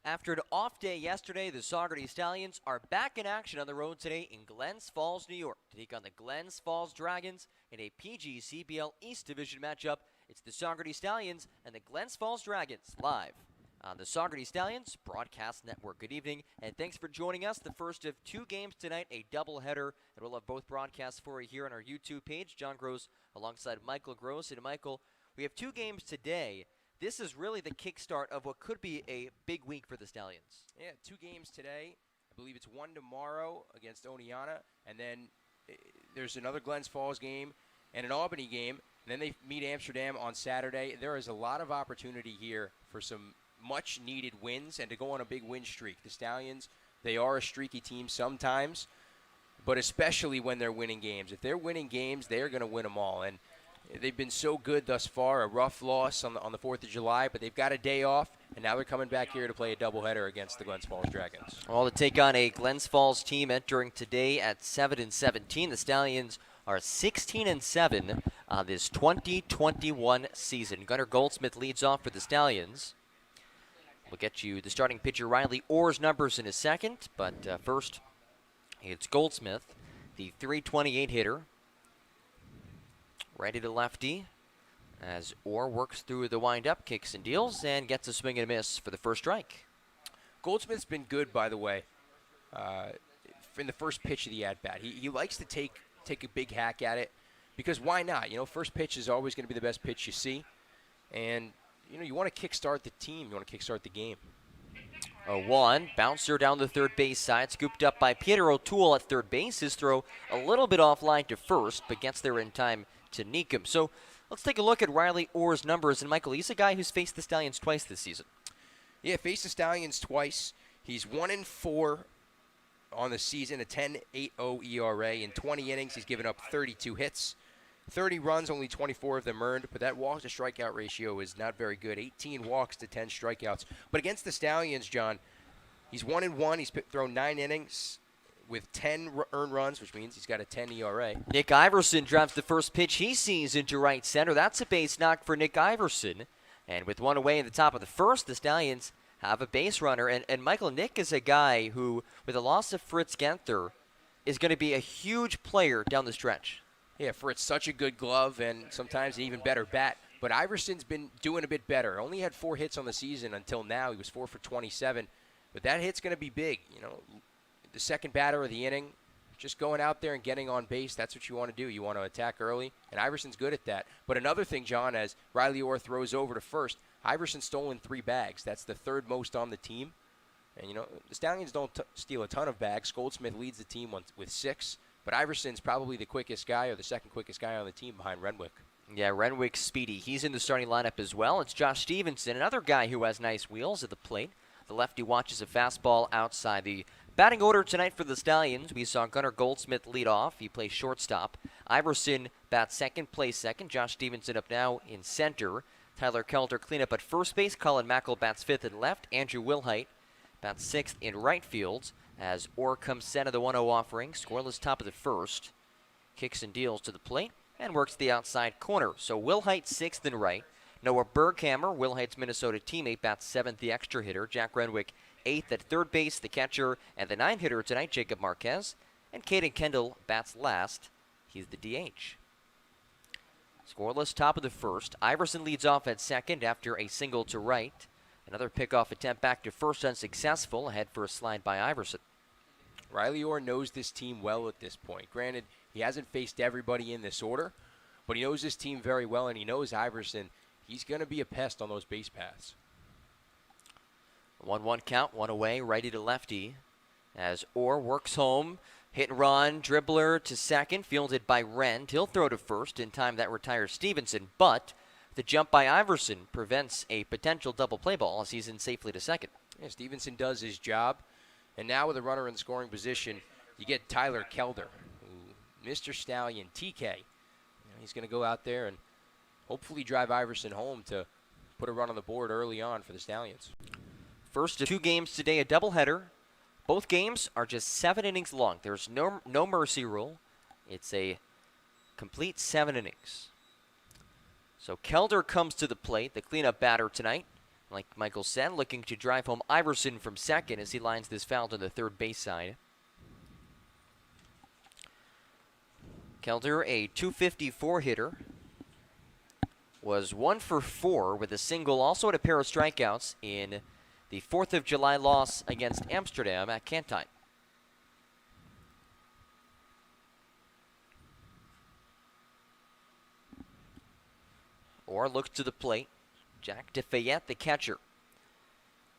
After an off day yesterday, the Saugerties Stallions are back in action on the road today in Glens Falls, New York to take on the Glens Falls Dragons in a PGCBL East Division matchup. It's the Saugerties Stallions and the Glens Falls Dragons live on the Saugerties Stallions Broadcast Network. Good evening, and thanks for joining us. The first of two games tonight, a doubleheader, and we'll have both broadcasts for you here on our YouTube page. John Gross alongside Michael Gross. And Michael, we have two games today. This is really the kickstart of what could be a big week for the Stallions. Yeah, two games today. I believe it's one tomorrow against Oneonta, and then there's another Glens Falls game and an Albany game, and then they meet Amsterdam on Saturday. There is a lot of opportunity here for some much-needed wins and to go on a big win streak. The Stallions, they are a streaky team sometimes, but especially when they're winning games. If they're winning games, they're going to win them all, and they've been so good thus far. A rough loss on the 4th of July, but they've got a day off, and now they're coming back here to play a doubleheader against the Glens Falls Dragons. Well, to take on a Glens Falls team entering today at 7-17, the Stallions are 16-7 on this 2021 season. Gunnar Goldsmith leads off for the Stallions. We'll get you the starting pitcher Riley Orr's numbers in a second, but first, it's Goldsmith, the .328 hitter. Righty to lefty as Orr works through the windup, kicks and deals, and gets a swing and a miss for the first strike. Goldsmith's been good, by the way, in the first pitch of the at-bat. He likes to take a big hack at it because why not? You know, first pitch is always going to be the best pitch you see. And, you know, you want to kickstart the team. You want to kickstart the game. A 1, bouncer down the third base side, scooped up by Peter O'Toole at third base. His throw a little bit offline to first, but gets there in time to Neekum. So let's take a look at Riley Orr's numbers. And Michael, he's a guy who's faced the Stallions twice this season. Yeah, faced the Stallions twice. He's 1-4 on the season, a 10.80 ERA. In 20 innings, he's given up 32 hits. 30 runs, only 24 of them earned, but that walk to strikeout ratio is not very good. 18 walks to 10 strikeouts. But against the Stallions, John, he's 1-1. He's thrown 9 innings with 10 earned runs, which means he's got a 10 ERA. Nick Iverson drives the first pitch he sees into right center. That's a base knock for Nick Iverson. And with one away in the top of the first, the Stallions have a base runner. And Michael, Nick is a guy who, with the loss of Fritz Genther, is going to be a huge player down the stretch. Yeah, Fritz, such a good glove and sometimes an even better bat. But Iverson's been doing a bit better. Only had 4 hits on the season until now. He was 4 for 27. But that hit's going to be big, you know. The second batter of the inning, just going out there and getting on base, that's what you want to do. You want to attack early, and Iverson's good at that. But another thing, John, as Riley Orr throws over to first, Iverson's stolen 3 bags. That's the third most on the team. And, you know, the Stallions don't steal a ton of bags. Goldsmith leads the team with 6. But Iverson's probably the quickest guy or the second quickest guy on the team behind Renwick. Yeah, Renwick's speedy. He's in the starting lineup as well. It's Josh Stevenson, another guy who has nice wheels at the plate. The lefty watches a fastball outside. The batting order tonight for the Stallions, we saw Gunnar Goldsmith lead off. He plays shortstop. Iverson bats second, plays second. Josh Stevenson up now in center. Tyler Kelter cleanup at first base. Colin Mackel bats fifth and left. Andrew Wilhite bats sixth in right field as Orr comes set of the 1-0 offering. Scoreless top of the first. Kicks and deals to the plate and works the outside corner. So Wilhite sixth in right. Noah Berghammer, Wilhite's Minnesota teammate, bats seventh, the extra hitter. Jack Renwick eighth at third base, the catcher, and the 9th hitter tonight, Jacob Marquez. And Caden Kendall bats last. He's the DH. Scoreless top of the first. Iverson leads off at second after a single to right. Another pickoff attempt back to first unsuccessful. Ahead for a slide by Iverson. Riley Orr knows this team well at this point. Granted, he hasn't faced everybody in this order, but he knows this team very well, and he knows Iverson. He's going to be a pest on those base paths. 1-1 count, one away, righty to lefty. As Orr works home, hit and run, dribbler to second, fielded by Rend. He'll throw to first. In time that retires Stevenson, but the jump by Iverson prevents a potential double play ball as he's in safely to second. Yeah, Stevenson does his job. And now with a runner in scoring position, you get Tyler Kelder, Mr. Stallion, TK. You know, he's going to go out there and hopefully drive Iverson home to put a run on the board early on for the Stallions. First of 2 games today, a doubleheader. Both games are just 7 innings long. There's no mercy rule. It's a complete 7 innings. So Kelder comes to the plate, the cleanup batter tonight. Like Michael said, looking to drive home Iverson from second as he lines this foul to the third base side. Kelder, a .254 hitter, was 1 for 4 with a single, also had a pair of strikeouts in the 4th of July loss against Amsterdam at Kantine. Orr looks to the plate. Jack DeFayette, the catcher.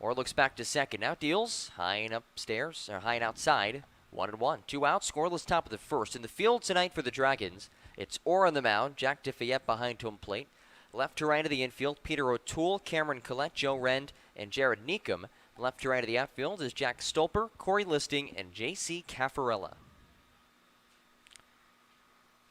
Orr looks back to second. Now deals high and upstairs, or high and outside. 1-1. 2 outs, scoreless top of the first. In the field tonight for the Dragons, it's Orr on the mound. Jack DeFayette behind home plate. Left to right of the infield, Peter O'Toole, Cameron Collette, Joe Rend, and Jared Neekum. Left to right of the outfield is Jack Stolper, Corey Listing, and J.C. Caffarella.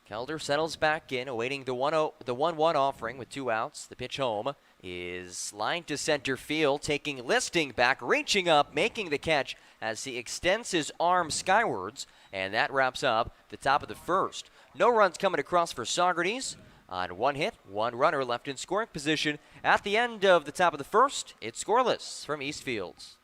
Kelder settles back in, awaiting the 1-1 offering with 2 outs. The pitch home is lined to center field, taking Listing back, reaching up, making the catch as he extends his arm skywards, and that wraps up the top of the first. No runs coming across for Saugerties. On 1 hit, 1 runner left in scoring position. At the end of the top of the first, it's scoreless from Eastfields.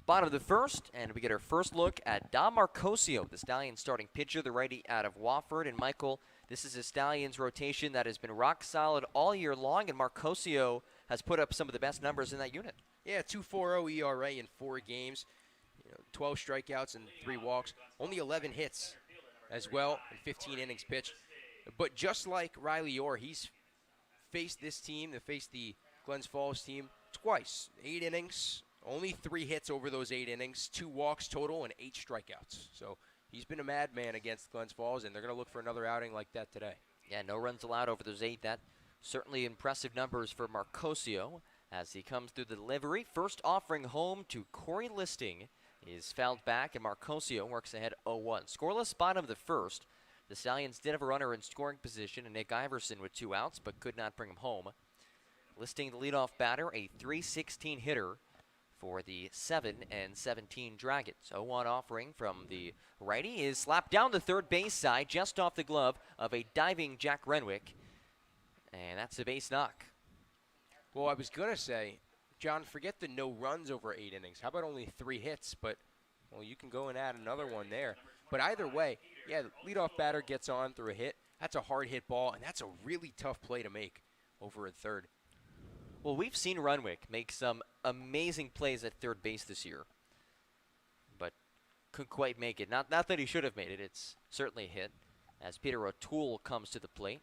Bottom of the first, and we get our first look at Dom Marcosio, the Stallions starting pitcher, the righty out of Wofford. And Michael, this is a Stallions rotation that has been rock solid all year long, and Marcosio has put up some of the best numbers in that unit. Yeah, 2.40 ERA in 4 games, 12 strikeouts and 3 walks, only 11 hits as well in 15 innings pitched. But just like Riley Orr, he's faced this team, faced the Glens Falls team twice, 8 innings. Only 3 hits over those 8 innings, 2 walks total, and 8 strikeouts. So he's been a madman against Glens Falls, and they're going to look for another outing like that today. Yeah, no runs allowed over those 8. That certainly impressive numbers for Marcosio as he comes through the delivery. First offering home to Corey Listing is fouled back, and Marcosio works ahead 0-1. Scoreless bottom of the first. The Stallions did have a runner in scoring position, and Nick Iverson with 2 outs, but could not bring him home. Listing the leadoff batter, a .316 hitter for the 7-17 Dragons. 0-1 offering from the righty is slapped down the third base side, just off the glove of a diving Jack Renwick. And that's a base knock. Well, I was going to say, John, forget the no runs over 8 innings. How about only 3 hits? But, well, you can go and add another one there. But either way, yeah, the leadoff batter gets on through a hit. That's a hard hit ball, and that's a really tough play to make over at third. Well, we've seen Renwick make some amazing plays at third base this year, but couldn't quite make it. Not that he should have made it. It's certainly a hit as Peter O'Toole comes to the plate.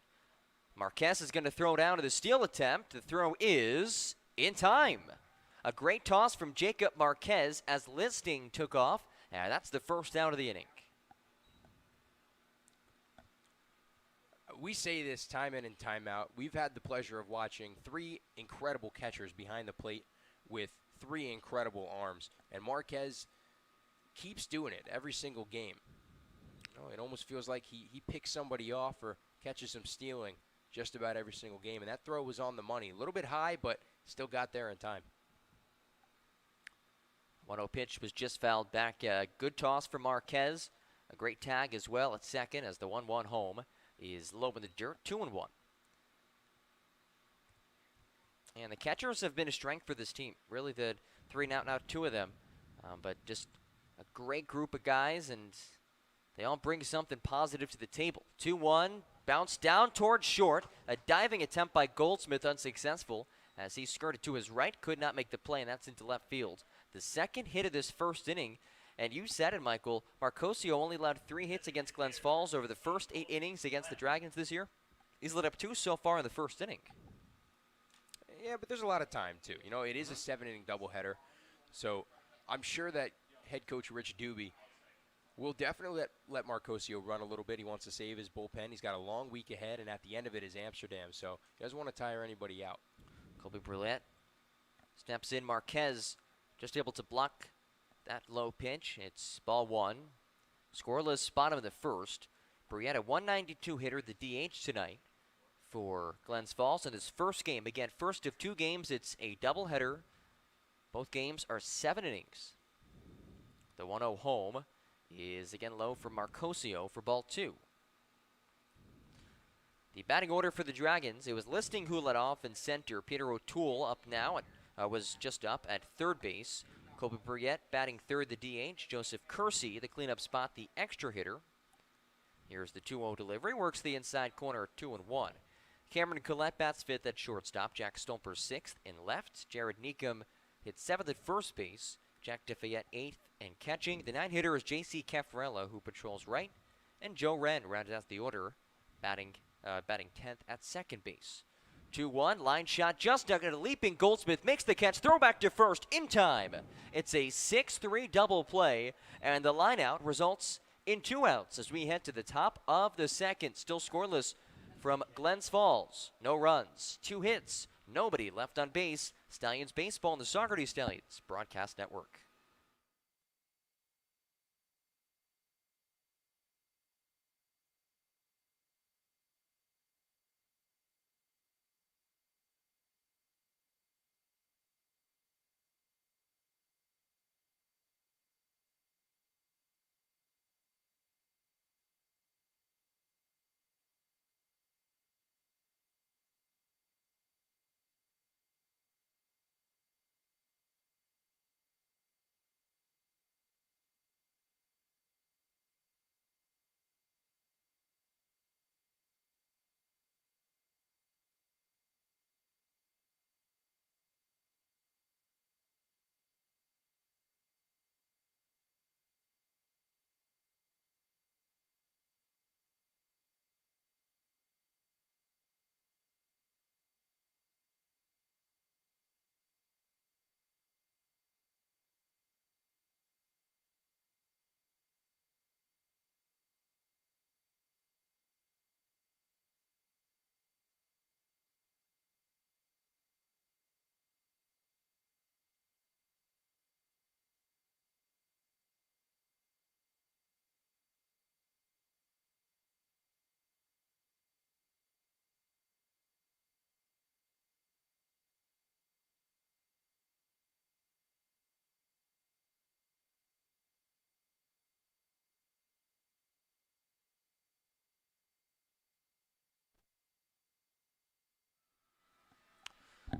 Marquez is going to throw down to the steal attempt. The throw is in time. A great toss from Jacob Marquez as Listing took off, and that's the first out of the inning. we say this time in and time out. We've had the pleasure of watching 3 incredible catchers behind the plate with 3 incredible arms, and Marquez keeps doing it every single game. You know, it almost feels like he picks somebody off or catches them stealing just about every single game, and that throw was on the money. A little bit high, but still got there in time. 1-0 pitch was just fouled back. Good toss for Marquez. A great tag as well at second as the 1-1 home is low in the dirt, 2-1. And the catchers have been a strength for this team. Really, the 3 out, now 2 of them. But just a great group of guys, and they all bring something positive to the table. 2-1, bounce down towards short. A diving attempt by Goldsmith unsuccessful as he skirted to his right, could not make the play, and that's into left field. The second hit of this first inning, and you said it, Michael, Marcosio only allowed 3 hits against Glens Falls over the first 8 innings against the Dragons this year. He's lit up 2 so far in the first inning. Yeah, but there's a lot of time, too. You know, it is a 7-inning doubleheader, so I'm sure that head coach Rich Doobie will definitely let Marcosio run a little bit. He wants to save his bullpen. He's got a long week ahead, and at the end of it is Amsterdam, so he doesn't want to tire anybody out. Colby Brulette steps in. Marquez just able to block that low pitch. It's ball 1. Scoreless bottom of the first. Brulette, a 192 hitter, the DH tonight for Glens Falls in his first game. Again, first of 2 games. It's a doubleheader. Both games are 7 innings. The 1-0 home is again low for Marcosio for ball 2. The batting order for the Dragons, it was Listing who led off in center. Peter O'Toole up now, was just up at third base. Colby Brulette batting third, the DH. Joseph Kersey, the cleanup spot, the extra hitter. Here's the 2-0 delivery, works the inside corner, 2-1. Cameron Collette bats fifth at shortstop. Jack Stolper sixth in left. Jared Neekum hits 7th at first base. Jack DeFayette 8th and catching. The 9-hitter is J.C. Caffarella, who patrols right. And Joe Wren rounded out the order, batting 10th at second base. 2-1, line shot just dug at a leaping Goldsmith makes the catch, throwback to first in time. It's a 6-3 double play, and the line out results in 2 outs as we head to the top of the second. Still scoreless from Glens Falls. No runs, 2 hits, nobody left on base. Stallions baseball on the Saugerties Stallions Broadcast Network.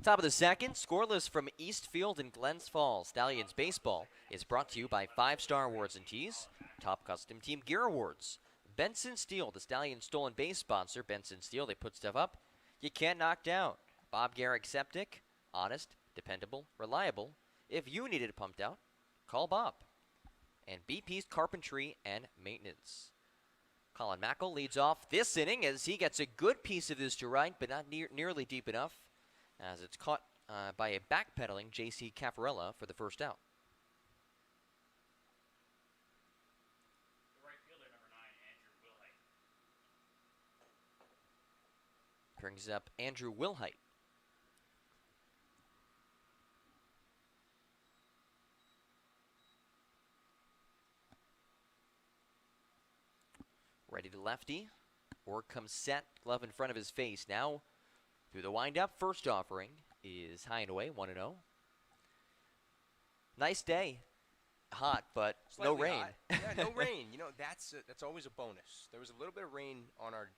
Top of the second, scoreless from Eastfield and Glens Falls. Stallions Baseball is brought to you by 5-Star Awards and Tees, Top Custom Team Gear Awards, Benson Steel, the Stallions stolen base sponsor. Benson Steel, they put stuff up you can't knock down. Bob Garrick Septic, honest, dependable, reliable. If you need it pumped out, call Bob. And BP's Carpentry and Maintenance. Colin Mackel leads off this inning as he gets a good piece of this to right, but not nearly deep enough, as it's caught by a backpedaling J.C. Caffarella for the first out. The right fielder, number 9, Andrew Wilhite. Brings up Andrew Wilhite. Ready to lefty. Or comes set, glove in front of his face. Now, through the windup, first offering is high and away, 1-0. Nice day. Hot, but no Slightly rain. hot. Yeah, no rain. You know, that's always a bonus. There was a little bit of rain on our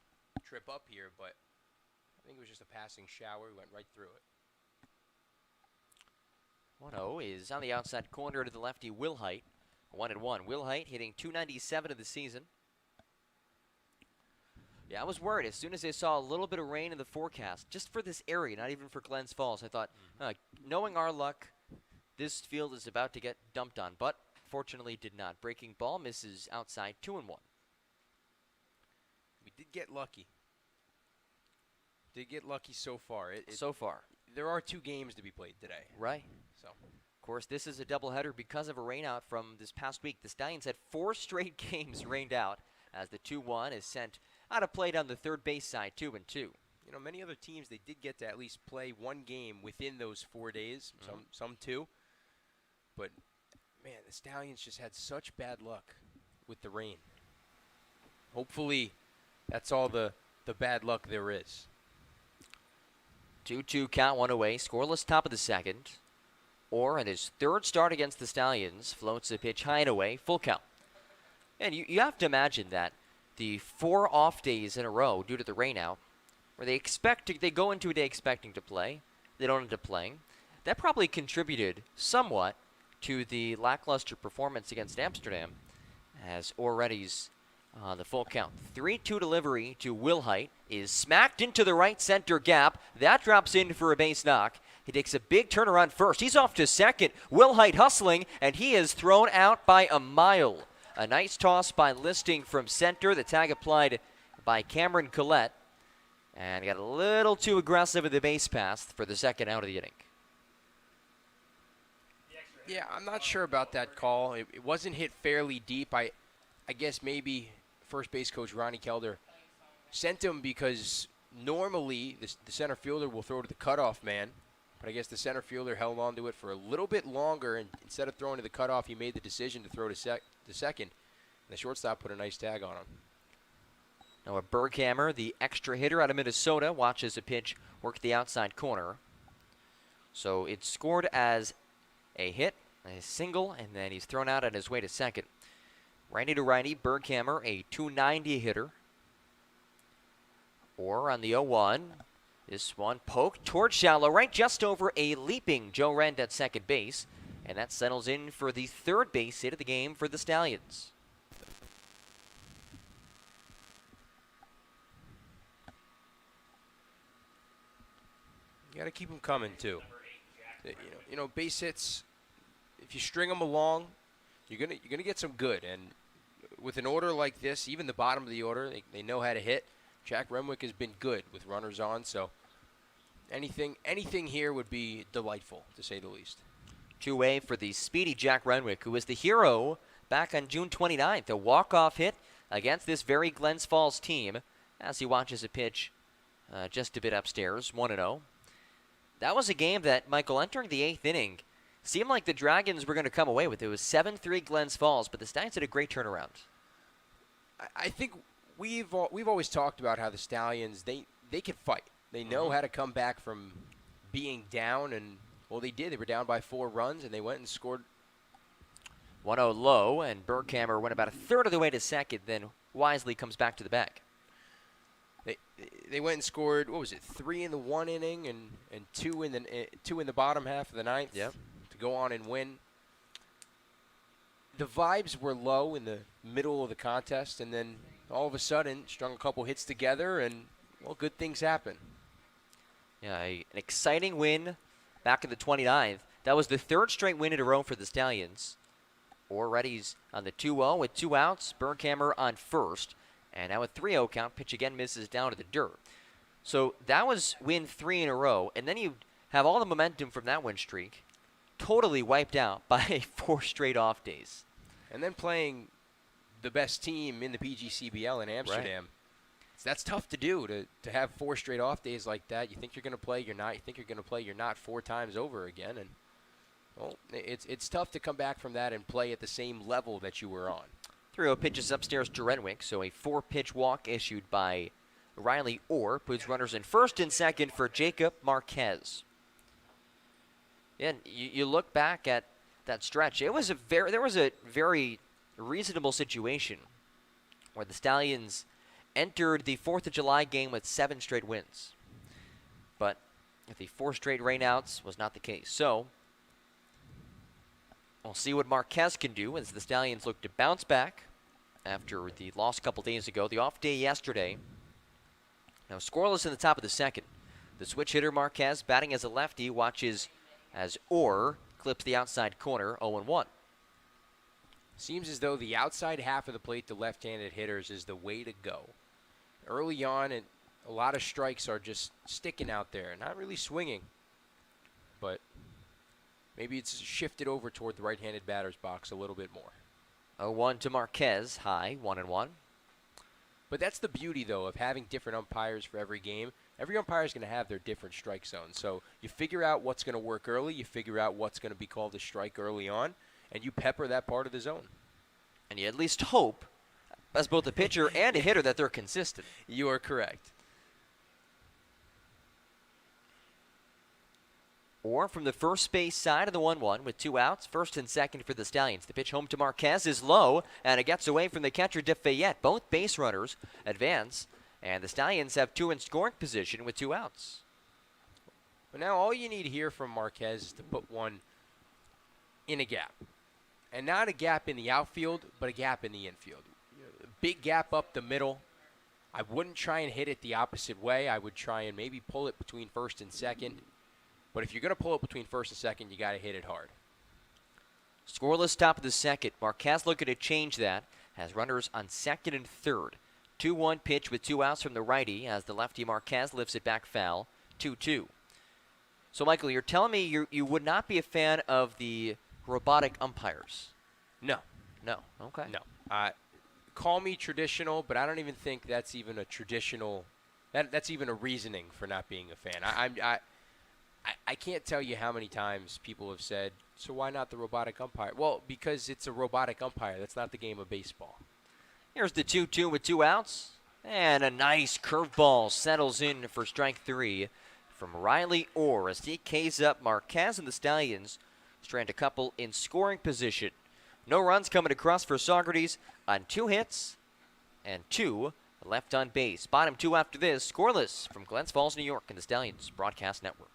trip up here, but I think it was just a passing shower. We went right through it. 1-0 is on the outside corner to the lefty, Wilhite. 1-1. Wilhite hitting .297 of the season. Yeah, I was worried as soon as I saw a little bit of rain in the forecast, just for this area, not even for Glens Falls. I thought, knowing our luck, this field is about to get dumped on, but fortunately did not. Breaking ball misses outside, 2-1. We did get lucky. Did get lucky so far. So far. There are 2 games to be played today. Right. So, of course, this is a doubleheader because of a rainout from this past week. The Stallions had 4 straight games rained out as the 2-1 is sent out of play down the third base side, 2-2. You know, many other teams, they did get to at least play 1 game within those 4 days, some 2. But, man, the Stallions just had such bad luck with the rain. Hopefully, that's all the bad luck there is. 2-2 count, 1 away. Scoreless top of the second. Orr, in his 3rd start against the Stallions, floats a pitch high and away, full count. And you have to imagine that the 4 off days in a row due to the rainout, where they go into a day expecting to play, they don't end up playing, that probably contributed somewhat to the lackluster performance against Amsterdam, as Orretti's the full count. 3-2 delivery to Wilhite is smacked into the right center gap. That drops in for a base knock. He takes a big turnaround first. He's off to second. Wilhite hustling, and he is thrown out by a mile. A nice toss by Listing from center. The tag applied by Cameron Collette. And got a little too aggressive at the base pass for the second out of the inning. Yeah, I'm not sure about that call. It wasn't hit fairly deep. I guess maybe first base coach Ronnie Kelder sent him because normally the center fielder will throw to the cutoff man. But I guess the center fielder held on to it for a little bit longer, and instead of throwing to the cutoff, he made the decision to throw to second. And the shortstop put a nice tag on him. Now a Berghammer, the extra hitter out of Minnesota, watches a pitch work the outside corner. So it's scored as a hit, a single, and then he's thrown out on his way to second. Righty to righty, Berghammer, a .290 hitter. Or on the 0-1, this one poked towards shallow right, just over a leaping Joe Rend at second base. And that settles in for the 3rd base hit of the game for the Stallions. You got to keep them coming, too. You know, base hits, if you string them along, you're gonna get some good. And with an order like this, even the bottom of the order, they know how to hit. Jack Renwick has been good with runners on, so anything here would be delightful, to say the least. 2-way for the speedy Jack Renwick, who was the hero back on June 29th. A walk-off hit against this very Glens Falls team as he watches a pitch just a bit upstairs, 1-0. That was a game that, Michael, entering the 8th inning, seemed like the Dragons were going to come away with. It was 7-3 Glens Falls, but the Stallions did a great turnaround. I think we've always talked about how the Stallions, they can fight. They know how to come back from being down, and, well, they did. They were down by 4 runs, and they went and scored. 1-0 low, and Berghammer went about a third of the way to second, then wisely comes back to the bag. They went and scored, what was it, 3 in the 1 inning and 2 in the bottom half of the 9th to go on and win. The vibes were low in the middle of the contest, and then all of a sudden strung a couple hits together, and, well, good things happen. Yeah, an exciting win back in the 29th. That was the 3rd straight win in a row for the Stallions. Orretti's on the 2-0 with 2 outs. Berghammer on first. And now a 3-0 count. Pitch again misses down to the dirt. So that was win 3 in a row. And then you have all the momentum from that win streak totally wiped out by 4 straight off days. And then playing the best team in the PGCBL in Amsterdam. That's tough to do, to have 4 straight off days like that. You think you're going to play, you're not. You think you're going to play, you're not 4 times over again. And, well, it's tough to come back from that and play at the same level that you were on. 3-0 pitches upstairs to Renwick, so a 4-pitch walk issued by Riley Orr puts runners in first and second for Jacob Marquez. And you look back at that stretch, there was a very reasonable situation where the Stallions entered the 4th of July game with 7 straight wins. But the 4 straight rainouts was not the case. So we'll see what Marquez can do as the Stallions look to bounce back after the loss a couple days ago, the off day yesterday. Now scoreless in the top of the second. The switch hitter Marquez, batting as a lefty, watches as Orr clips the outside corner, 0-1. Seems as though the outside half of the plate to left-handed hitters is the way to go. Early on, and a lot of strikes are just sticking out there, not really swinging. But maybe it's shifted over toward the right-handed batter's box a little bit more. 0-1 to Marquez, high, 1-1. But that's the beauty, though, of having different umpires for every game. Every umpire is going to have their different strike zones. So you figure out what's going to work early, you figure out what's going to be called a strike early on, and you pepper that part of the zone. And you at least hope, as both a pitcher and a hitter, that they're consistent. You are correct. Or from the first base side of the 1-1 with 2 outs, first and second for the Stallions. The pitch home to Marquez is low, and it gets away from the catcher DeFayette. Both base runners advance, and the Stallions have 2 in scoring position with 2 outs. But now all you need here from Marquez is to put one in a gap. And not a gap in the outfield, but a gap in the infield. A big gap up the middle. I wouldn't try and hit it the opposite way. I would try and maybe pull it between first and second. But if you're going to pull it between first and second, you got to hit it hard. Scoreless top of the second. Marquez looking to change that. Has runners on second and third. 2-1 pitch with 2 outs from the righty as the lefty Marquez lifts it back foul. 2-2. So, Michael, you're telling me you would not be a fan of the robotic umpires? No. No. Okay. No. Call me traditional, but I don't even think that's even a traditional. That's even a reasoning for not being a fan. I can't tell you how many times people have said, so why not the robotic umpire? Well, because it's a robotic umpire. That's not the game of baseball. Here's the 2-2 with 2 outs. And a nice curveball settles in for strike 3 from Riley Orr as he K's up Marquez and the Stallions. Strand a couple in scoring position. No runs coming across for Saugerties on 2 hits and 2 left on base. Bottom 2 after this, scoreless from Glens Falls, New York, and the Stallions Broadcast Network.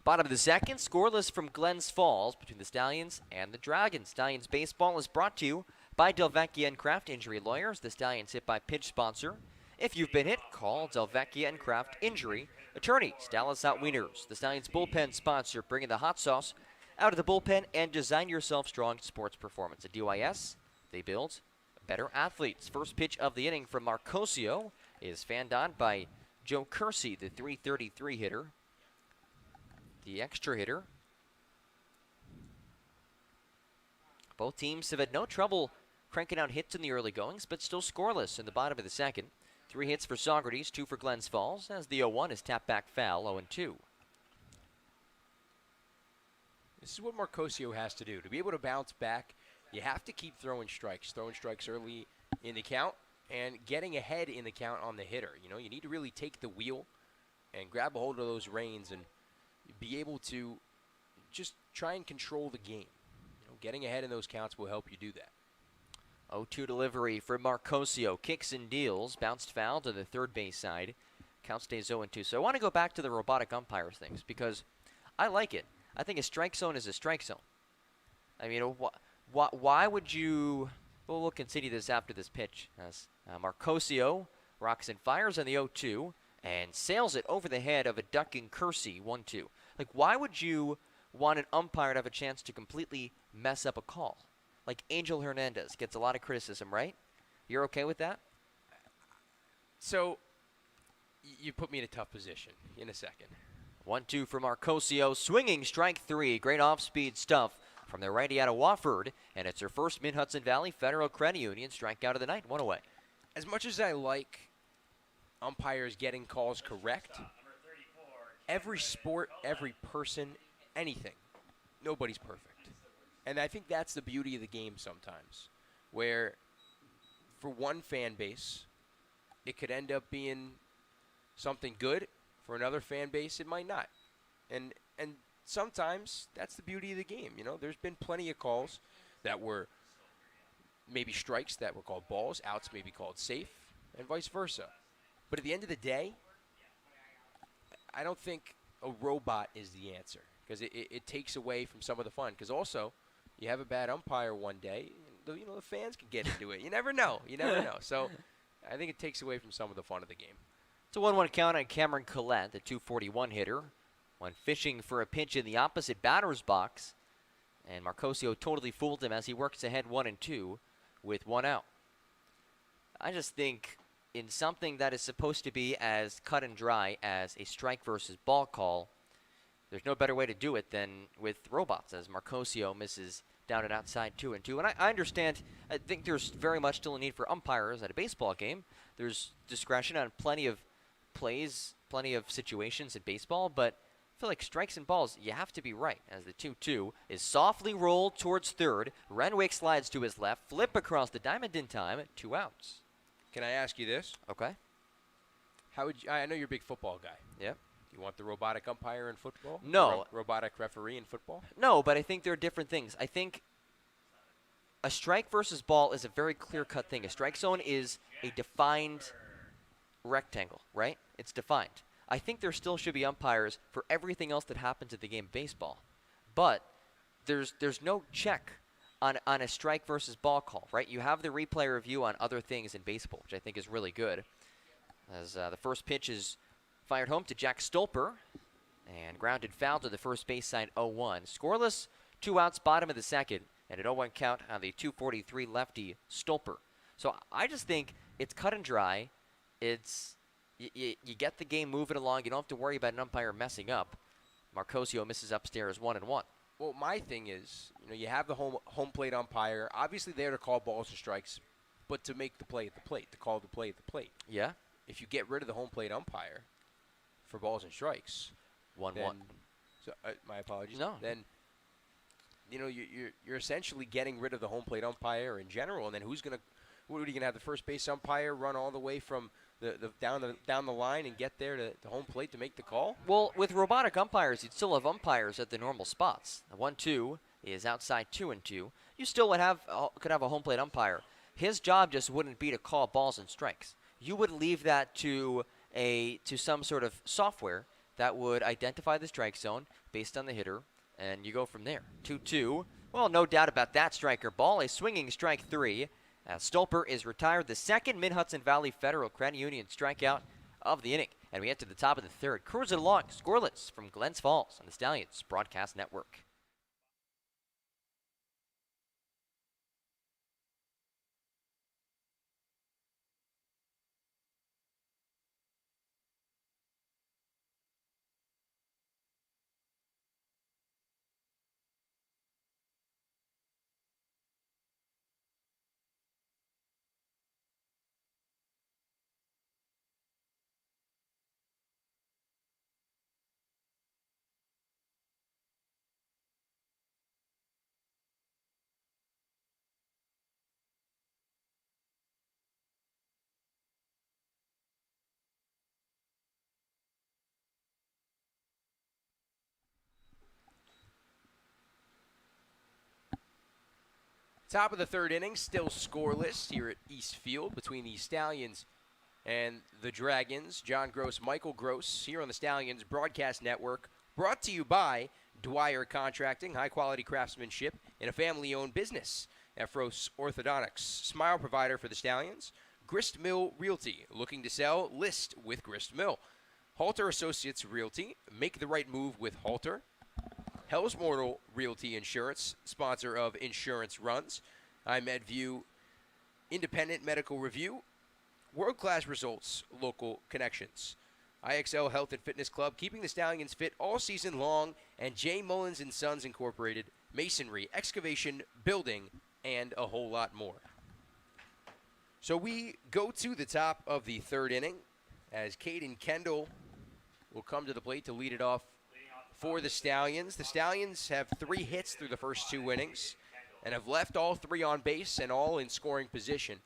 Bottom of the second, scoreless from Glens Falls between the Stallions and the Dragons. Stallions baseball is brought to you by Delvecchia and Kraft Injury Lawyers. The Stallions hit by pitch sponsor. If you've been hit, call Delvecchia and Kraft Injury Attorneys. Dallas Hot Wieners, the Stallions bullpen sponsor, bringing the hot sauce out of the bullpen and design yourself strong sports performance. At DYS, they build better athletes. First pitch of the inning from Marcosio is fanned on by Joe Kersey, the .333 hitter. the extra hitter. Both teams have had no trouble cranking out hits in the early goings, but still scoreless in the bottom of the second. 3 hits for Saugerties, 2 for Glens Falls, as the 0-1 is tapped back foul, 0-2. This is what Marcosio has to do. To be able to bounce back, you have to keep throwing strikes early in the count, and getting ahead in the count on the hitter. You know, you need to really take the wheel and grab a hold of those reins and be able to just try and control the game. You know, getting ahead in those counts will help you do that. 0-2 delivery for Marcosio. Kicks and deals. Bounced foul to the third base side. Count stays 0-2. So I want to go back to the robotic umpires things because I like it. I think a strike zone is a strike zone. I mean, why would you... Well, we'll continue this after this pitch as Marcosio rocks and fires on the 0-2 and sails it over the head of a ducking Kersey, 1-2. Like, why would you want an umpire to have a chance to completely mess up a call? Like Angel Hernandez gets a lot of criticism, right? You're okay with that? So, you put me in a tough position in a second. 1-2 for Marcosio. Swinging strike 3. Great off-speed stuff from the righty out of Wofford. And it's her first Mid-Hudson Valley Federal Credit Union strikeout of the night. 1 away. As much as I like umpires getting calls correct, every sport, every person, anything, nobody's perfect. And I think that's the beauty of the game sometimes, where for one fan base, it could end up being something good. For another fan base, it might not. And sometimes that's the beauty of the game. You know, there's been plenty of calls that were maybe strikes that were called balls, outs maybe called safe, and vice versa. But at the end of the day, I don't think a robot is the answer because it takes away from some of the fun. Because also, you have a bad umpire one day, the fans can get into it. You never know. You never know. So I think it takes away from some of the fun of the game. It's a 1-1 count on Cameron Collette, the 241 hitter, when fishing for a pitch in the opposite batter's box. And Marcosio totally fooled him as he works ahead 1-2 with 1 out. I just think in something that is supposed to be as cut and dry as a strike versus ball call, there's no better way to do it than with robots, as Marcosio misses down and outside 2-2. And I understand, I think there's very much still a need for umpires at a baseball game. There's discretion on plenty of plays, plenty of situations in baseball, but I feel like strikes and balls, you have to be right, as the 2-2 is softly rolled towards third. Renwick slides to his left, flip across the diamond in time, 2 outs. Can I ask you this? Okay. How would I know you're a big football guy. Yep. You want the robotic umpire in football? No. Robotic referee in football? No, but I think there are different things. I think a strike versus ball is a very clear-cut thing. A strike zone is a defined rectangle, right? It's defined. I think there still should be umpires for everything else that happens at the game of baseball. But there's no check on a strike versus ball call, right? You have the replay review on other things in baseball, which I think is really good. As the first pitch is fired home to Jack Stolper, and grounded foul to the first base side 0-1. Scoreless, 2 outs, bottom of the second, and an 0-1 count on the 243 lefty Stolper. So I just think it's cut and dry. It's you get the game moving along. You don't have to worry about an umpire messing up. Marcosio misses upstairs 1-1. Well, my thing is, you have the home plate umpire, obviously there to call balls and strikes, but to make the play at the plate, to call the play at the plate. Yeah. If you get rid of the home plate umpire for balls and strikes, 1-1. So my apologies. No. Then you're essentially getting rid of the home plate umpire in general, and then what are you gonna have the first base umpire run all the way from the down the line and get there to the home plate to make the call? Well, with robotic umpires, you'd still have umpires at the normal spots. The 1-2 is outside 2-2. You still could have a home plate umpire. His job just wouldn't be to call balls and strikes. You would leave that to some sort of software that would identify the strike zone based on the hitter, and you go from there. 2-2. Well, no doubt about that striker ball. A swinging strike 3. As Stolper is retired, the second Mid-Hudson Valley Federal Credit Union strikeout of the inning. And we get to the top of the third. Cruising along, scoreless from Glens Falls on the Stallions Broadcast Network. Top of the third inning, still scoreless here at East Field between the Stallions and the Dragons. John Gross, Michael Gross here on the Stallions Broadcast Network. Brought to you by Dwyer Contracting, high-quality craftsmanship in a family-owned business. Ephros Orthodontics, smile provider for the Stallions. Grist Mill Realty, looking to sell? List with Grist Mill. Halter Associates Realty, make the right move with Halter. Hell's Mortal Realty Insurance, sponsor of Insurance Runs. iMedView, Independent Medical Review. World-class results, local connections. IXL Health and Fitness Club, keeping the Stallions fit all season long. And J. Mullins & Sons Incorporated, masonry, excavation, building, and a whole lot more. So we go to the top of the third inning as Caden Kendall will come to the plate to lead it off for the Stallions. The Stallions have 3 hits through the first 2 innings and have left all 3 on base and all in scoring position.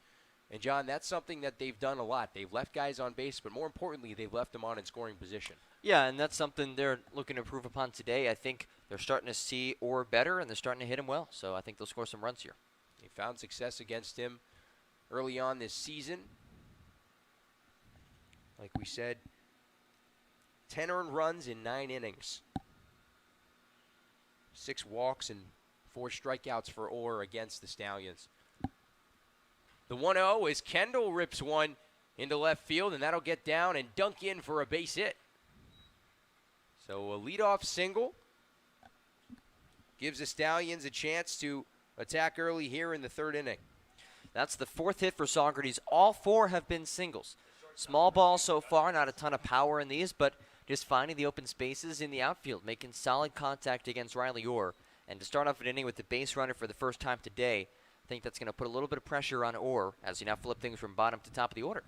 And, John, that's something that they've done a lot. They've left guys on base, but more importantly, they've left them on in scoring position. Yeah, and that's something they're looking to improve upon today. I think they're starting to see Orr better, and they're starting to hit him well. So I think they'll score some runs here. They found success against him early on this season. Like we said, 10 earned runs in 9 innings. 6 walks and 4 strikeouts for Orr against the Stallions. The 1-0 is Kendall rips one into left field, and that'll get down and dunk in for a base hit. So a leadoff single gives the Stallions a chance to attack early here in the third inning. That's the 4th hit for Saugerties. All 4 have been singles. Small ball so far, not a ton of power in these, but just finding the open spaces in the outfield, making solid contact against Riley Orr. And to start off an inning with the base runner for the first time today, I think that's going to put a little bit of pressure on Orr as you now flip things from bottom to top of the order.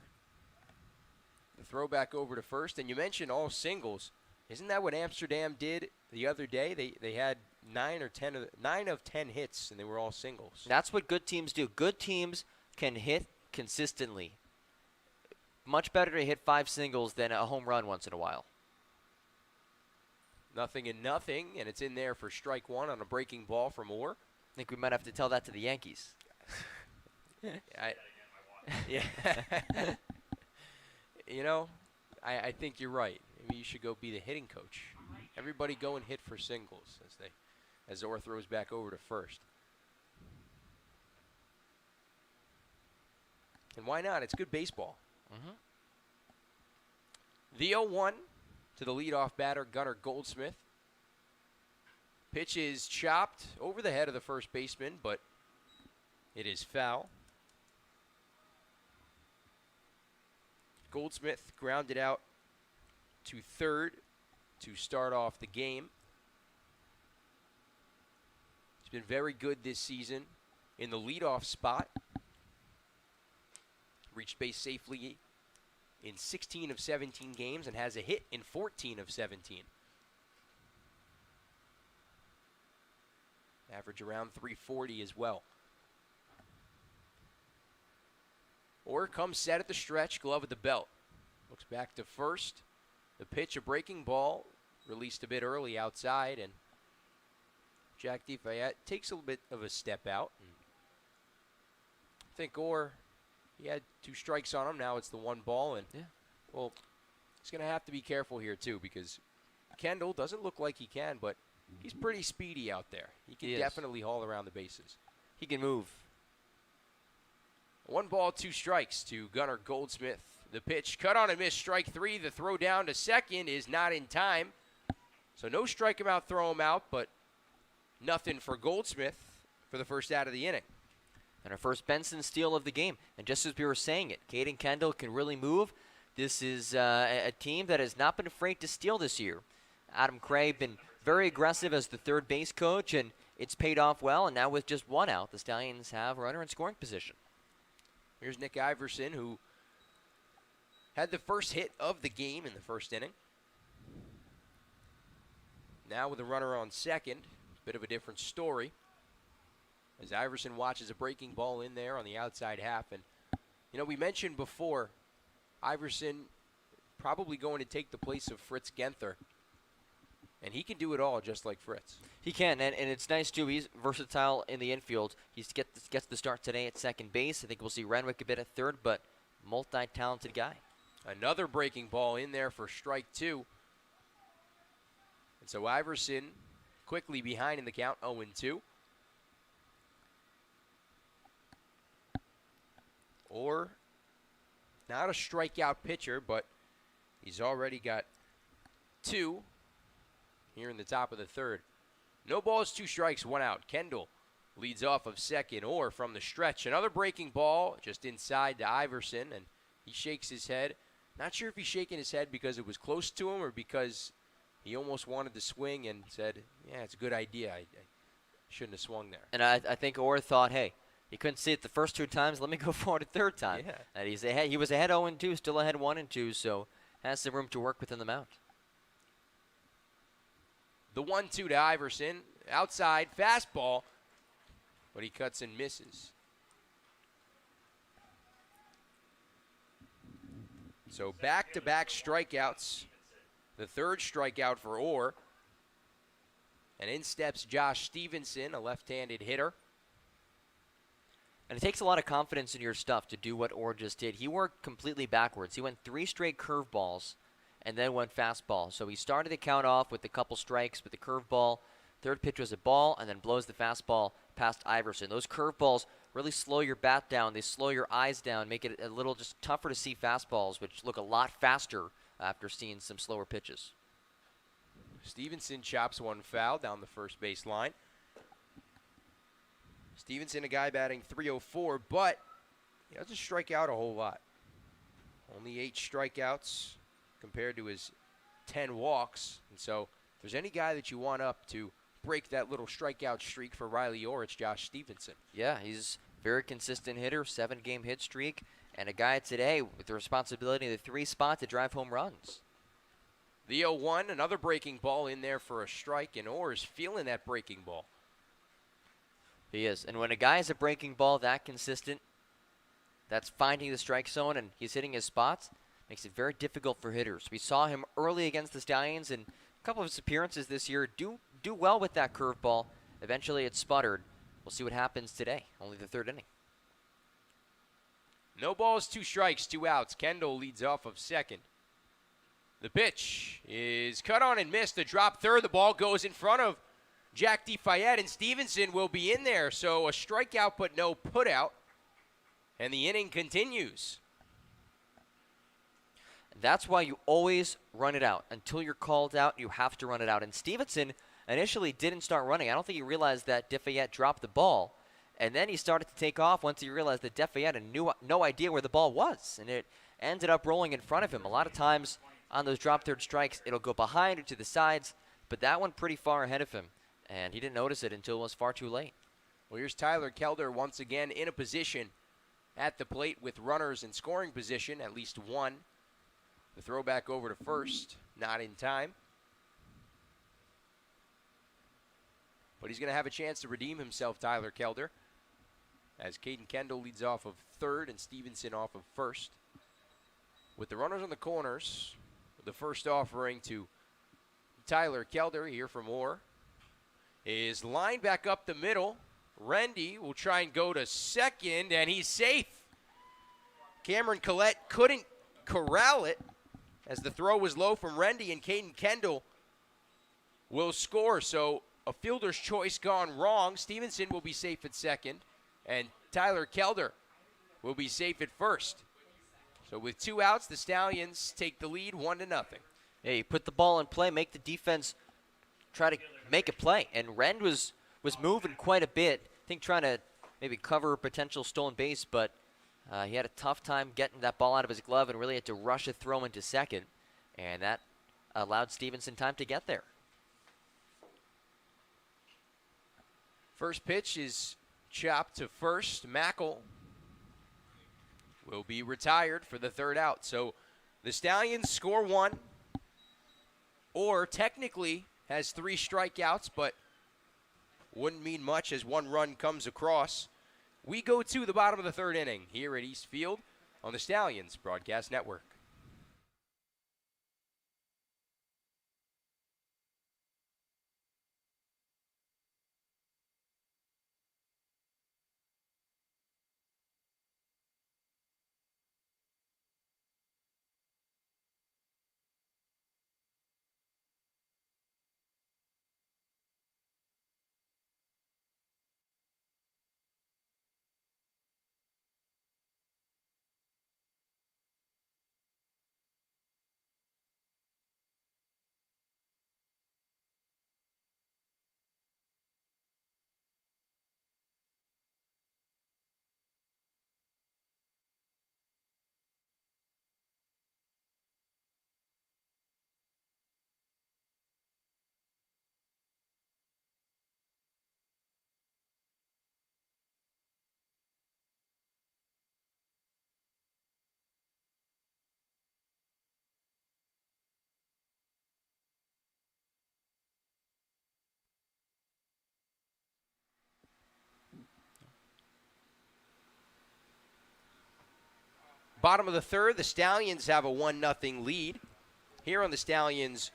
The throw back over to first, and you mentioned all singles. Isn't that what Amsterdam did the other day? They had 9 of 10 hits, and they were all singles. That's what good teams do. Good teams can hit consistently. Much better to hit 5 singles than a home run once in a while. Nothing and nothing, and it's in there for strike 1 on a breaking ball from Orr. I think we might have to tell that to the Yankees. Yeah. You know, I think you're right. Maybe you should go be the hitting coach. Everybody go and hit for singles as Orr throws back over to first. And why not? It's good baseball. Mm-hmm. The 0-1 to the leadoff batter, Gunnar Goldsmith. Pitch is chopped over the head of the first baseman, but it is foul. Goldsmith grounded out to third to start off the game. He's been very good this season in the leadoff spot. Reached base safely in 16 of 17 games and has a hit in 14 of 17. Average around 340 as well. Orr comes set at the stretch, glove at the belt. Looks back to first. The pitch, a breaking ball, released a bit early outside, and Jack DeFayette takes a little bit of a step out. I think Orr, he had 2 strikes on him. Now it's the 1 ball, and well, he's going to have to be careful here too, because Kendall doesn't look like he can, but he's pretty speedy out there. He can definitely haul around the bases. He can move. 1 ball, 2 strikes to Gunnar Goldsmith. The pitch cut on and miss, strike 3. The throw down to second is not in time. So no strike him out, throw him out, but nothing for Goldsmith for the first out of the inning. And our first Benson steal of the game. And just as we were saying it, Caden Kendall can really move. This is a team that has not been afraid to steal this year. Adam Cray been very aggressive as the third base coach, and it's paid off well. And now with just 1 out, the Stallions have a runner in scoring position. Here's Nick Iverson, who had the first hit of the game in the first inning. Now with a runner on second, bit of a different story. As Iverson watches a breaking ball in there on the outside half. And, you know, we mentioned before, Iverson probably going to take the place of Fritz Genther And he can do it all just like Fritz. He can, and it's nice, too. He's versatile in the infield. He gets the start today at second base. I think we'll see Renwick a bit at third, but multi-talented guy. Another breaking ball in there for strike 2. And so Iverson quickly behind in the count, 0-2. Or not a strikeout pitcher, but he's already got 2 here in the top of the third. No balls, 2 strikes, 1 out. Kendall leads off of second, or from the stretch. Another breaking ball just inside to Iverson, and he shakes his head. Not sure if he's shaking his head because it was close to him or because he almost wanted to swing and said, yeah, it's a good idea. I shouldn't have swung there. And I think Orr thought, hey, he couldn't see it the first 2 times. Let me go for it a third time. Yeah. And he's ahead. He was ahead 0-2, still ahead 1-2, so has some room to work within the mound. The 1-2 to Iverson. Outside, fastball, but he cuts and misses. So back-to-back strikeouts. The third strikeout for Orr. And in steps Josh Stevenson, a left-handed hitter. And it takes a lot of confidence in your stuff to do what Orr just did. He worked completely backwards. He went 3 straight curveballs and then went fastball. So he started the count off with a couple strikes with the curveball. Third pitch was a ball and then blows the fastball past Iverson. Those curveballs really slow your bat down. They slow your eyes down, make it a little just tougher to see fastballs, which look a lot faster after seeing some slower pitches. Stevenson chops one foul down the first base line. Stevenson, a guy batting .304, but he doesn't strike out a whole lot. Only 8 strikeouts compared to his 10 walks. And so if there's any guy that you want up to break that little strikeout streak for Riley Orr, it's Josh Stevenson. Yeah, he's a very consistent hitter, 7-game hit streak, and a guy today with the responsibility of the 3 spot to drive home runs. The 0-1, another breaking ball in there for a strike, and Orr is feeling that breaking ball. He is. And when a guy has a breaking ball that consistent, that's finding the strike zone and he's hitting his spots, makes it very difficult for hitters. We saw him early against the Stallions, and a couple of his appearances this year do well with that curveball. Eventually it sputtered. We'll see what happens today. Only the 3rd inning. No balls, 2 strikes, 2 outs. Kendall leads off of second. The pitch is cut on and missed. The drop third. The ball goes in front of Jack DeFayette, and Stevenson will be in there. So a strikeout but no putout. And the inning continues. That's why you always run it out. Until you're called out, you have to run it out. And Stevenson initially didn't start running. I don't think he realized that DeFayette dropped the ball. And then he started to take off once he realized that DeFayette had no idea where the ball was. And it ended up rolling in front of him. A lot of times on those drop third strikes, it'll go behind or to the sides. But that one pretty far ahead of him. And he didn't notice it until it was far too late. Well, here's Tyler Kelder once again in a position at the plate with runners in scoring position, at least one. The throw back over to first, not in time. But he's going to have a chance to redeem himself, Tyler Kelder, as Caden Kendall leads off of third and Stevenson off of first. With the runners on the corners, the first offering to Tyler Kelder here from Orr is lined back up the middle. Rendy will try and go to second, and he's safe. Cameron Collette couldn't corral it as the throw was low from Rendy, and Caden Kendall will score. So a fielder's choice gone wrong. Stevenson will be safe at second, and Tyler Kelder will be safe at first. So with 2 outs, the Stallions take the lead 1-0. Yeah, you put the ball in play, make the defense try to make a play. And Rend was moving quite a bit, I think trying to maybe cover a potential stolen base, but he had a tough time getting that ball out of his glove and really had to rush a throw into second. And that allowed Stevenson time to get there. First pitch is chopped to first. Mackel will be retired for the 3rd out. So the Stallions score 1. Orr technically has 3 strikeouts, but wouldn't mean much as 1 run comes across. We go to the bottom of the 3rd inning here at East Field on the Stallions Broadcast Network. Bottom of the third, the Stallions have a 1-0 lead here on the Stallions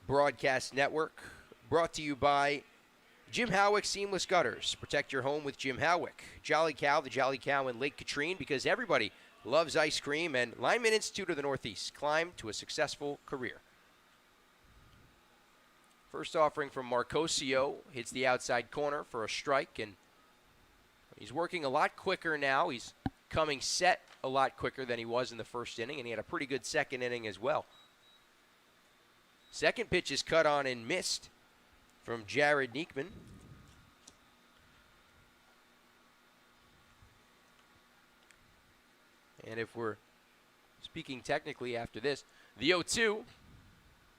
Broadcast Network. Brought to you by Jim Howick Seamless Gutters. Protect your home with Jim Howick. Jolly Cow, the Jolly Cow in Lake Katrine, because everybody loves ice cream. And Lineman Institute of the Northeast. Climb to a successful career. First offering from Marcosio. Hits the outside corner for a strike. And he's working a lot quicker now. He's coming set a lot quicker than he was in the first inning. And he had a pretty good second inning as well. Second pitch is cut on and missed from Jared Neekman. And if we're speaking technically after this, the 0-2,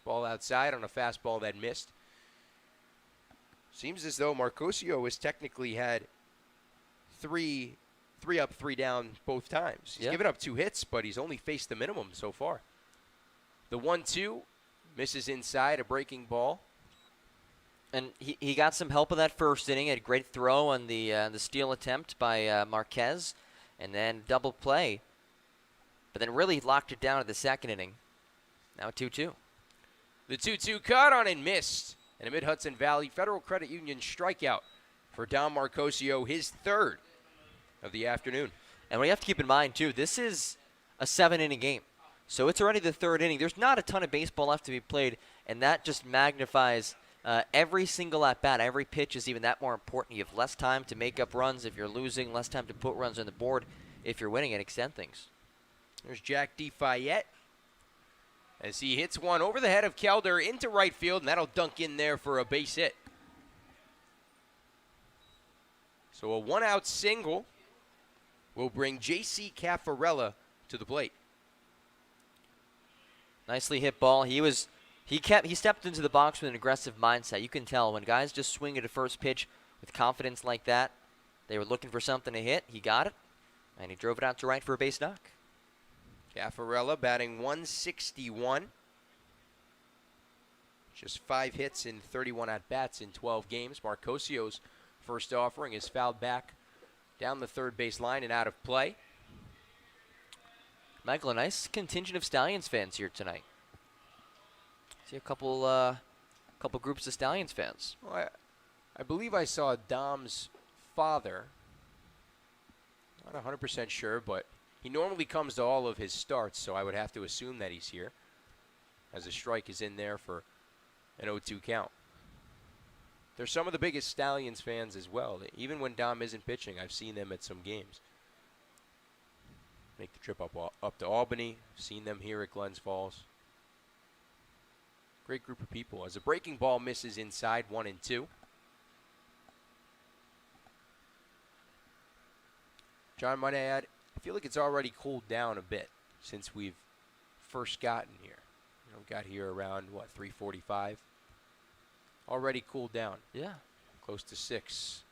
ball outside on a fastball that missed. Seems as though Marcosio has technically had three up, 3 down both times. He's given up 2 hits, but he's only faced the minimum so far. The 1-2 misses inside, a breaking ball. And he got some help in that first inning. Had a great throw on the steal attempt by Marquez, and then double play. But then really locked it down at the second inning. Now 2-2. The 2-2 caught on and missed. And a Mid-Hudson Valley Federal Credit Union strikeout for Dom Marcosio, his third of the afternoon. And we have to keep in mind, too, this is a 7-inning game. So it's already the third inning. There's not a ton of baseball left to be played, and that just magnifies every single at-bat. Every pitch is even that more important. You have less time to make up runs if you're losing, less time to put runs on the board if you're winning and extend things. There's Jack DeFayette as he hits one over the head of Kelder into right field, and that'll dunk in there for a base hit. So a 1-out single will bring J.C. Caffarella to the plate. Nicely hit ball. He stepped into the box with an aggressive mindset. You can tell when guys just swing at a first pitch with confidence like that, they were looking for something to hit. He got it, and he drove it out to right for a base knock. Caffarella batting 161. Just 5 hits in 31 at-bats in 12 games. Marcosio's first offering is fouled back down the third base line and out of play. Michael, a nice contingent of Stallions fans here tonight. See a couple groups of Stallions fans. Well, I believe I saw Dom's father. Not 100% sure, but he normally comes to all of his starts, so I would have to assume that he's here, as a strike is in there for an 0-2 count. They're some of the biggest Stallions fans as well. Even when Dom isn't pitching, I've seen them at some games. Make the trip up to Albany, seen them here at Glens Falls. Great group of people. As a breaking ball misses inside, 1-2. John, might I add, I feel like it's already cooled down a bit since we've first gotten here. Got here around, 3:45? Already cooled down. Yeah. Close to 6.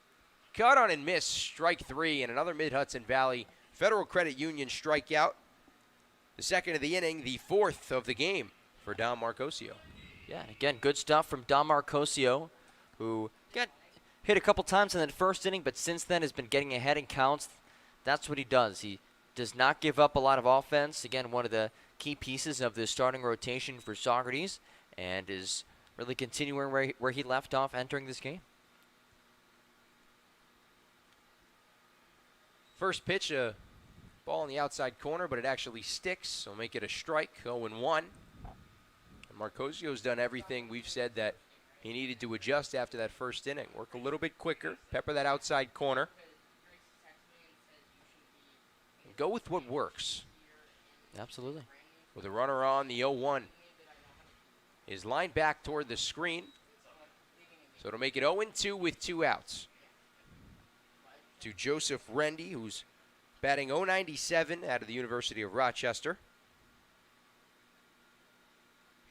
Caught on and missed, strike 3, and another Mid-Hudson Valley Federal Credit Union strikeout. The second of the inning, the fourth of the game for Dom Marcosio. Yeah, and again, good stuff from Dom Marcosio, who got hit a couple times in that first inning, but since then has been getting ahead in counts. That's what he does. He does not give up a lot of offense. Again, one of the key pieces of the starting rotation for Saugerties, and is really continuing where he left off entering this game. First pitch, a ball in the outside corner, but it actually sticks, so make it a strike, 0-1. And Marcosio's done everything we've said that he needed to adjust after that first inning. Work a little bit quicker, pepper that outside corner. And go with what works. Absolutely. With a runner on, the 0-1 is lined back toward the screen. So it'll make it 0-2 with 2 outs. To Joseph Rendy, who's batting .097 out of the University of Rochester.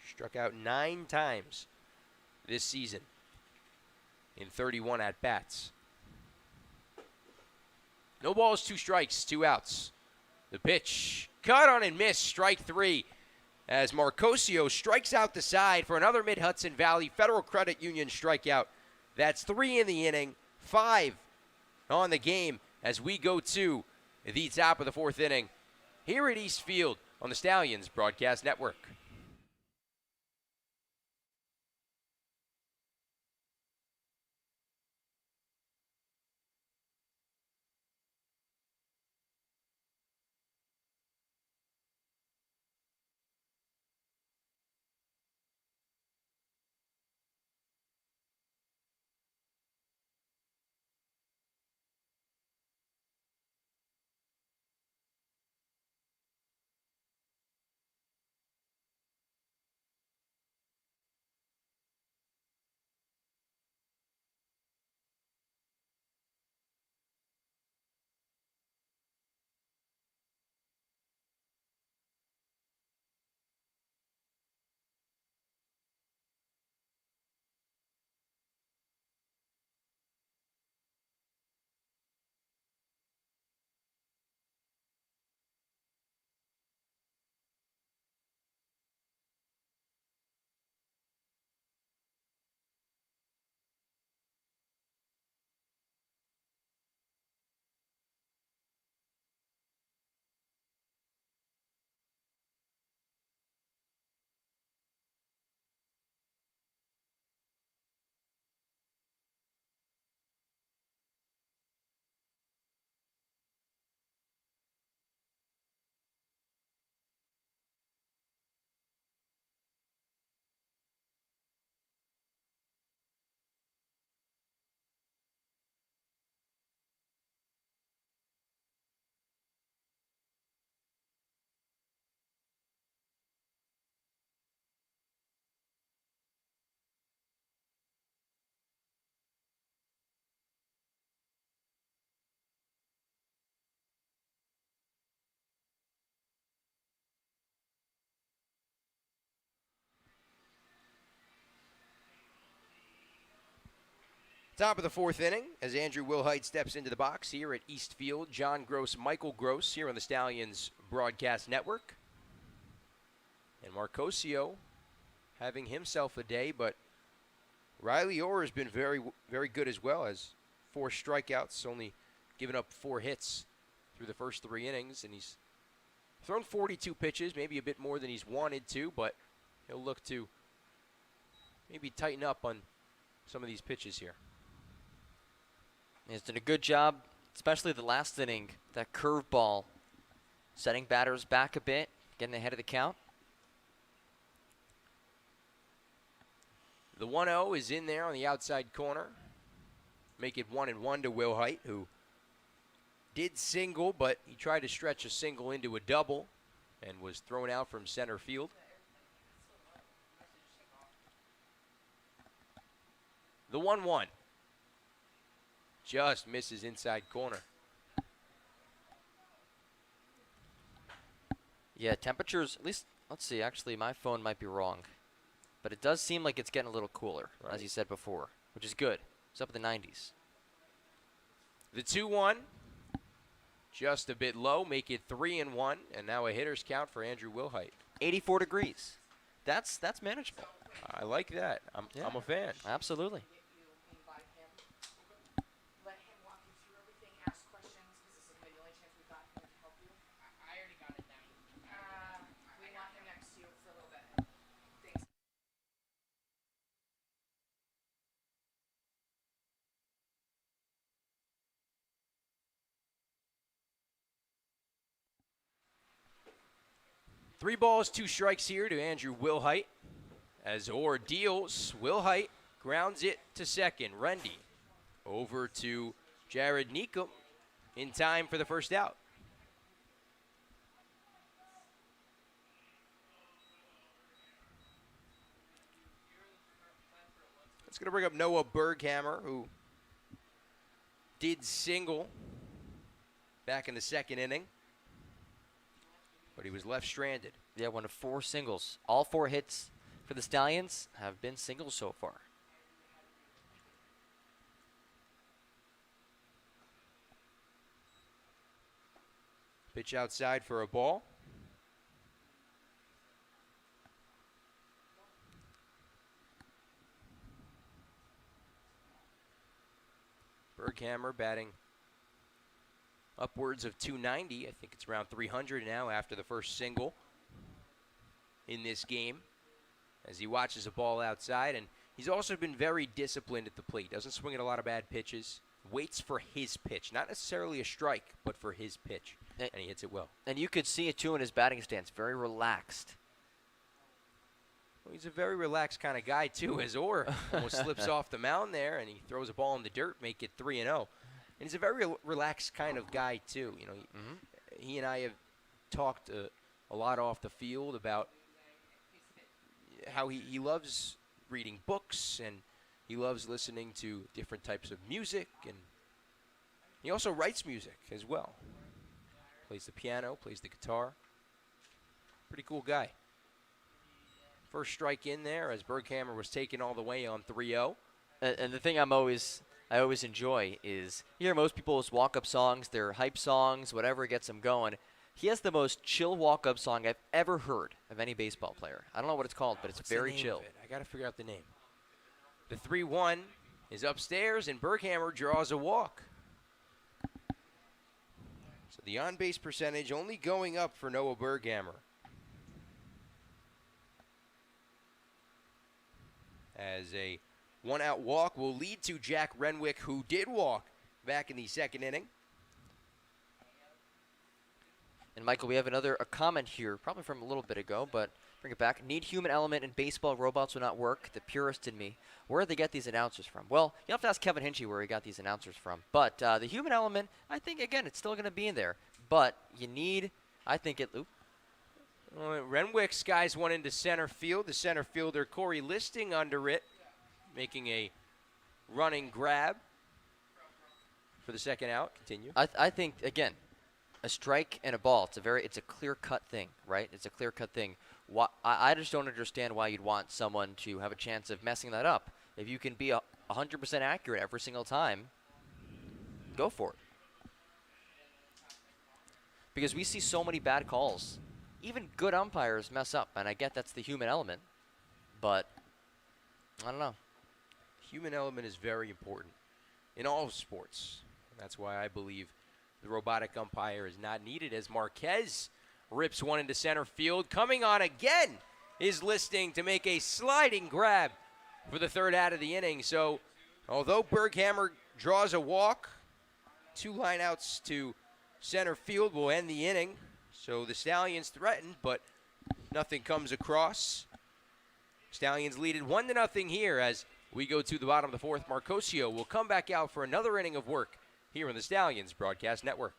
Struck out 9 times this season in 31 at-bats. No balls, 2 strikes, 2 outs. The pitch, caught on and missed, strike 3. As Marcosio strikes out the side for another Mid-Hudson Valley Federal Credit Union strikeout. That's 3 in the inning, 5 on the game as we go to the top of the 4th inning here at East Field on the Stallions Broadcast Network. Top of the fourth inning as Andrew Wilhite steps into the box here at East Field. John Gross, Michael Gross here on the Stallions Broadcast Network. And Marcosio having himself a day, but Riley Orr has been very, very good as well, as 4 strikeouts, only given up 4 hits through the first 3 innings, and he's thrown 42 pitches, maybe a bit more than he's wanted to, but he'll look to maybe tighten up on some of these pitches here. He's done a good job, especially the last inning, that curveball, setting batters back a bit, getting ahead of the count. The 1-0 is in there on the outside corner. Make it 1-1 to Wilhite, who did single, but he tried to stretch a single into a double and was thrown out from center field. The 1-1 just misses inside corner. Yeah, temperatures, at least, let's see, actually my phone might be wrong. But it does seem like it's getting a little cooler, Right. as you said before, which is good. It's up in the 90s. The 2-1, just a bit low, make it 3-1, and now a hitter's count for Andrew Wilhite. 84 degrees. That's manageable. I like that. I'm a fan. Absolutely. Three balls, 2 strikes here to Andrew Wilhite. As Orr deals, Wilhite grounds it to second. Rendy over to Jared Neekum in time for the first out. It's going to bring up Noah Berghammer, who did single back in the second inning, but he was left stranded. Yeah, 1 of 4 singles. All 4 hits for the Stallions have been singles so far. Pitch outside for a ball. Berghammer batting upwards of 290. I think it's around 300 now after the first single in this game as he watches the ball outside. And he's also been very disciplined at the plate. Doesn't swing at a lot of bad pitches. Waits for his pitch. Not necessarily a strike, but for his pitch. And he hits it well. And you could see it, too, in his batting stance. Very relaxed. Well, he's a very relaxed kind of guy, too, as Orr almost slips off the mound there, and he throws a ball in the dirt, make it 3-0. And he's a very relaxed kind of guy, too. You know, he and I have talked a lot off the field about how he loves reading books, and he loves listening to different types of music, and he also writes music as well. Plays the piano, plays the guitar. Pretty cool guy. First strike in there as Berghammer was taken all the way on 3-0. And the thing I always enjoy is you hear most people's walk-up songs, their hype songs, whatever gets them going. He has the most chill walk-up song I've ever heard of any baseball player. I don't know what it's called, but it's very chill. I got to figure out the name. The 3-1 is upstairs, and Berghammer draws a walk. So the on-base percentage only going up for Noah Berghammer. As a one-out walk will lead to Jack Renwick, who did walk back in the second inning. And, Michael, we have a comment here, probably from a little bit ago, but bring it back. Need human element in baseball. Robots will not work. The purist in me. Where did they get these announcers from? Well, you have to ask Kevin Hinchy where he got these announcers from. But the human element, I think, again, it's still going to be in there. But you need, I think it... Oop. Renwick skies one into center field. The center fielder, Corey Listing, under it, making a running grab for the second out. Continue. I think, again, a strike and a ball, it's a clear-cut thing, right? It's a clear-cut thing. I just don't understand why you'd want someone to have a chance of messing that up. If you can be 100% accurate every single time, go for it. Because we see so many bad calls. Even good umpires mess up, and I get that's the human element, but I don't know. Human element is very important in all sports. That's why I believe the robotic umpire is not needed, as Marquez rips one into center field. Coming on again is Listing to make a sliding grab for the third out of the inning. So although Berghammer draws a walk, 2 lineouts to center field will end the inning. So the Stallions threatened, but nothing comes across. Stallions lead it 1-0 here as we go to the bottom of the fourth. Marcosio will come back out for another inning of work here on the Stallions Broadcast Network.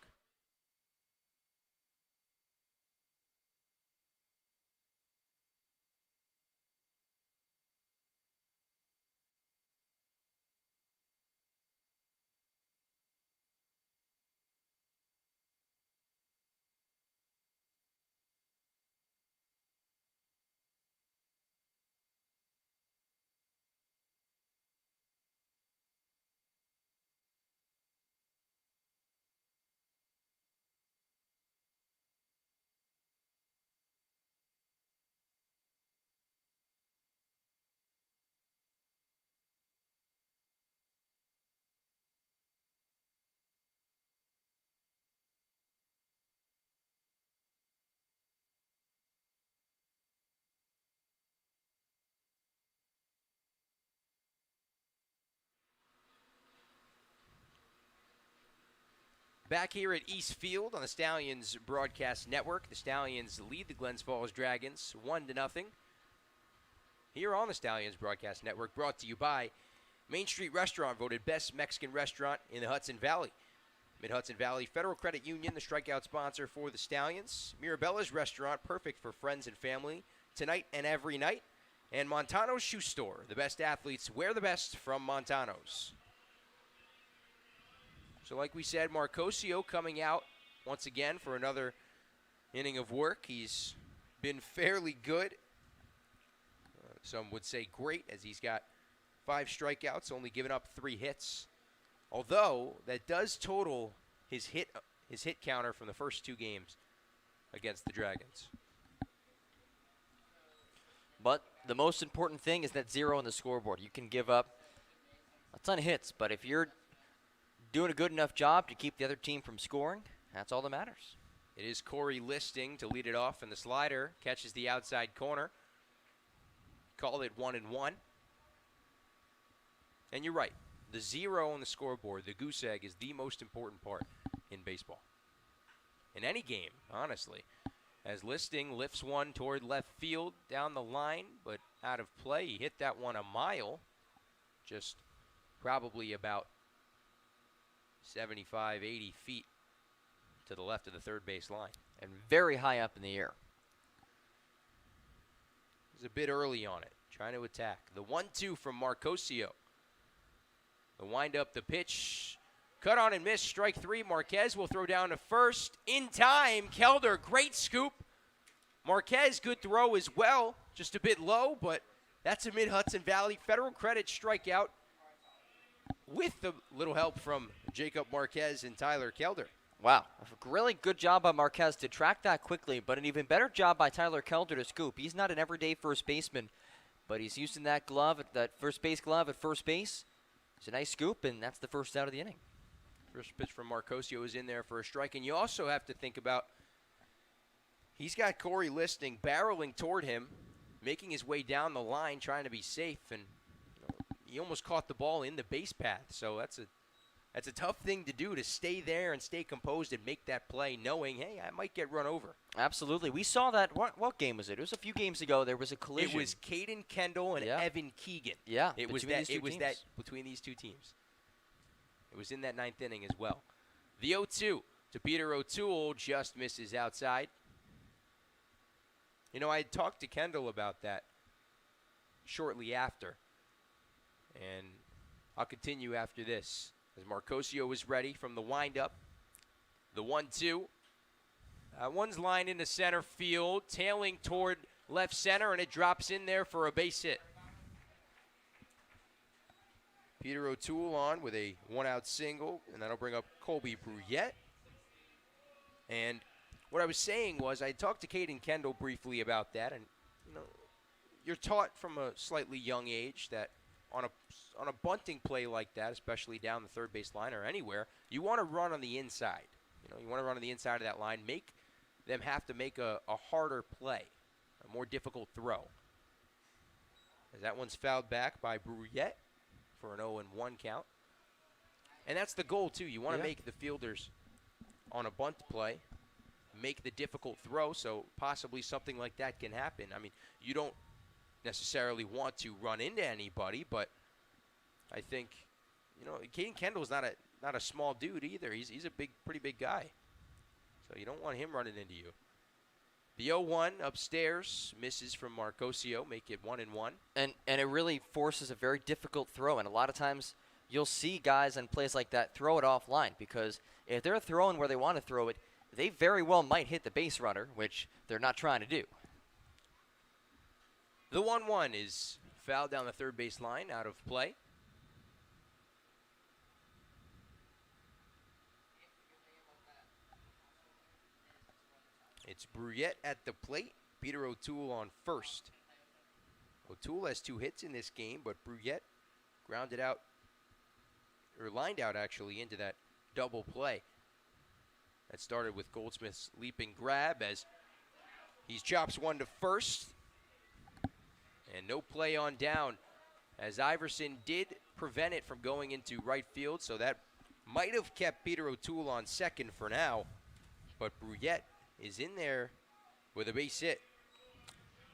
Back here at East Field on the Stallions Broadcast Network. The Stallions lead the Glens Falls Dragons 1-0. Here on the Stallions Broadcast Network, brought to you by Main Street Restaurant, voted best Mexican restaurant in the Hudson Valley. Mid-Hudson Valley Federal Credit Union, the strikeout sponsor for the Stallions. Mirabella's Restaurant, perfect for friends and family, tonight and every night. And Montano's Shoe Store, the best athletes wear the best from Montano's. So like we said, Marcosio coming out once again for another inning of work. He's been fairly good. Some would say great, as he's got 5 strikeouts, only given up 3 hits. Although that does total his hit counter from the first 2 games against the Dragons. But the most important thing is that 0 on the scoreboard. You can give up a ton of hits, but if you're doing a good enough job to keep the other team from scoring. That's all that matters. It is Corey Listing to lead it off, and the slider catches the outside corner. Call it 1-1. And you're right. The 0 on the scoreboard, the goose egg, is the most important part in baseball. In any game, honestly. As Listing lifts one toward left field down the line, but out of play. He hit that one a mile, just probably about 75, 80 feet to the left of the third base line. And very high up in the air. He's a bit early on it, trying to attack. The 1-2 from Marcosio. The wind-up, the pitch. Cut on and miss, strike 3. Marquez will throw down to first. In time, Kelder, great scoop. Marquez, good throw as well. Just a bit low, but that's a mid-Hudson Valley Federal Credit strikeout with the little help from Jacob Marquez and Tyler Kelder. Wow, a really good job by Marquez to track that quickly, but an even better job by Tyler Kelder to scoop. He's not an everyday first baseman, but he's using that glove, that first base glove at first base. It's a nice scoop, and that's the first out of the inning. First pitch from Marcosio is in there for a strike, and you also have to think about he's got Corey Listing barreling toward him, making his way down the line, trying to be safe, and he almost caught the ball in the base path, so that's a tough thing to do, to stay there and stay composed and make that play knowing, hey, I might get run over. Absolutely. We saw that. What game was it? It was a few games ago. There was a collision. It was Caden Kendall and Evan Keegan. Yeah, it was that between these two teams. It was in that 9th inning as well. The 0-2 to Peter O'Toole just misses outside. You know, I had talked to Kendall about that shortly after. And I'll continue after this. As Marcosio is ready from the windup. The 1-2. One's line into center field, tailing toward left center, and it drops in there for a base hit. Peter O'Toole on with a 1-out single, and that'll bring up Colby Bruyette. And what I was saying was I talked to Caden Kendall briefly about that, and you're taught from a slightly young age that on a bunting play like that, especially down the third base line or anywhere, you want to run on the inside. You want to run on the inside of that line, make them have to make a harder play, a more difficult throw. As that one's fouled back by Bruyette for an 0-1 count. And that's the goal, too. You want to make the fielders on a bunt play make the difficult throw, so possibly something like that can happen. I mean, you don't necessarily want to run into anybody, but I think, Caden Kendall's not a small dude either. He's a pretty big guy. So you don't want him running into you. The 0-1 upstairs misses from Marcosio, make it 1-1. And it really forces a very difficult throw, and a lot of times you'll see guys in plays like that throw it offline, because if they're throwing where they want to throw it, they very well might hit the base runner, which they're not trying to do. The 1-1 is fouled down the third base line, out of play. It's Bruyette at the plate, Peter O'Toole on first. O'Toole has 2 hits in this game, but Bruyette grounded out, or lined out actually, into that double play. That started with Goldsmith's leaping grab as he chops one to first. And no play on down, as Iverson did prevent it from going into right field, so that might have kept Peter O'Toole on second for now. But Bruyette is in there with a base hit.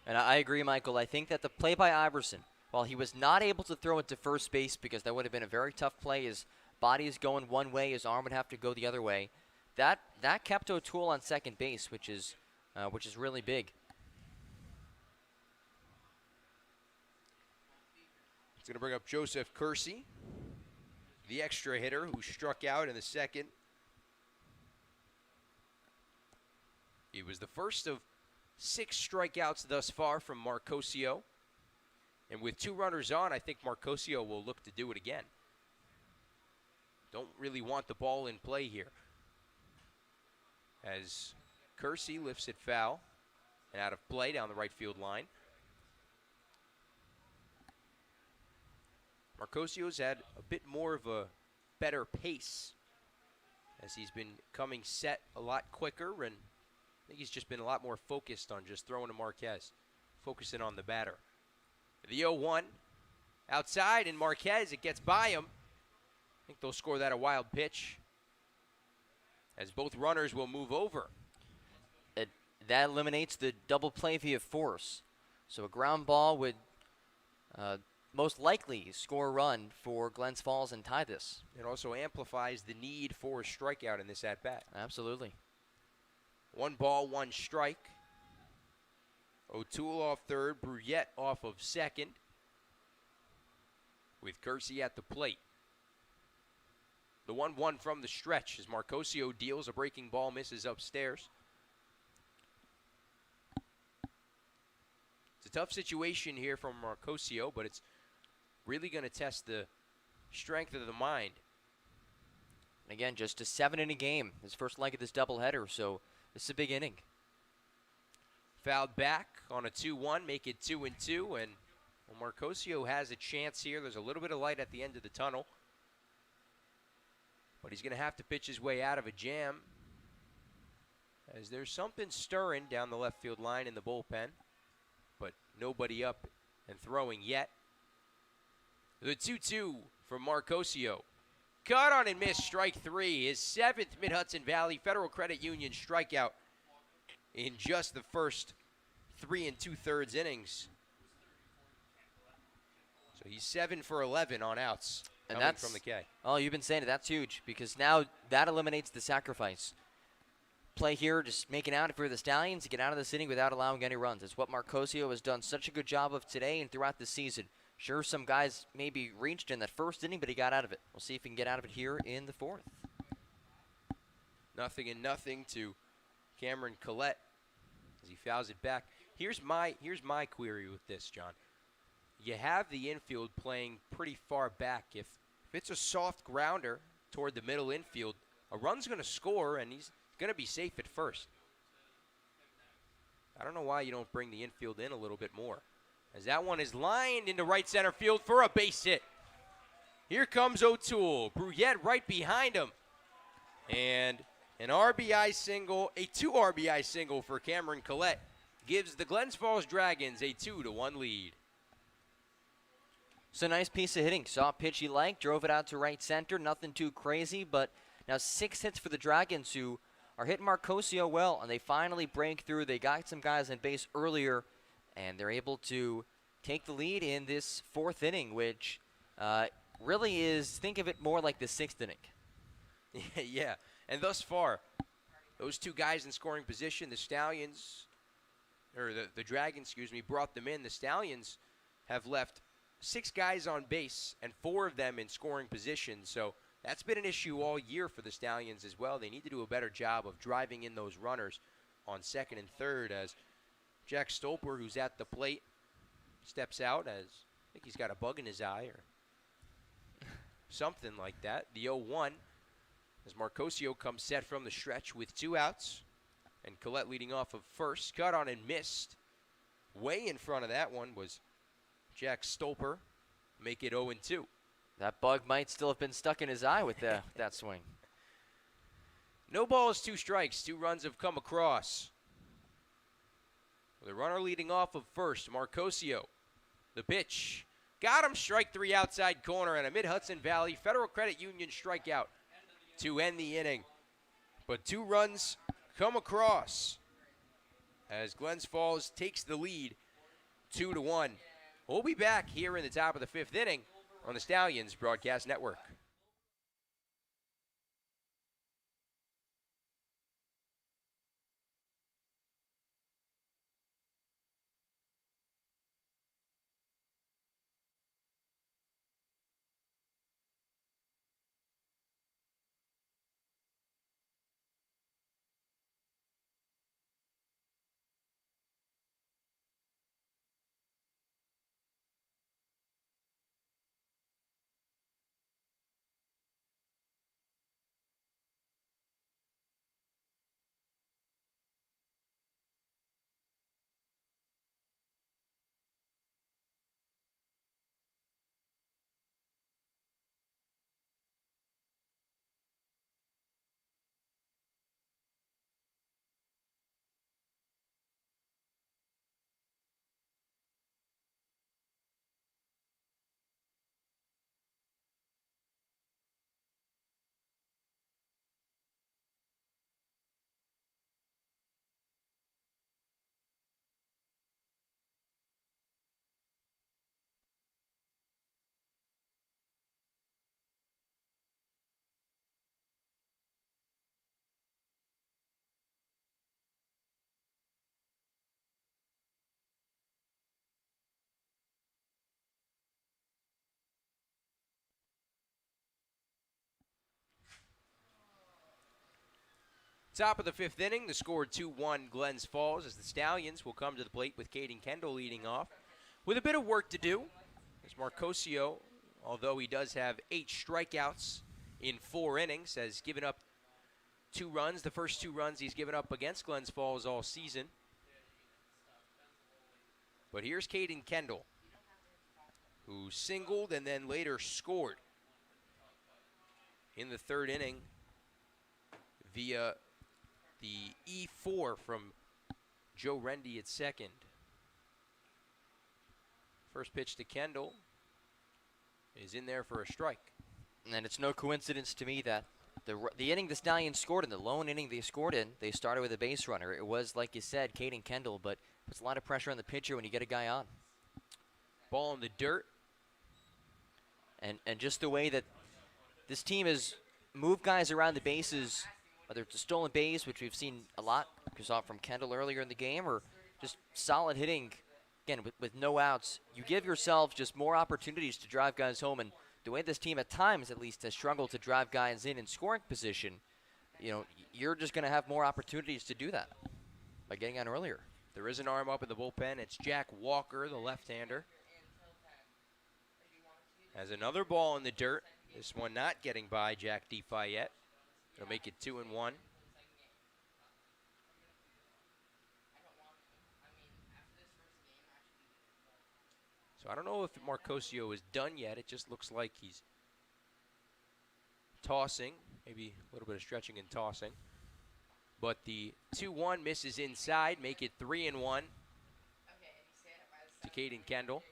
And I agree, Michael. I think that the play by Iverson, while he was not able to throw it to first base because that would have been a very tough play, his body is going one way, his arm would have to go the other way, that kept O'Toole on second base, which is really big. It's going to bring up Joseph Kersey, the extra hitter who struck out in the second. He was the first of 6 strikeouts thus far from Marcosio. And with 2 runners on, I think Marcosio will look to do it again. Don't really want the ball in play here. As Kersey lifts it foul and out of play down the right field line. Marcosio's had a bit more of a better pace as he's been coming set a lot quicker, and I think he's just been a lot more focused on just throwing to Marquez, focusing on the batter. The 0-1 outside, and Marquez, it gets by him. I think they'll score that a wild pitch as both runners will move over. That eliminates the double play via force. So a ground ball would most likely score a run for Glens Falls and tie this. It also amplifies the need for a strikeout in this at-bat. Absolutely. 1 ball, 1 strike. O'Toole off third, Bruyette off of second, with Kersey at the plate. The 1-1 from the stretch as Marcosio deals a breaking ball, misses upstairs. It's a tough situation here from Marcosio, but it's really going to test the strength of the mind. And again, just a 7-inning game, his first leg of this doubleheader, so this is a big inning. Fouled back on a 2-1, make it 2-2, and Marcosio has a chance here. There's a little bit of light at the end of the tunnel, but he's going to have to pitch his way out of a jam as there's something stirring down the left field line in the bullpen, but nobody up and throwing yet. The 2-2 from Marcosio. Caught on and missed, strike 3. His 7th Mid-Hudson Valley Federal Credit Union strikeout in just the first 3 2/3 innings. So he's 7 for 11 on outs, and that's from the K. Oh, you've been saying it. That's huge because now that eliminates the sacrifice. Play here, just making out for the Stallions to get out of this inning without allowing any runs. It's what Marcosio has done such a good job of today and throughout the season. Sure, some guys maybe reached in that first inning, but he got out of it. We'll see if he can get out of it here in the 4th. 0-0 to Cameron Collette as he fouls it back. Here's my query with this, John. You have the infield playing pretty far back. If it's a soft grounder toward the middle infield, a run's going to score, and he's going to be safe at first. I don't know why you don't bring the infield in a little bit more, as that one is lined into right center field for a base hit. Here comes O'Toole. Bruyette right behind him. And an RBI single, a 2 RBI single for Cameron Collette gives the Glens Falls Dragons a 2-1 lead. So nice piece of hitting. Saw a pitch he liked, drove it out to right center. Nothing too crazy, but now 6 hits for the Dragons, who are hitting Marcosio well, and they finally break through. They got some guys on base earlier, and they're able to take the lead in this 4th inning, which really is, think of it more like the 6th inning. Yeah, and thus far, those 2 guys in scoring position, the Stallions, or the Dragons, brought them in. The Stallions have left 6 guys on base and 4 of them in scoring position. So that's been an issue all year for the Stallions as well. They need to do a better job of driving in those runners on 2nd and 3rd as Jack Stolper, who's at the plate, steps out as I think he's got a bug in his eye or something like that. The 0-1 as Marcosio comes set from the stretch with 2 outs. And Collette leading off of first. Cut on and missed. Way in front of that one was Jack Stolper. Make it 0-2. That bug might still have been stuck in his eye with that swing. No balls, 2 strikes. 2 runs have come across. The runner leading off of first, Marcosio. The pitch. Got him, strike 3 outside corner, and a Mid-Hudson Valley Federal Credit Union strikeout to end the inning. But 2 runs come across as Glens Falls takes the lead 2-1. We'll be back here in the top of the 5th inning on the Stallions Broadcast Network. Top of the 5th inning, the score 2-1 Glens Falls as the Stallions will come to the plate with Caden Kendall leading off. With a bit of work to do, as Marcosio, although he does have 8 strikeouts in 4 innings, has given up 2 runs. The first 2 runs he's given up against Glens Falls all season. But here's Caden Kendall, who singled and then later scored in the 3rd inning via the E4 from Joe Rendy at second. First pitch to Kendall is in there for a strike. And it's no coincidence to me that the inning the Stallions scored in, the lone inning they scored in, they started with a base runner. It was, like you said, Caden Kendall, but puts a lot of pressure on the pitcher when you get a guy on. Ball in the dirt. And just the way that this team has moved guys around the bases, whether it's a stolen base, which we've seen a lot, we saw it from Kendall earlier in the game, or just solid hitting, again, with no outs. You give yourself just more opportunities to drive guys home, and the way this team at times at least has struggled to drive guys in scoring position, you're just going to have more opportunities to do that by getting on earlier. There is an arm up in the bullpen. It's Jack Walker, the left-hander. Has another ball in the dirt. This one not getting by Jack DeFayette. It'll make it 2-1. So I don't know if Marcosio is done yet. It just looks like he's tossing, maybe a little bit of stretching and tossing. But the 2-1 misses inside, make it 3-1 to Caden Kendall.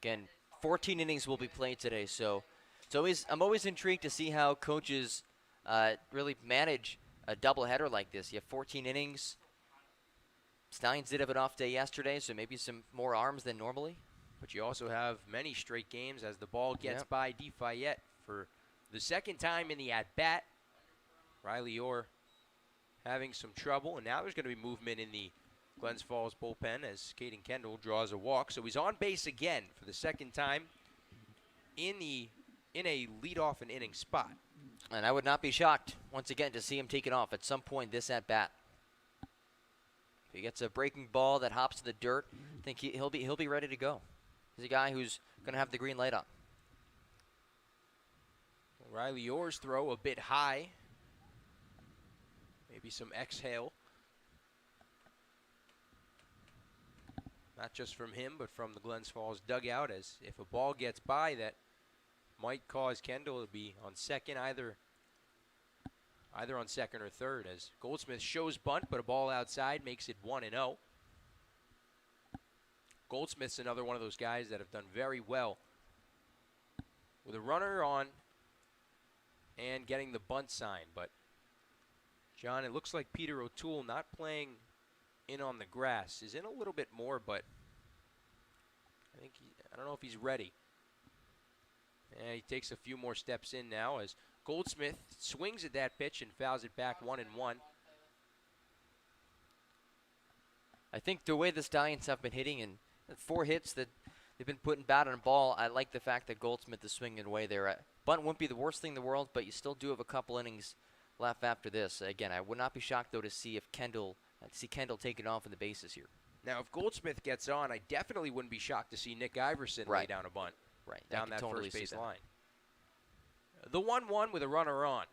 Again, 14 innings will be played today, so I'm always intrigued to see how coaches really manage a doubleheader like this. You have 14 innings. Stallions did have an off day yesterday, so maybe some more arms than normally. But you also have many straight games as the ball gets by DeFayette for the 2nd time in the at-bat. Riley Orr having some trouble, and now there's going to be movement in the Glens Falls bullpen as Caden Kendall draws a walk. So he's on base again for the 2nd time in a leadoff and inning spot. And I would not be shocked, once again, to see him take it off at some point this at-bat. If he gets a breaking ball that hops to the dirt, I think he'll be ready to go. He's a guy who's going to have the green light on. Riley Orr's throw a bit high. Maybe some exhale. Not just from him, but from the Glens Falls dugout, as if a ball gets by that might cause Kendall to be on second, either on second or third, as Goldsmith shows bunt, but a ball outside makes it 1-0. Goldsmith's another one of those guys that have done very well with a runner on and getting the bunt sign. But, John, it looks like Peter O'Toole not playing in on the grass is in a little bit more, but I don't know if he's ready. And he takes a few more steps in now as Goldsmith swings at that pitch and fouls it back 1-1. I think the way the Stallions have been hitting, and 4 hits that they've been putting bat on a ball, I like the fact that Goldsmith is swinging away there. Bunt wouldn't be the worst thing in the world, but you still do have a couple innings left after this. Again, I would not be shocked, though, to see Kendall take it off in the bases here. Now, if Goldsmith gets on, I definitely wouldn't be shocked to see Nick Iverson lay down a bunt. Right. Down that totally first base line. The 1-1 with a runner on.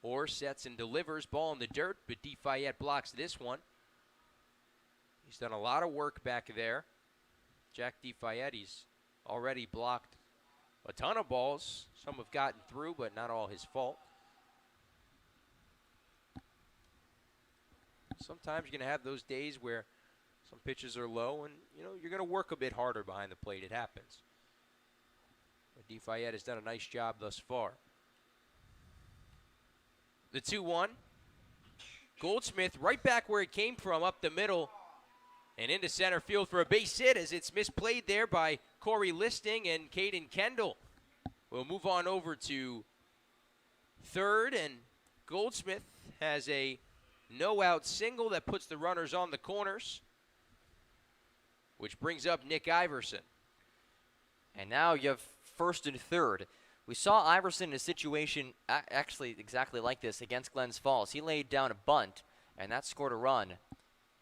Orr sets and delivers, ball in the dirt, but DeFayette blocks this one. He's done a lot of work back there. Jack DeFayette, he's already blocked a ton of balls. Some have gotten through, but not all his fault. Sometimes you're going to have those days where some pitches are low and, you're going to work a bit harder behind the plate. It happens. But DeFayette has done a nice job thus far. The 2-1. Goldsmith right back where it came from, up the middle and into center field for a base hit as it's misplayed there by Corey Listing, and Caden Kendall will move on over to third, and Goldsmith has a no-out single that puts the runners on the corners, which brings up Nick Iverson. And now you have first and third. We saw Iverson in a situation actually exactly like this against Glens Falls. He laid down a bunt, and that scored a run.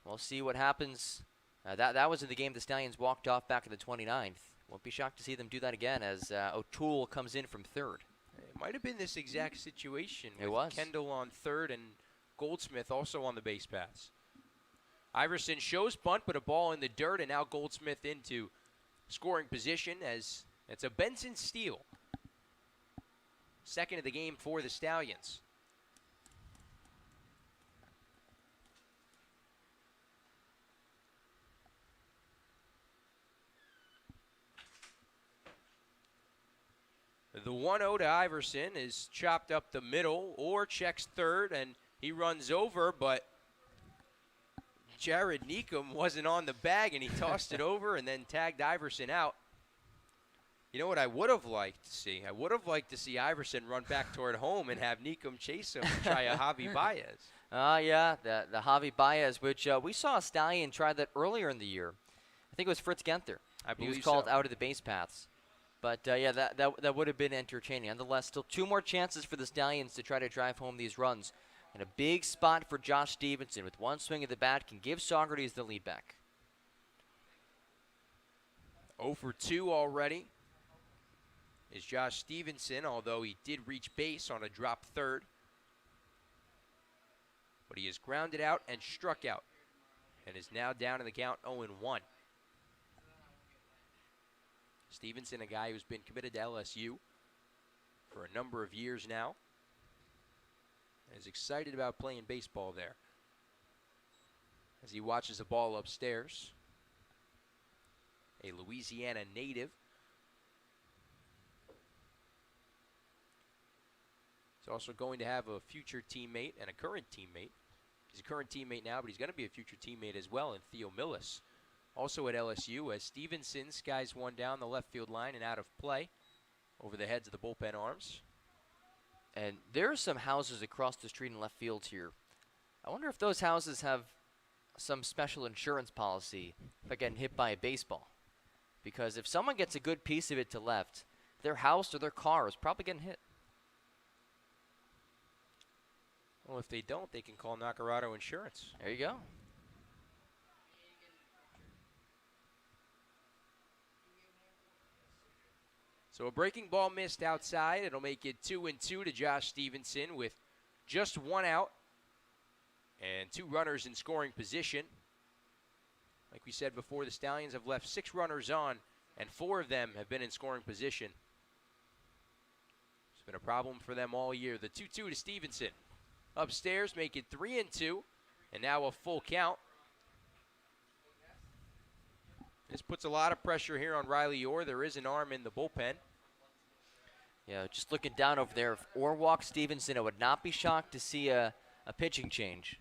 We'll see what happens. That was in the game the Stallions walked off back in the 29th. Won't be shocked to see them do that again as O'Toole comes in from third. It might have been this exact situation with It was. Kendall on third and Goldsmith also on the base paths. Iverson shows bunt, but a ball in the dirt, and now Goldsmith into scoring position as it's a Benson steal. Second of the game for the Stallions. The 1-0 to Iverson is chopped up the middle or checks third, and he runs over, but Jared Neekum wasn't on the bag, and he tossed it over and then tagged Iverson out. You know what I would have liked to see? I would have liked to see Iverson run back toward home and have Neekum chase him and try a Javi Baez. Yeah, the Javi Baez, which we saw a Stallion try that earlier in the year. I think it was Fritz Genther. I believe he was called so. out of the base paths. But, yeah, that would have been entertaining. Nonetheless, still 2 more chances for the Stallions to try to drive home these runs. And a big spot for Josh Stevenson with one swing of the bat can give Saugerties the lead back. 0 for 2 already is Josh Stevenson, although he did reach base on a drop third. But he is grounded out and struck out and is now down in the count 0-1. Stevenson, a guy who's been committed to LSU for a number of years now, and is excited about playing baseball there. As he watches the ball upstairs, a Louisiana native. He's also going to have a future teammate and a current teammate. He's a current teammate now, but he's going to be a future teammate as well in Theo Millis. Also at LSU, as Stevenson skies one down the left field line and out of play over the heads of the bullpen arms. And there are some houses across the street in left field here. I wonder if those houses have some special insurance policy for getting hit by a baseball. Because if someone gets a good piece of it to left, their house or their car is probably getting hit. Well, if they don't, they can call Nacarado Insurance. There you go. So a breaking ball missed outside. It'll make it 2-2 to Josh Stevenson with just 1 out and 2 runners in scoring position. Like we said before, the Stallions have left 6 runners on, and 4 of them have been in scoring position. It's been a problem for them all year. The 2-2 to Stevenson. Upstairs, make it 3-2, and now a full count. This puts a lot of pressure here on Riley Orr. There is an arm in the bullpen. Yeah, just looking down over there, if Orr walks Stevenson, I would not be shocked to see a pitching change.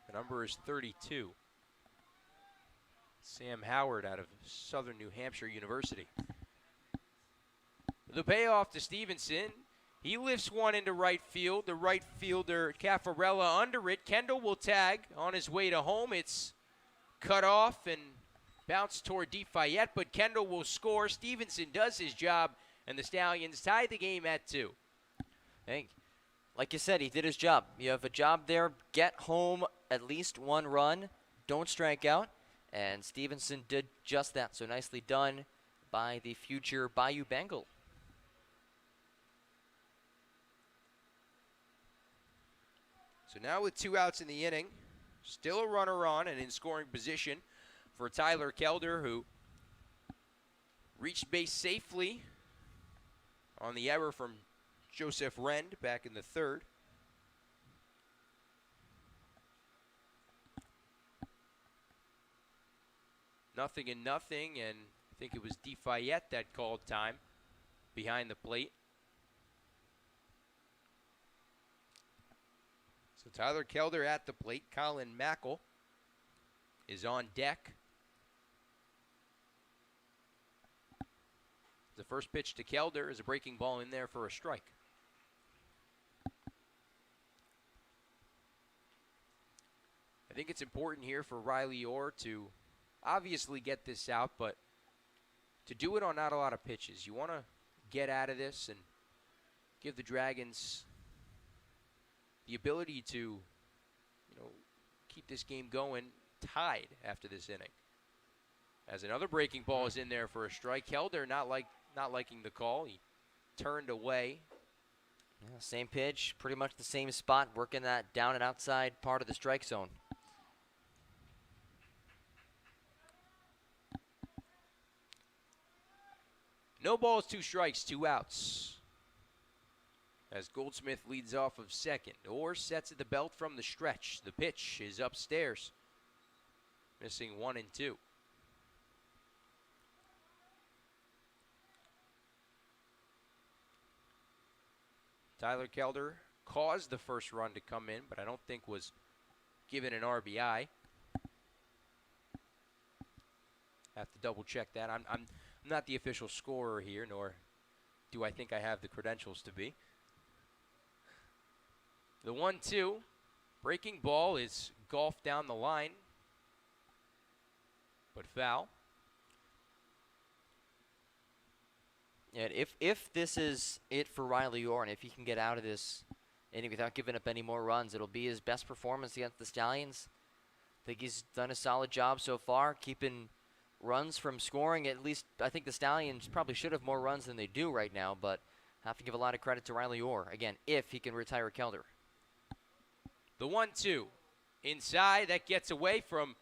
The number is 32. Sam Howard out of Southern New Hampshire University. The payoff to Stevenson. He lifts one into right field. The right fielder, Caffarella, under it. Kendall will tag on his way to home. It's cut off and bounced toward DeFayette, but Kendall will score. Stevenson does his job, and the Stallions tie the game at 2. Hey, like you said, he did his job. You have a job there. Get home at least 1 run. Don't strike out. And Stevenson did just that. So nicely done by the future Bayou Bengal. So now with 2 outs in the inning, still a runner on and in scoring position for Tyler Kelder, who reached base safely on the error from Joseph Rend back in the 3rd. Nothing and nothing, and I think it was DeFayette that called time behind the plate. So Tyler Kelder at the plate. Colin Mackel is on deck. The first pitch to Kelder is a breaking ball in there for a strike. I think it's important here for Riley Orr to obviously get this out, but to do it on not a lot of pitches. You want to get out of this and give the Dragons the ability to, keep this game going tied after this inning. As another breaking ball is in there for a strike. Kelder not liking the call. He turned away. Yeah, same pitch, pretty much the same spot, working that down and outside part of the strike zone. No balls, 2 strikes, 2 outs. As Goldsmith leads off of second. Orr sets at the belt from the stretch. The pitch is upstairs. Missing 1 and 2. Tyler Kelder caused the first run to come in, but I don't think was given an RBI. Have to double check that. I'm not the official scorer here, nor do I think I have the credentials to be. The 1-2 breaking ball is golfed down the line, but foul. And if this is it for Riley Orr, and if he can get out of this inning without giving up any more runs, it'll be his best performance against the Stallions. I think he's done a solid job so far, keeping runs from scoring. At least I think the Stallions probably should have more runs than they do right now, but have to give a lot of credit to Riley Orr, again, if he can retire Kelder. The 1-2 inside, that gets away from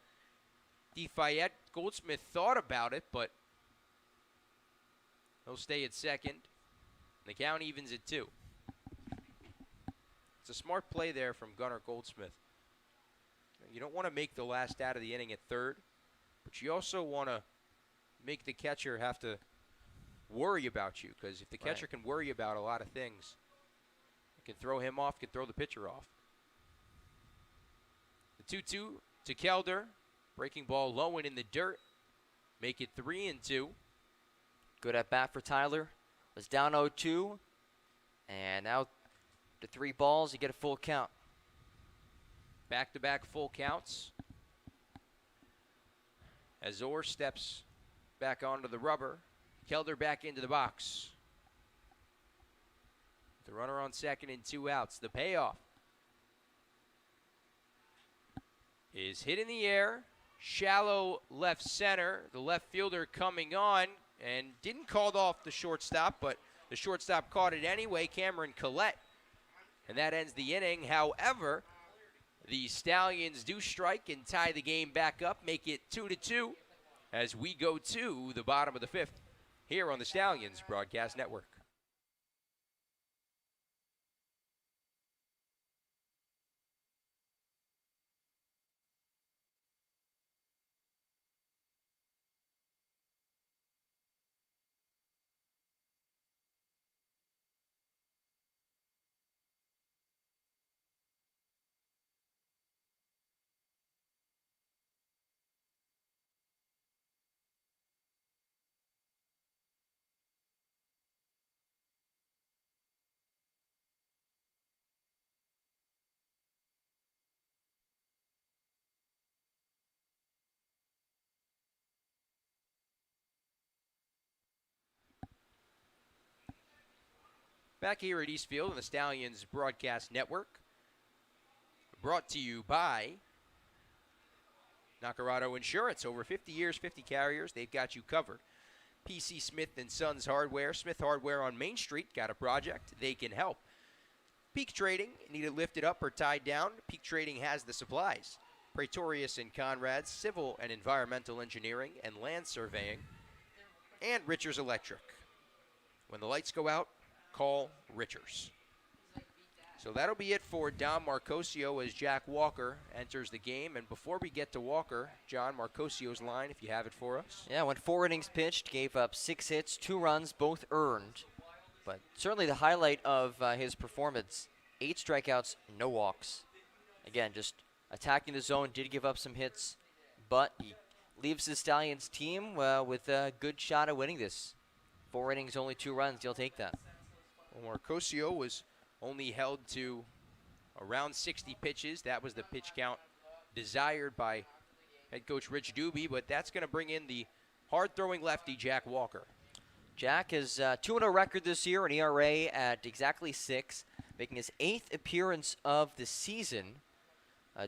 DeFayette. Goldsmith thought about it, but he'll stay at second. The count evens at 2. It's a smart play there from Gunnar Goldsmith. You don't want to make the last out of the inning at third, but you also want to make the catcher have to worry about you, because if the catcher can worry about a lot of things, it can throw him off, can throw the pitcher off. The 2-2 to Kelder. Breaking ball low and in the dirt. Make it 3-2. Good at bat for Tyler. Was down 0-2. And now to 3 balls, you get a full count. Back-to-back full counts. As Orr steps back onto the rubber. Kelder back into the box. The runner on second and 2 outs. The payoff is hit in the air. Shallow left center. The left fielder coming on and didn't call off the shortstop, but the shortstop caught it anyway, Cameron Collette. And that ends the inning. However, the Stallions do strike and tie the game back up, make it 2-2 as we go to the bottom of the 5th here on the Stallions Broadcast Network. Back here at Eastfield on the Stallions Broadcast Network. Brought to you by Nacarado Insurance. Over 50 years, 50 carriers. They've got you covered. PC Smith & Sons Hardware. Smith Hardware on Main Street. Got a project? They can help. Peak Trading. Need it lifted up or tied down? Peak Trading has the supplies. Praetorius & Conrad. Civil and Environmental Engineering and Land Surveying. And Richards Electric. When the lights go out, call Richards. So that'll be it for Dom Marcosio as Jack Walker enters the game. And before we get to Walker, John, Marcosio's line, if you have it for us. Yeah, went 4 innings pitched, gave up 6 hits, 2 runs, both earned. But certainly the highlight of his performance, 8 strikeouts, no walks. Again, just attacking the zone, did give up some hits, but he leaves the Stallions team with a good shot at winning this. 4 innings, only 2 runs, you'll take that. Well, Marcosio was only held to around 60 pitches. That was the pitch count desired by head coach Rich Doobie, but that's going to bring in the hard-throwing lefty Jack Walker. Jack has a 2-0 record this year, an ERA at exactly 6, making his 8th appearance of the season.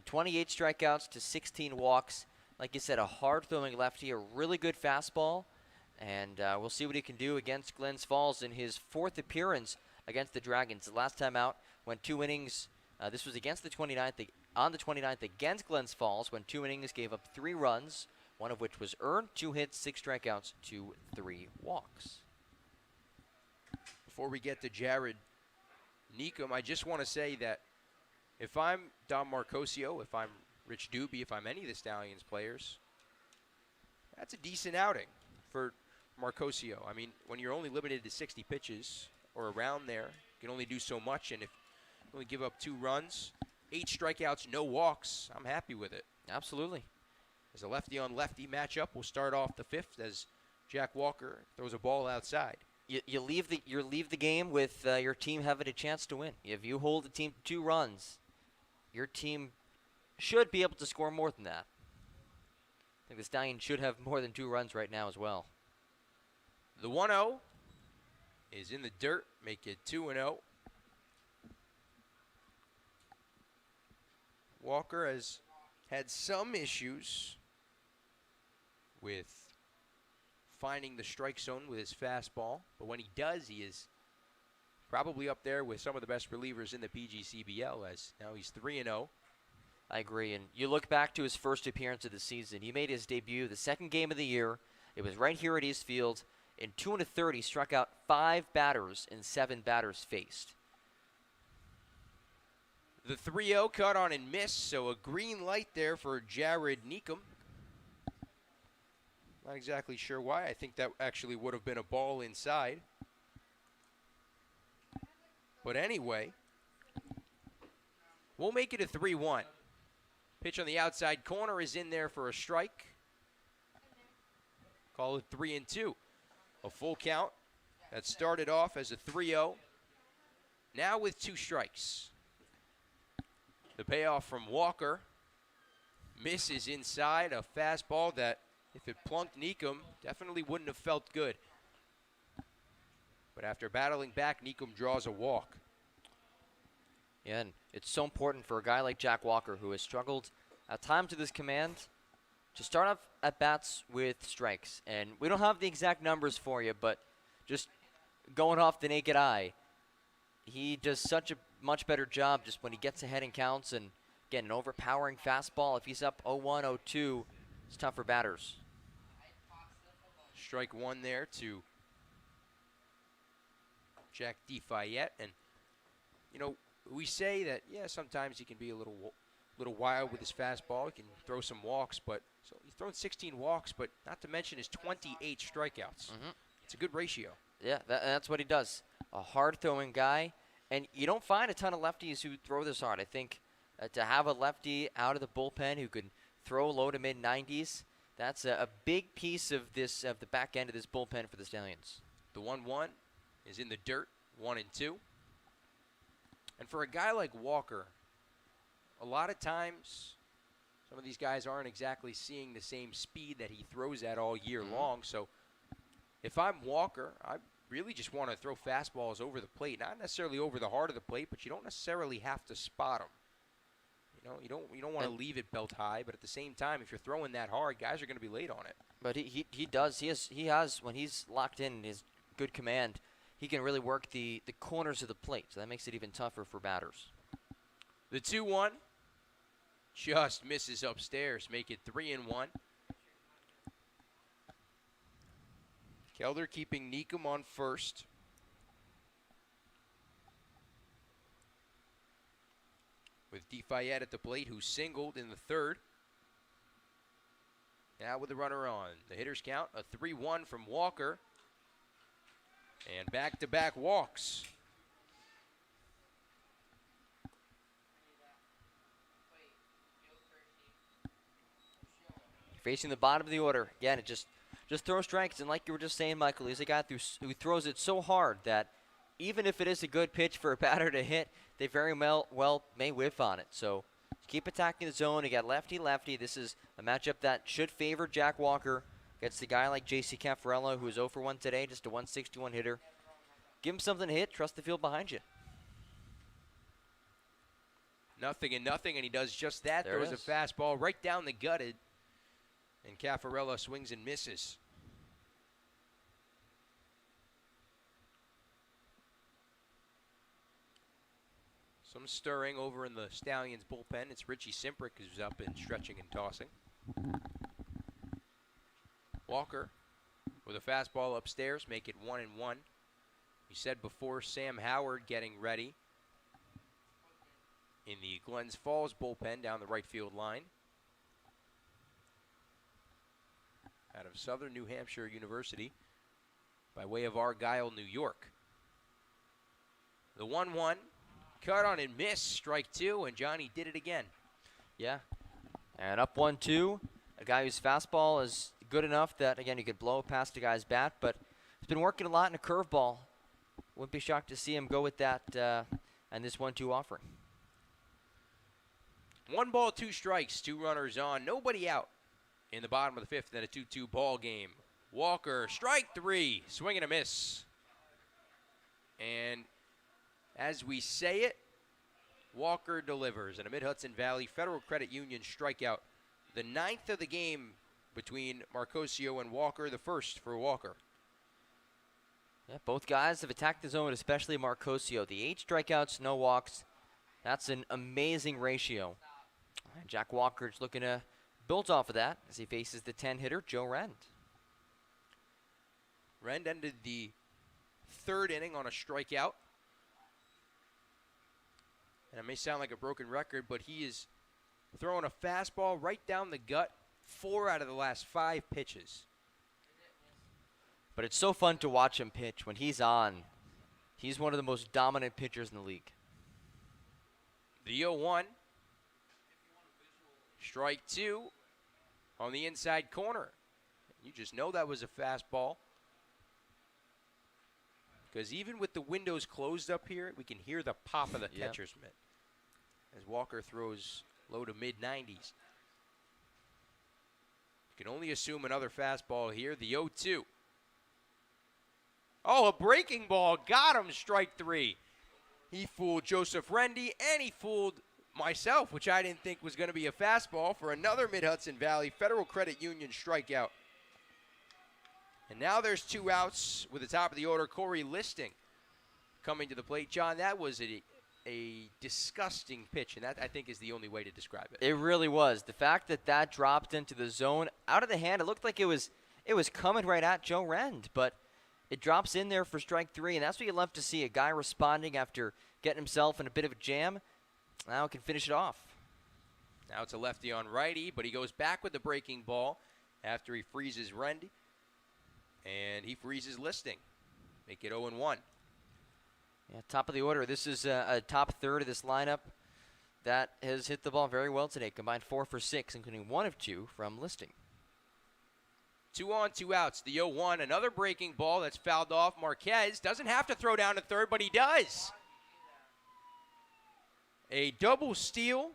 28 strikeouts to 16 walks. Like you said, a hard-throwing lefty, a really good fastball. And we'll see what he can do against Glens Falls in his 4th appearance against the Dragons. The last time out, went 2 innings. This was against the 29th, on the 29th against Glens Falls, when 2 innings, gave up 3 runs, one of which was earned, 2 hits, 6 strikeouts to 3 walks. Before we get to Jared Neekum, I just want to say that if I'm Don Marcosio, if I'm Rich Doobie, if I'm any of the Stallions players, that's a decent outing for Marcosio. I mean, when you're only limited to 60 pitches or around there, you can only do so much, and if you only give up 2 runs, 8 strikeouts, no walks, I'm happy with it. Absolutely. As a lefty-on-lefty matchup, we'll start off the 5th as Jack Walker throws a ball outside. You leave the game with your team having a chance to win. If you hold the team to 2 runs, your team should be able to score more than that. I think the Stallions should have more than 2 runs right now as well. The 1-0 is in the dirt, make it 2-0. Walker has had some issues with finding the strike zone with his fastball, but when he does, he is probably up there with some of the best relievers in the PGCBL, as now he's 3-0. I agree, and you look back to his first appearance of the season. He made his debut the 2nd game of the year. It was right here at East Field. In 2 1/3, he struck out 5 batters and 7 batters faced. The 3-0 cut on and missed, so a green light there for Jared Neekum. Not exactly sure why. I think that actually would have been a ball inside. But anyway, we'll make it a 3-1. Pitch on the outside corner is in there for a strike. Call it 3-2. A full count that started off as a 3-0. Now with 2 strikes. The payoff from Walker. Misses inside, a fastball that, if it plunked Neekum, definitely wouldn't have felt good. But after battling back, Neekum draws a walk. Yeah, and it's so important for a guy like Jack Walker, who has struggled at times with his command, to start off at bats with strikes. And we don't have the exact numbers for you, but just going off the naked eye, he does such a much better job just when he gets ahead in counts, and again, an overpowering fastball. If he's up 0-1, 0-2, it's tough for batters. Strike 1 there to Jack DeFayette. And, you know, we say that, yeah, sometimes he can be a little wild with his fastball. He can throw some walks, but so he's thrown 16 walks, but not to mention his 28 strikeouts. It's a good ratio. Yeah, that's what he does. A hard-throwing guy. And you don't find a ton of lefties who throw this hard. I think to have a lefty out of the bullpen who can throw low to mid-90s, that's a big piece of this of the back end of this bullpen for the Stallions. The 1-1 is in the dirt, 1-2. And for a guy like Walker, a lot of times some of these guys aren't exactly seeing the same speed that he throws at all year long. So if I'm Walker, I really just want to throw fastballs over the plate, not necessarily over the heart of the plate, but you don't necessarily have to spot them. You know, you don't want to leave it belt high, but at the same time, if you're throwing that hard, guys are going to be late on it. But he does. He has when he's locked in his good command, he can really work the corners of the plate. So that makes it even tougher for batters. The 2-1 just misses upstairs, make it 3-1. Kelder keeping Neekum on first. With DeFayette at the plate, who singled in the 3rd. Now with the runner on. The hitter's count, a 3-1 from Walker. And back-to-back walks. Facing the bottom of the order. Again, it just throw strikes. And like you were just saying, Michael, he's a guy who throws it so hard that even if it is a good pitch for a batter to hit, they very well may whiff on it. So keep attacking the zone. You got lefty-lefty. This is a matchup that should favor Jack Walker. Gets the guy like J.C. Caffarello, who's 0 for 1 today, just a 161 hitter. Give him something to hit. Trust the field behind you. Nothing and nothing, and he does just that. There it Throws a is. fastball right down the gutted, and Caffarello swings and misses. Some stirring over in the Stallions bullpen. It's Richie Simprick who's up and stretching and tossing. Walker with a fastball upstairs, make it 1-1. We said before, Sam Howard getting ready in the Glens Falls bullpen down the right field line. Out of Southern New Hampshire University by way of Argyle, New York. The 1-1, cut on and miss, strike two, and Johnny did it again. Yeah. And up 1-2. A guy whose fastball is good enough that, again, you could blow it past a guy's bat, but he's been working a lot in a curveball. Wouldn't be shocked to see him go with that and this 1-2 offering. 1 ball, 2 strikes, 2 runners on, nobody out in the bottom of the fifth in a 2-2 ball game. Walker, strike 3, swing and a miss. And as we say it, Walker delivers, and a Mid-Hudson Valley Federal Credit Union strikeout. The 9th of the game between Marcosio and Walker, the first for Walker. Yeah, both guys have attacked the zone, especially Marcosio. The 8 strikeouts, no walks. That's an amazing ratio. And Jack Walker's looking to build off of that as he faces the 10-hitter, Joe Rend. Rend ended the 3rd inning on a strikeout. And it may sound like a broken record, but he is throwing a fastball right down the gut 4 out of the last 5 pitches. But it's so fun to watch him pitch. When he's on, he's one of the most dominant pitchers in the league. The 0-1. Strike 2 on the inside corner. You just know that was a fastball. Because even with the windows closed up here, we can hear the pop of the catcher's mitt as Walker throws low to mid-90s. You can only assume another fastball here. The 0-2. Oh, a breaking ball. Got him, strike 3. He fooled Joseph Rendy, and he fooled myself, which I didn't think was going to be a fastball, for another Mid-Hudson Valley Federal Credit Union strikeout. And now there's 2 outs with the top of the order, Corey Listing coming to the plate. John, that was a disgusting pitch, and that, I think, is the only way to describe it. It really was. The fact that that dropped into the zone, out of the hand, it looked like it was coming right at Joe Rend, but it drops in there for strike 3, and that's what you love to see, a guy responding after getting himself in a bit of a jam. Now can finish it off. Now it's a lefty on righty, but he goes back with the breaking ball after he freezes Rendy. And he freezes Listing. Make it 0-1. Yeah, top of the order. This is a top third of this lineup that has hit the ball very well today. Combined 4 for 6, including 1 of 2 from Listing. 2 on, 2 outs. The 0-1. Another breaking ball that's fouled off. Marquez doesn't have to throw down to third, but he does. A double steal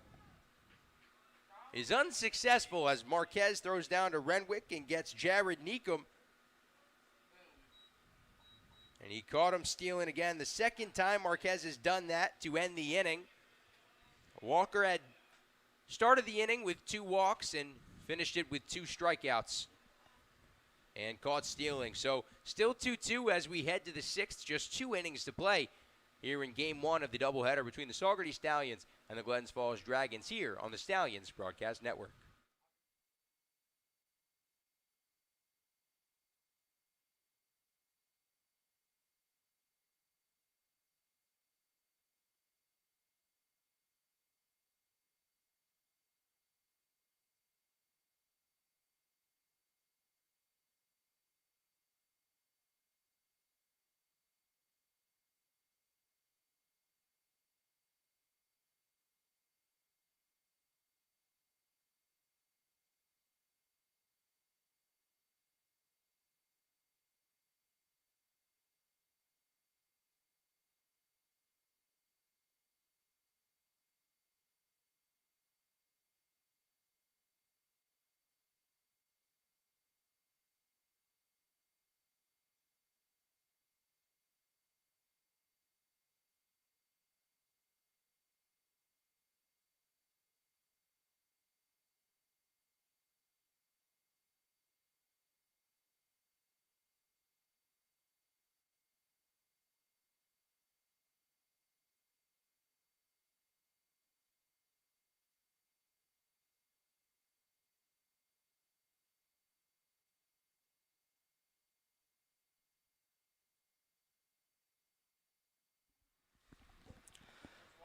is unsuccessful as Marquez throws down to Renwick and gets Jared Neekum. And he caught him stealing again. The second time Marquez has done that to end the inning. Walker had started the inning with 2 walks and finished it with 2 strikeouts and caught stealing. So still 2-2 as we head to the 6th. Just 2 innings to play here in Game 1 of the doubleheader between the Saugerties Stallions and the Glens Falls Dragons here on the Stallions Broadcast Network.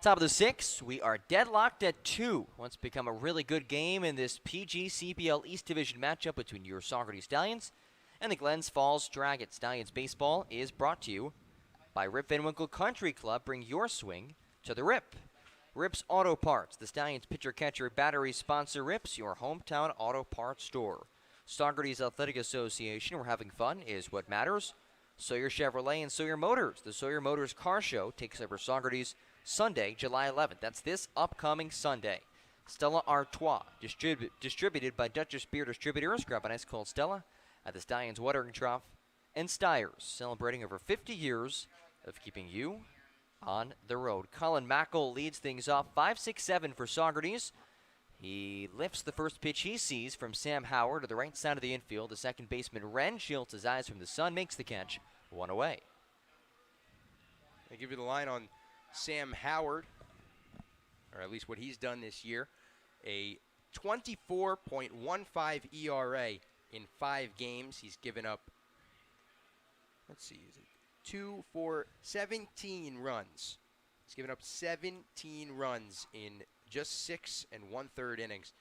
Top of the 6th, we are deadlocked at 2. What's become a really good game in this PGCBL East Division matchup between your Saugerties Stallions and the Glens Falls Dragons. Stallions baseball is brought to you by Rip Van Winkle Country Club. Bring your swing to the Rip. Rip's Auto Parts, the Stallions pitcher-catcher battery sponsor. Rip's, your hometown auto parts store. Saugerties Athletic Association, where having fun is what matters. Sawyer Chevrolet and Sawyer Motors. The Sawyer Motors Car Show takes over Saugerties Sunday, July 11th. That's this upcoming Sunday. Stella Artois, distributed by Dutchess Beer Distributors. Grab an ice cold Stella at the Stallions Watering Trough and Steyer's, celebrating over 50 years of keeping you on the road. Colin Mackel leads things off, 5-6-7 for Saugerties. He lifts the first pitch he sees from Sam Howard to the right side of the infield. The second baseman, Wren, shields his eyes from the sun, makes the catch, 1 away. I give you the line on Sam Howard, or at least what he's done this year. A 24.15 ERA in 5 games. He's given up, let's see, 17 runs. He's given up 17 runs in just 6 1/3 innings.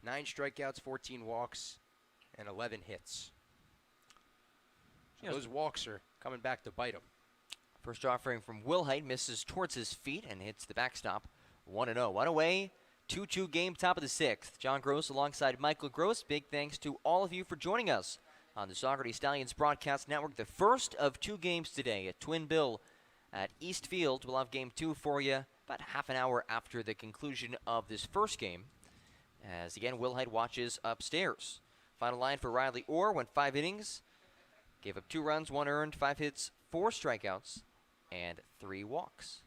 9 strikeouts, 14 walks, and 11 hits. So those walks are coming back to bite him. First offering from Wilhite misses towards his feet and hits the backstop. 1-0. 1 away. 2-2 game, top of the 6th. John Gross alongside Michael Gross. Big thanks to all of you for joining us on the Saugerties Stallions Broadcast Network. The first of 2 games today at Twin Bill at East Field. We'll have game 2 for you about half an hour after the conclusion of this first game. As again, Wilhite watches upstairs. Final line for Riley Orr went 5 innings. Gave up 2 runs, 1 earned, 5 hits, 4 strikeouts, and 3 walks.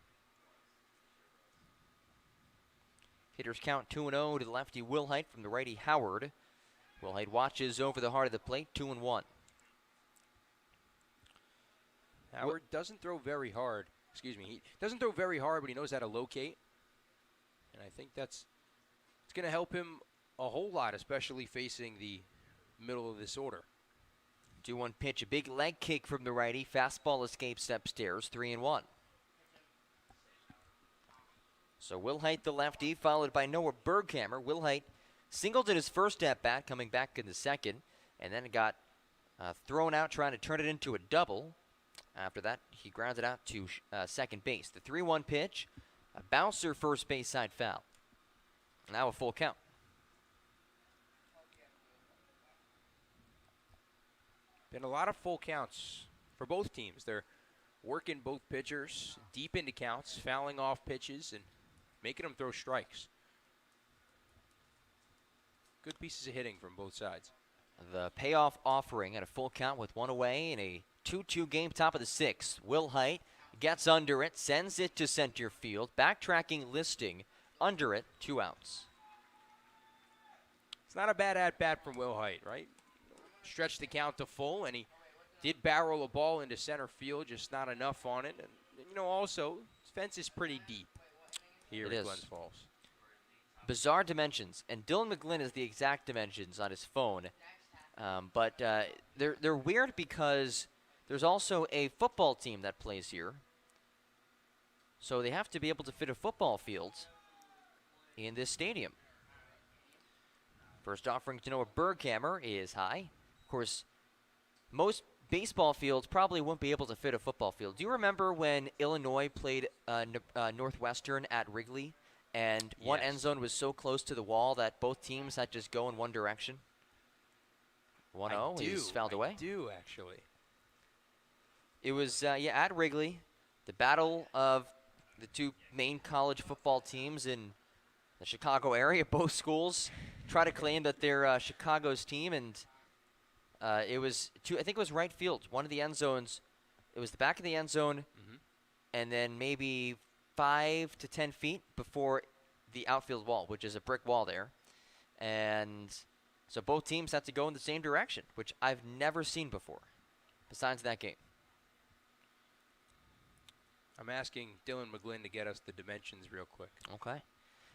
Hitters count 2-0 to the lefty Wilhite from the righty Howard. Wilhite watches over the heart of the plate, 2-1. Howard doesn't throw very hard. He doesn't throw very hard, but he knows how to locate. And I think it's going to help him a whole lot, especially facing the middle of this order. 2-1 pitch, a big leg kick from the righty. Fastball escapes upstairs, 3-1. So Wilhite, the lefty, followed by Noah Berghammer. Wilhite singled in his first at-bat, coming back in the second, and then got thrown out trying to turn it into a double. After that, he grounded out to second base. The 3-1 pitch, a bouncer first base side foul. Now a full count. Been a lot of full counts for both teams. They're working both pitchers deep into counts, fouling off pitches, and making them throw strikes. Good pieces of hitting from both sides. The payoff offering at a full count with 1 away in a 2-2 game, top of the 6th. Wilhite gets under it, sends it to center field. Backtracking, listing, under it, 2 outs. It's not a bad at-bat from Wilhite, right? Stretched the count to full, and he did barrel a ball into center field, just not enough on it. And, also, his fence is pretty deep here at Glens Falls. Bizarre dimensions, and Dylan McGlynn is the exact dimensions on his phone. But they're weird because there's also a football team that plays here. So they have to be able to fit a football field in this stadium. First offering to Noah Berghammer is high. Of course, most baseball fields probably won't be able to fit a football field. Do you remember when Illinois played Northwestern at Wrigley, and one end zone was so close to the wall that both teams had to just go in one direction? 1-0, he's fouled away. I do, actually. It was, at Wrigley, the battle of the 2 main college football teams in the Chicago area. Both schools try to claim that they're Chicago's team, and it was I think it was right field. One of the end zones, it was the back of the end zone, and then maybe 5 to 10 feet before the outfield wall, which is a brick wall there. And so both teams had to go in the same direction, which I've never seen before, besides that game. I'm asking Dylan McGlynn to get us the dimensions real quick. Okay.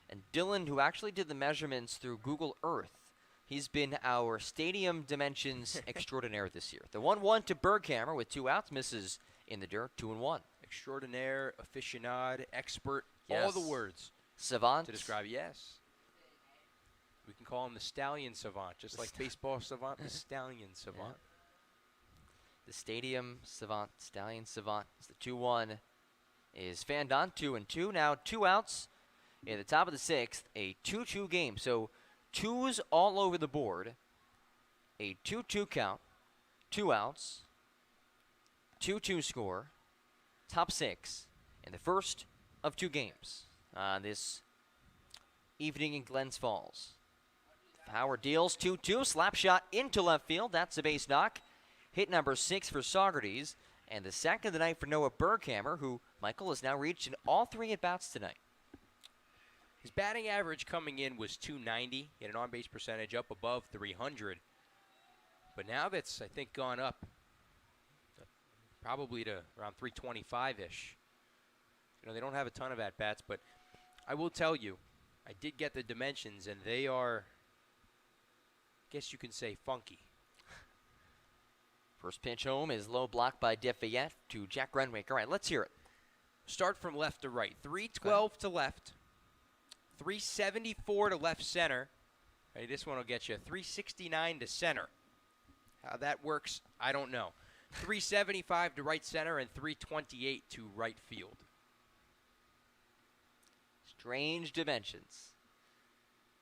And Dylan, who actually did the measurements through Google Earth, he's been our stadium dimensions extraordinaire this year. The 1-1 to Berghammer with 2 outs, misses in the dirt, 2-1. Extraordinaire, aficionado, expert. All the Yes. words Savant. to describe it. Yes. We can call him the Stallion Savant, just like baseball savant, the Stallion Savant. Yeah. The Stadium Savant, Stallion Savant. It's the 2-1 is fanned on, 2-2. Now 2 outs in the top of the 6th, a 2-2 game. So 2s all over the board. A 2-2 count, 2 outs, 2-2 score, top 6 in the first of 2 games this evening in Glens Falls. Howard deals 2-2, slap shot into left field. That's a base knock. Hit number 6 for Saugerties, and the second of the night for Noah Berghammer, who Michael has now reached in all 3 at-bats tonight. His batting average coming in was .290. He had an on-base percentage up above .300. But now that's, I think, gone up probably to around .325-ish. You know, they don't have a ton of at-bats, but I will tell you, I did get the dimensions, and they are, I guess you can say, funky. First pitch home is low block by DeFayette to Jack Renwick. All right, let's hear it. Start from left to right. 312 to left. 374 to left center. Hey, this one will get you 369 to center. How that works, I don't know. 375 to right center and 328 to right field. Strange dimensions.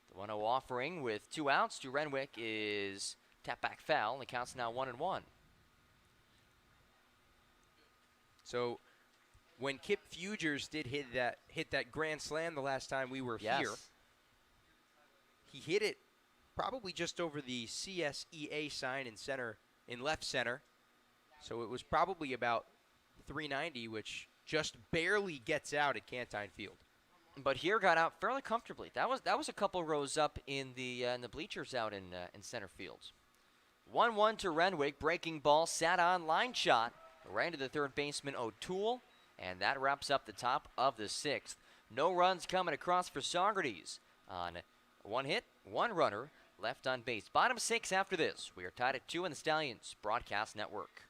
The 1-0 offering with 2 outs to Renwick is tap back foul. The count's now 1-1. So when Kip Fugers did hit that grand slam the last time we were here, he hit it probably just over the CSEA sign in left center. So it was probably about 390, which just barely gets out at Cantine Field. But here got out fairly comfortably. That was a couple rows up in the bleachers out in center field. 1-1 to Renwick. Breaking ball sat on, line shot right into the third baseman O'Toole, and that wraps up the top of the 6th. No runs coming across for Saugerties on 1 hit, 1 runner left on base. Bottom 6 after this. We are tied at 2 in the Stallions Broadcast Network.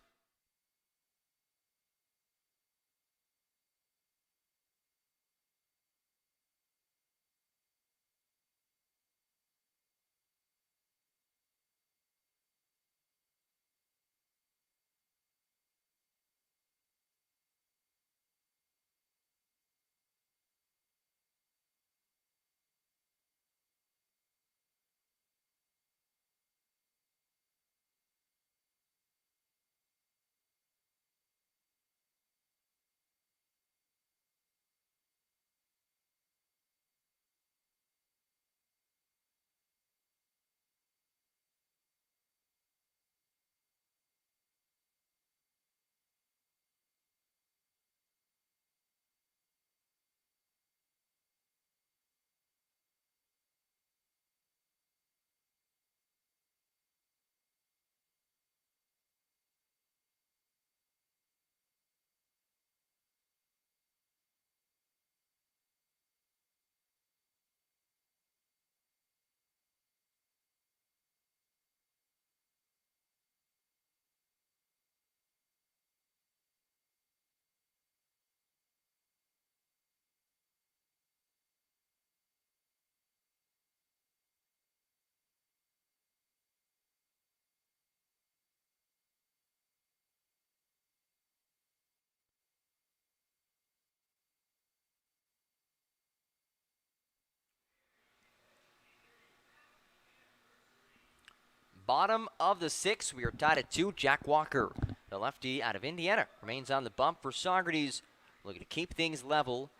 Bottom of the 6th, we are tied at 2. Jack Walker, the lefty out of Indiana, remains on the bump for Saugerties, looking to keep things level,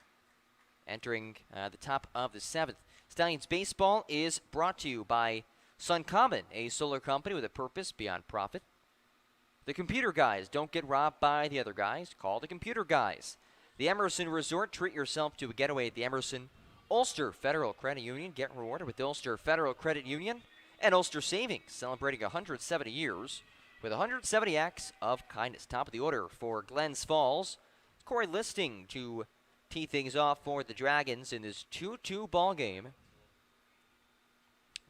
entering the top of the 7th. Stallions Baseball is brought to you by Suncommon, a solar company with a purpose beyond profit. The Computer Guys, don't get robbed by the other guys. Call the Computer Guys. The Emerson Resort, treat yourself to a getaway at the Emerson. Ulster Federal Credit Union, get rewarded with Ulster Federal Credit Union. And Ulster Savings, celebrating 170 years with 170 acts of kindness. Top of the order for Glens Falls. Corey Listing to tee things off for the Dragons in this 2-2 ball game.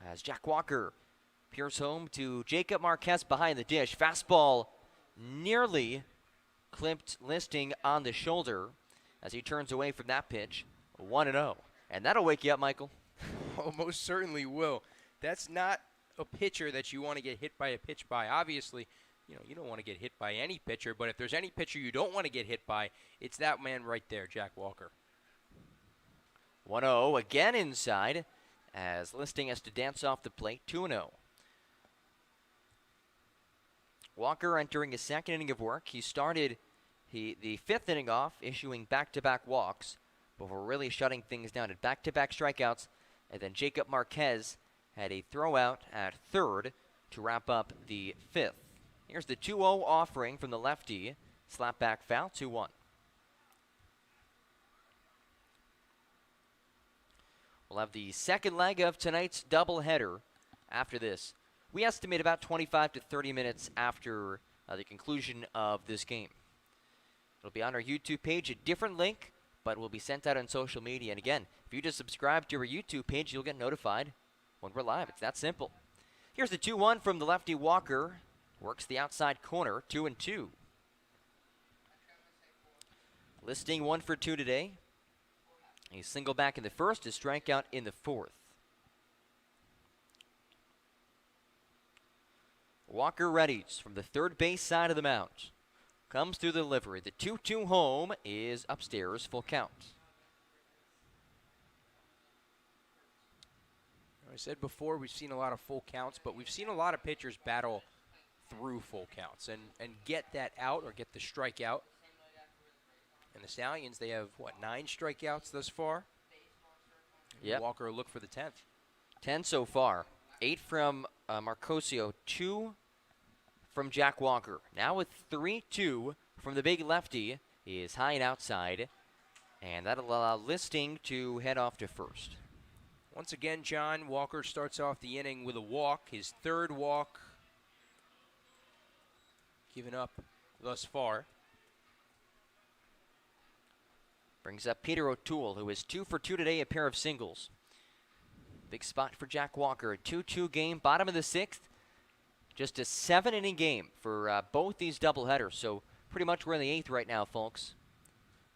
As Jack Walker peers home to Jacob Marquez behind the dish. Fastball nearly clipped Listing on the shoulder as he turns away from that pitch. 1-0. And that'll wake you up, Michael. Oh, most certainly will. That's not a pitcher that you want to get hit by a pitch by. Obviously, you don't want to get hit by any pitcher, but if there's any pitcher you don't want to get hit by, it's that man right there, Jack Walker. 1-0 again inside as Listing has to dance off the plate. 2-0. Walker entering his second inning of work. He started the fifth inning off, issuing back-to-back walks before really shutting things down at back-to-back strikeouts. And then Jacob Marquez had a throwout at third to wrap up the fifth. Here's the 2-0 offering from the lefty. Slap back foul, 2-1. We'll have the second leg of tonight's doubleheader after this. We estimate about 25 to 30 minutes after the conclusion of this game. It'll be on our YouTube page, a different link, but will be sent out on social media. And again, if you just subscribe to our YouTube page, you'll get notified when we're live. It's that simple. Here's the 2-1 from the lefty Walker. Works the outside corner, 2-2. Listing 1 for 2 today. A single back in the first, a strikeout in the fourth. Walker readies from the third base side of the mound. Comes through the delivery. The 2-2 home is upstairs, full count. I said before, we've seen a lot of full counts, but we've seen a lot of pitchers battle through full counts and get that out or get the strikeout. And the Stallions, they have, 9 strikeouts thus far? Yep. Walker will look for the 10th. 10 so far. 8 from Marcosio, 2 from Jack Walker. Now with 3-2 from the big lefty, he is high and outside, and that'll allow Listing to head off to first. Once again, John, Walker starts off the inning with a walk, his third walk given up thus far. Brings up Peter O'Toole, who is 2 for 2 today, a pair of singles. Big spot for Jack Walker, a 2-2 game, bottom of the 6th. Just a 7-inning game for both these doubleheaders, so pretty much we're in the 8th right now, folks.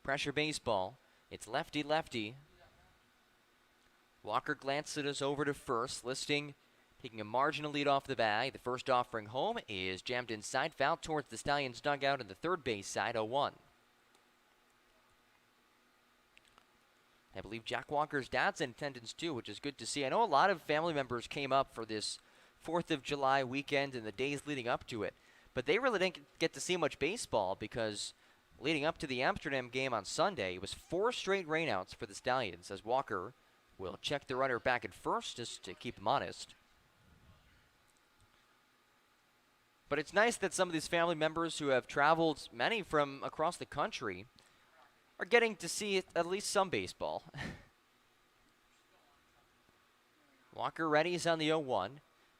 Pressure baseball. It's lefty-lefty. Walker glances over to first, Listing taking a marginal lead off the bag. The first offering home is jammed inside, foul towards the Stallions dugout in the third base side, 0-1. I believe Jack Walker's dad's in attendance too, which is good to see. I know a lot of family members came up for this 4th of July weekend and the days leading up to it, but they really didn't get to see much baseball because leading up to the Amsterdam game on Sunday, it was 4 straight rainouts for the Stallions as Walker will check the runner back at first just to keep him honest. But it's nice that some of these family members who have traveled, many from across the country, are getting to see at least some baseball. Walker readies on the 0-1.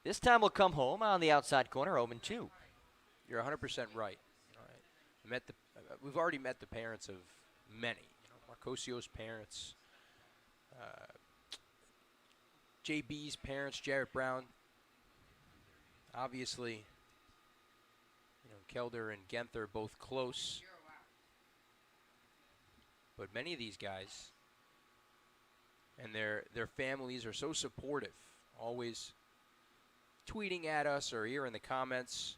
This time will come home on the outside corner, 0-2. You're 100% right. All right. We've already met the parents of many. Marcosio's parents, JB's parents, Jarrett Brown. Obviously, Kelder and Genther both close. But many of these guys and their families are so supportive, always tweeting at us or here in the comments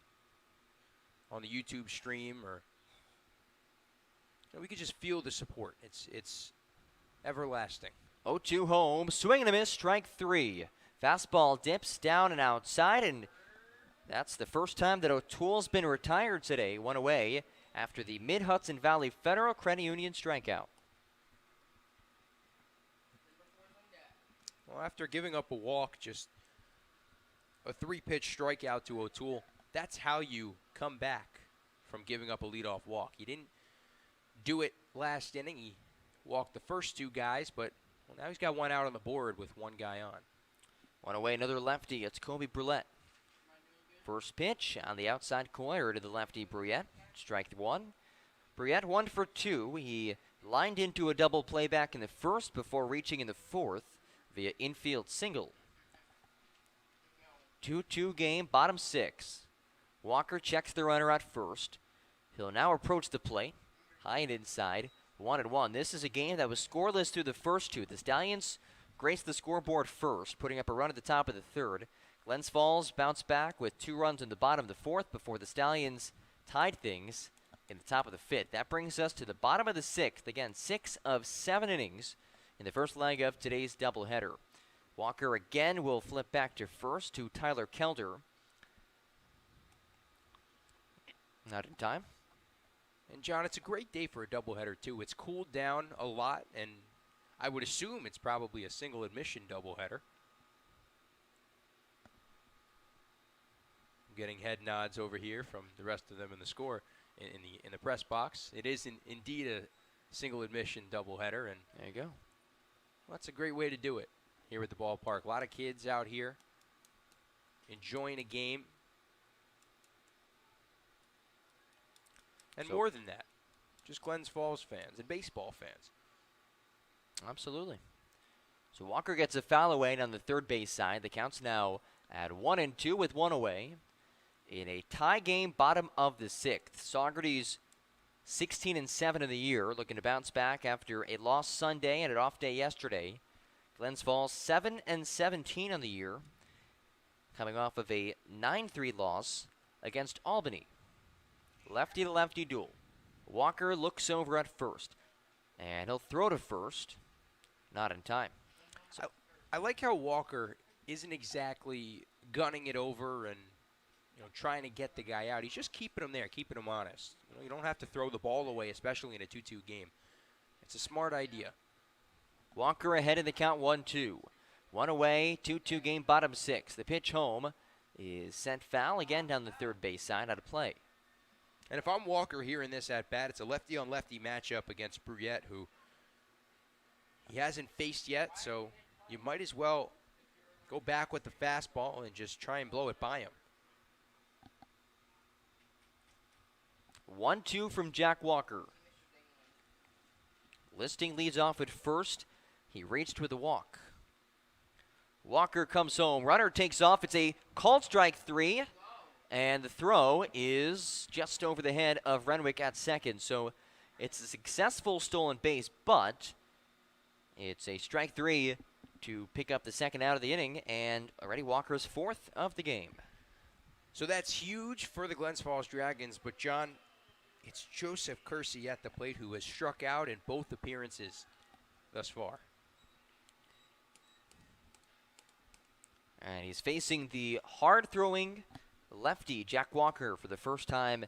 on the YouTube stream, or we could just feel the support. It's everlasting. 0-2 home, swing and a miss, strike 3. Fastball dips down and outside, and that's the first time that O'Toole's been retired today, one away after the Mid-Hudson Valley Federal Credit Union strikeout. Well, after giving up a walk, just a 3-pitch strikeout to O'Toole, that's how you come back from giving up a leadoff walk. He didn't do it last inning. He walked the first 2 guys, but now he's got 1 out on the board with 1 guy on. One away, another lefty. It's Kobe Brulette. First pitch on the outside corner to the lefty Brulette. Strike 1. Brulette 1 for 2. He lined into a double play back in the first before reaching in the fourth via infield single. 2-2 game, bottom 6. Walker checks the runner at first. He'll now approach the plate. High and inside. 1-1. This is a game that was scoreless through the first two. The Stallions graced the scoreboard first, putting up a run at the top of the third. Glens Falls bounced back with 2 runs in the bottom of the fourth before the Stallions tied things in the top of the fifth. That brings us to the bottom of the sixth. Again, 6 of 7 innings in the first leg of today's doubleheader. Walker again will flip back to first to Tyler Kelder. Not in time. And John, it's a great day for a doubleheader too. It's cooled down a lot, and I would assume it's probably a single admission doubleheader. I'm getting head nods over here from the rest of them in the score in the press box. It is indeed a single admission doubleheader, and there you go. Well, that's a great way to do it here at the ballpark. A lot of kids out here enjoying a game. And more than that, just Glens Falls fans and baseball fans. Absolutely. So Walker gets a foul away on the third base side. The count's now at 1-2 with 1 away. In a tie game, bottom of the sixth. Saugerties 16-7 in the year, looking to bounce back after a loss Sunday and an off day yesterday. Glens Falls 7-17 on the year, coming off of a 9-3 loss against Albany. Lefty to lefty duel. Walker looks over at first, and he'll throw to first. Not in time. So I like how Walker isn't exactly gunning it over and trying to get the guy out. He's just keeping him there, keeping him honest. You don't have to throw the ball away, especially in a 2-2 game. It's a smart idea. Walker ahead in the count 1-2. 1 away, 2-2 game, bottom six. The pitch home is sent foul again down the third base side, out of play. And if I'm Walker here in this at-bat, it's a lefty-on-lefty matchup against Bruyette, who he hasn't faced yet, so you might as well go back with the fastball and just try and blow it by him. 1-2 from Jack Walker. Listing leads off at first. He reached with a walk. Walker comes home. Runner takes off. It's a called strike 3. And the throw is just over the head of Renwick at second. So it's a successful stolen base, but it's a strike 3 to pick up the second out of the inning, and already Walker's 4th of the game. So that's huge for the Glens Falls Dragons, but John, it's Joseph Kersey at the plate who has struck out in both appearances thus far. And he's facing the hard-throwing lefty, Jack Walker, for the first time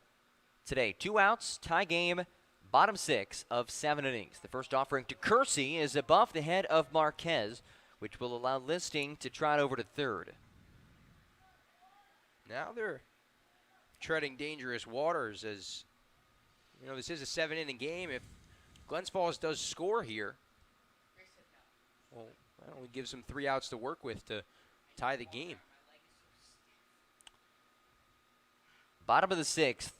today. 2 outs, tie game, bottom 6 of 7 innings. The first offering to Kersey is above the head of Marquez, which will allow Listing to trot over to third. Now they're treading dangerous waters, as this is a 7-inning game. If Glens Falls does score here, well, that only gives them 3 outs to work with to tie the game. Bottom of the 6th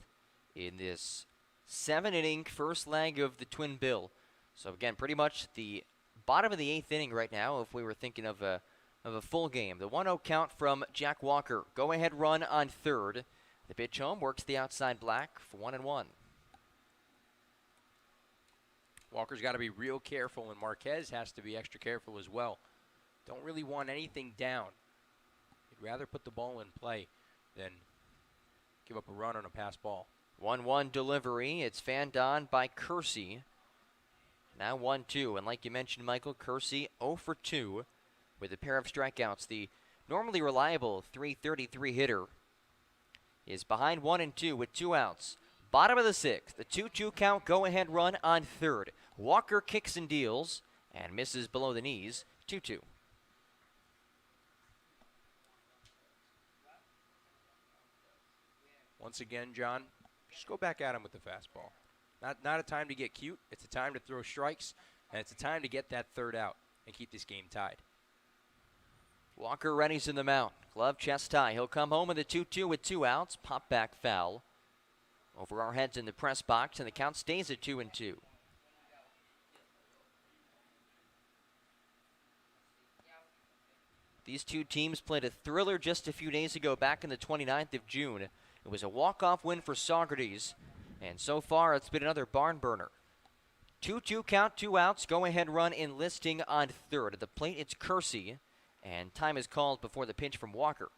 in this 7-inning first leg of the Twin Bill. So again, pretty much the bottom of the 8th inning right now if we were thinking of a full game. The 1-0 count from Jack Walker. Go-ahead run on third. The pitch home works the outside black for 1-1. Walker's got to be real careful, and Marquez has to be extra careful as well. Don't really want anything down. You'd rather put the ball in play than give up a run on a pass ball. 1-1 delivery. It's fanned on by Kersey. Now 1-2. And like you mentioned, Michael, Kersey 0 for 2 with a pair of strikeouts. The normally reliable .333 hitter is behind 1-2 with 2 outs. Bottom of the 6th. The 2-2 count. Go-ahead run on third. Walker kicks and deals and misses below the knees. 2-2. Once again, John, just go back at him with the fastball. Not a time to get cute. It's a time to throw strikes, and it's a time to get that third out and keep this game tied. Walker readies in the mount. Glove chest tie. He'll come home with a 2-2 with 2 outs. Pop back foul over our heads in the press box, and the count stays at 2-2. These two teams played a thriller just a few days ago back on the 29th of June. It was a walk-off win for Saugerties, and so far it's been another barn burner. 2-2 count, 2 outs. Go ahead run enlisting on third. At the plate, it's Kersey, and time is called before the pitch from Walker.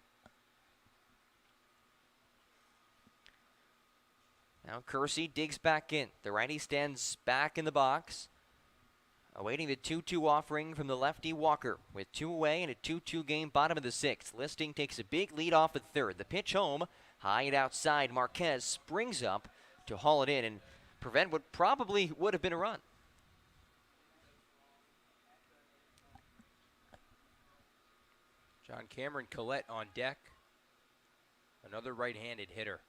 Now Kersey digs back in. The righty stands back in the box, awaiting the 2-2 offering from the lefty Walker. With 2 away and a 2-2 game, bottom of the 6th. Listing takes a big lead off at third. The pitch home, high and outside. Marquez springs up to haul it in and prevent what probably would have been a run. John Cameron Collette on deck. Another right-handed hitter.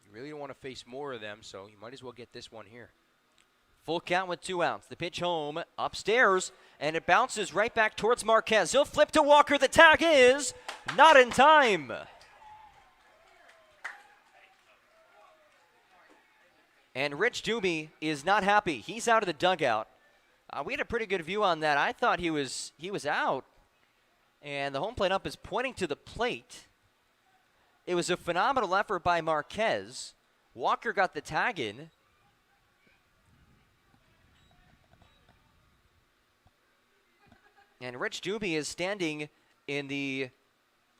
You really don't want to face more of them, so you might as well get this one here. Full count with 2 outs. The pitch home, upstairs, and it bounces right back towards Marquez. He'll flip to Walker. The tag is not in time. And Rich Doobie is not happy. He's out of the dugout. We had a pretty good view on that. I thought he was out, and the home plate ump is pointing to the plate. It was a phenomenal effort by Marquez. Walker got the tag in. And Rich Doobie is standing in the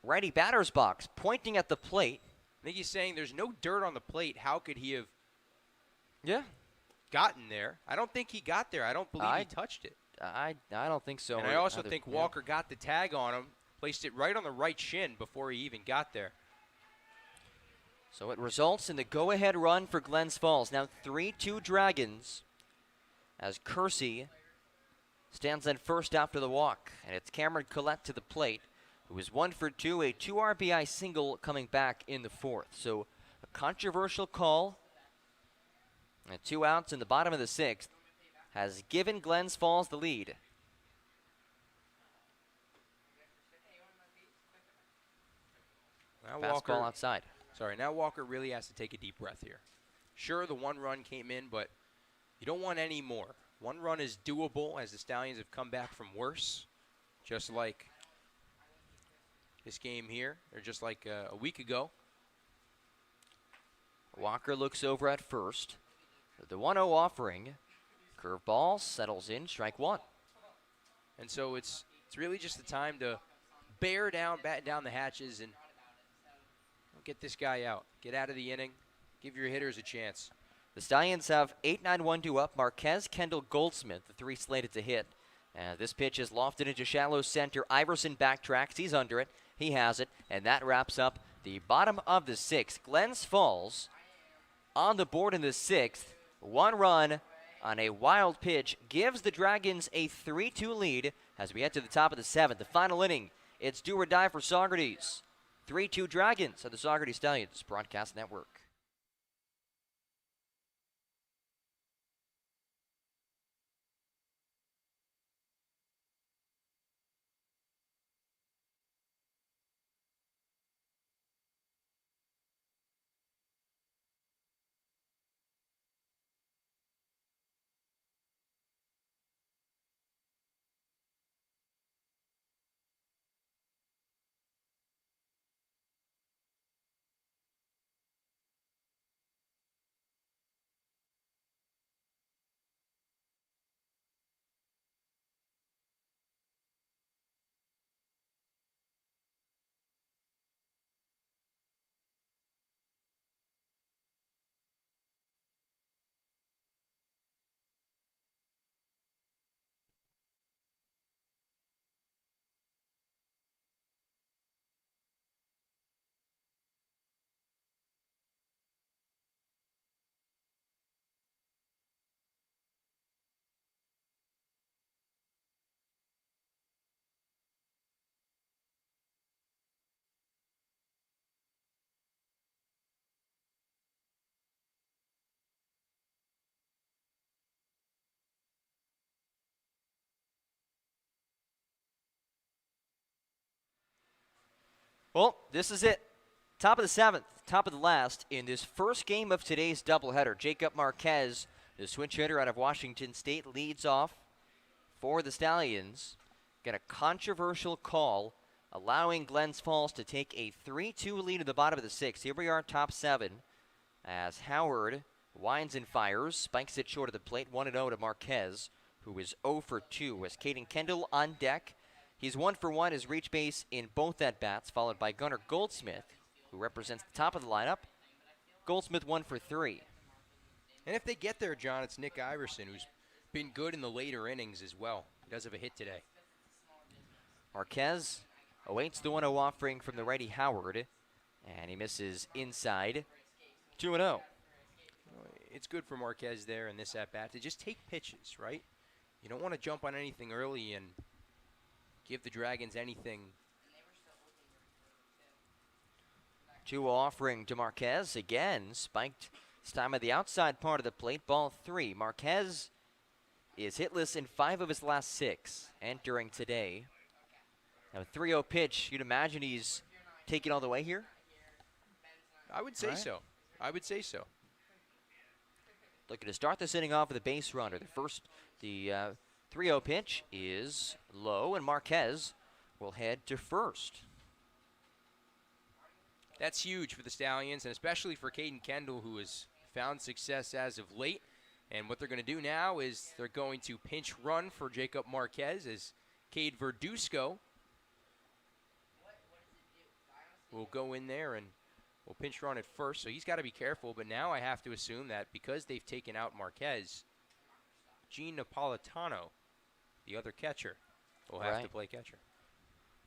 righty batter's box, pointing at the plate. I think he's saying there's no dirt on the plate. How could he have gotten there? I don't think he got there. I don't believe he touched it. I don't think so. And I also think Walker got the tag on him, placed it right on the right shin before he even got there. So it results in the go-ahead run for Glens Falls. Now 3-2 Dragons as Kersey stands in first after the walk. And it's Cameron Collette to the plate, who is 1 for 2, a 2 RBI single coming back in the 4th. So a controversial call. And 2 outs in the bottom of the 6th has given Glens Falls the lead. Now Fastball outside. Now Walker really has to take a deep breath here. Sure, the 1 run came in, but you don't want any more. 1 run is doable as the Stallions have come back from worse, just like this game here, or just like a week ago. Walker looks over at first. The 1-0 offering. Curveball settles in, strike 1. And so it's really just the time to bear down, batten down the hatches, and get this guy out. Get out of the inning. Give your hitters a chance. The Stallions have 8-9-1-2 up. Marquez, Kendall, Goldsmith, the 3 slated to hit. This pitch is lofted into shallow center. Iverson backtracks. He's under it. He has it. And that wraps up the bottom of the 6th. Glens Falls on the board in the 6th. 1 run on a wild pitch gives the Dragons a 3-2 lead as we head to the top of the 7th. The final inning. It's do or die for Saugerties. 3-2 Dragons of the Saugerties Stallions Broadcast Network. Well, this is it. Top of the 7th, top of the last in this first game of today's doubleheader. Jacob Marquez, the switch hitter out of Washington State, leads off for the Stallions. Got a controversial call allowing Glens Falls to take a 3-2 lead at the bottom of the 6th. Here we are, top 7, as Howard Winds and fires, spikes it short of the plate, 1-0 to Marquez, who is 0 for 2. As Caden Kendall on deck, he's 1 for 1, his reach base in both at-bats, followed by Gunnar Goldsmith, who represents the top of the lineup. Goldsmith 1 for 3. And if they get there, John, it's Nick Iverson, who's been good in the later innings as well. He does have a hit today. Marquez awaits the 1-0 offering from the righty Howard, and he misses inside. 2-0. It's good for Marquez there in this at-bat to just take pitches, right? You don't want to jump on anything early and give the Dragons anything. 2-0 offering to Marquez. Again, spiked this time at the outside part of the plate. Ball 3. Marquez is hitless in 5 of his last 6 entering today. Now a 3-0 pitch. You'd imagine he's taking all the way here? I would say so. I would say so. Looking to start this inning off with a base runner. The 3-0 pitch is low, and Marquez will head to first. That's huge for the Stallions, and especially for Caden Kendall, who has found success as of late. And what they're going to do now is they're going to pinch run for Jacob Marquez as Cade Verduzco will go in there and will pinch run at first. So he's got to be careful, but now I have to assume that because they've taken out Marquez, Gene Napolitano, the other catcher, will have to play catcher.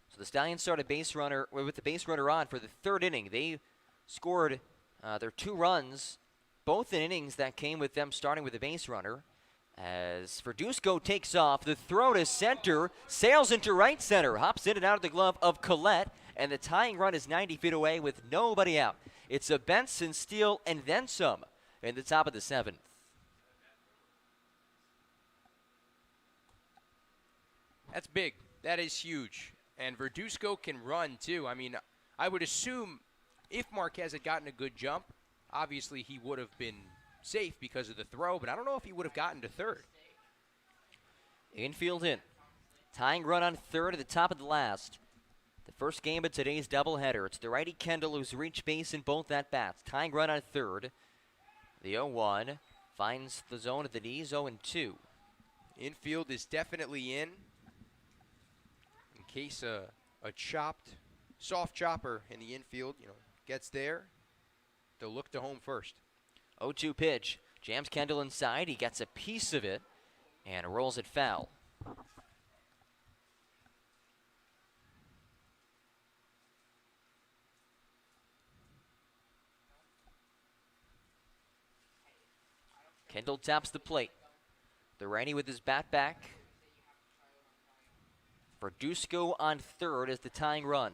So the Stallions start with the base runner on for the 3rd inning. They scored their 2 runs, both in innings that came with them starting with the base runner. As Verduzco takes off, the throw to center, sails into right center, hops in and out of the glove of Collette, and the tying run is 90 feet away with nobody out. It's a Benson steal and then some in the top of the 7th. That's big. That is huge. And Verduzco can run, too. I mean, I would assume if Marquez had gotten a good jump, obviously he would have been safe because of the throw, but I don't know if he would have gotten to 3rd. Infield in. Tying run on 3rd at the top of the last. The first game of today's doubleheader. It's the righty Kendall who's reached base in both at-bats. Tying run on 3rd. The 0-1 finds the zone at the knees, 0-2. Infield is definitely in case a soft chopper in the infield, gets there. They'll look to home first. 0-2 pitch. Jams Kendall inside. He gets a piece of it and rolls it foul. Kendall taps the plate. The righty with his bat back. Verduzco on 3rd as the tying run.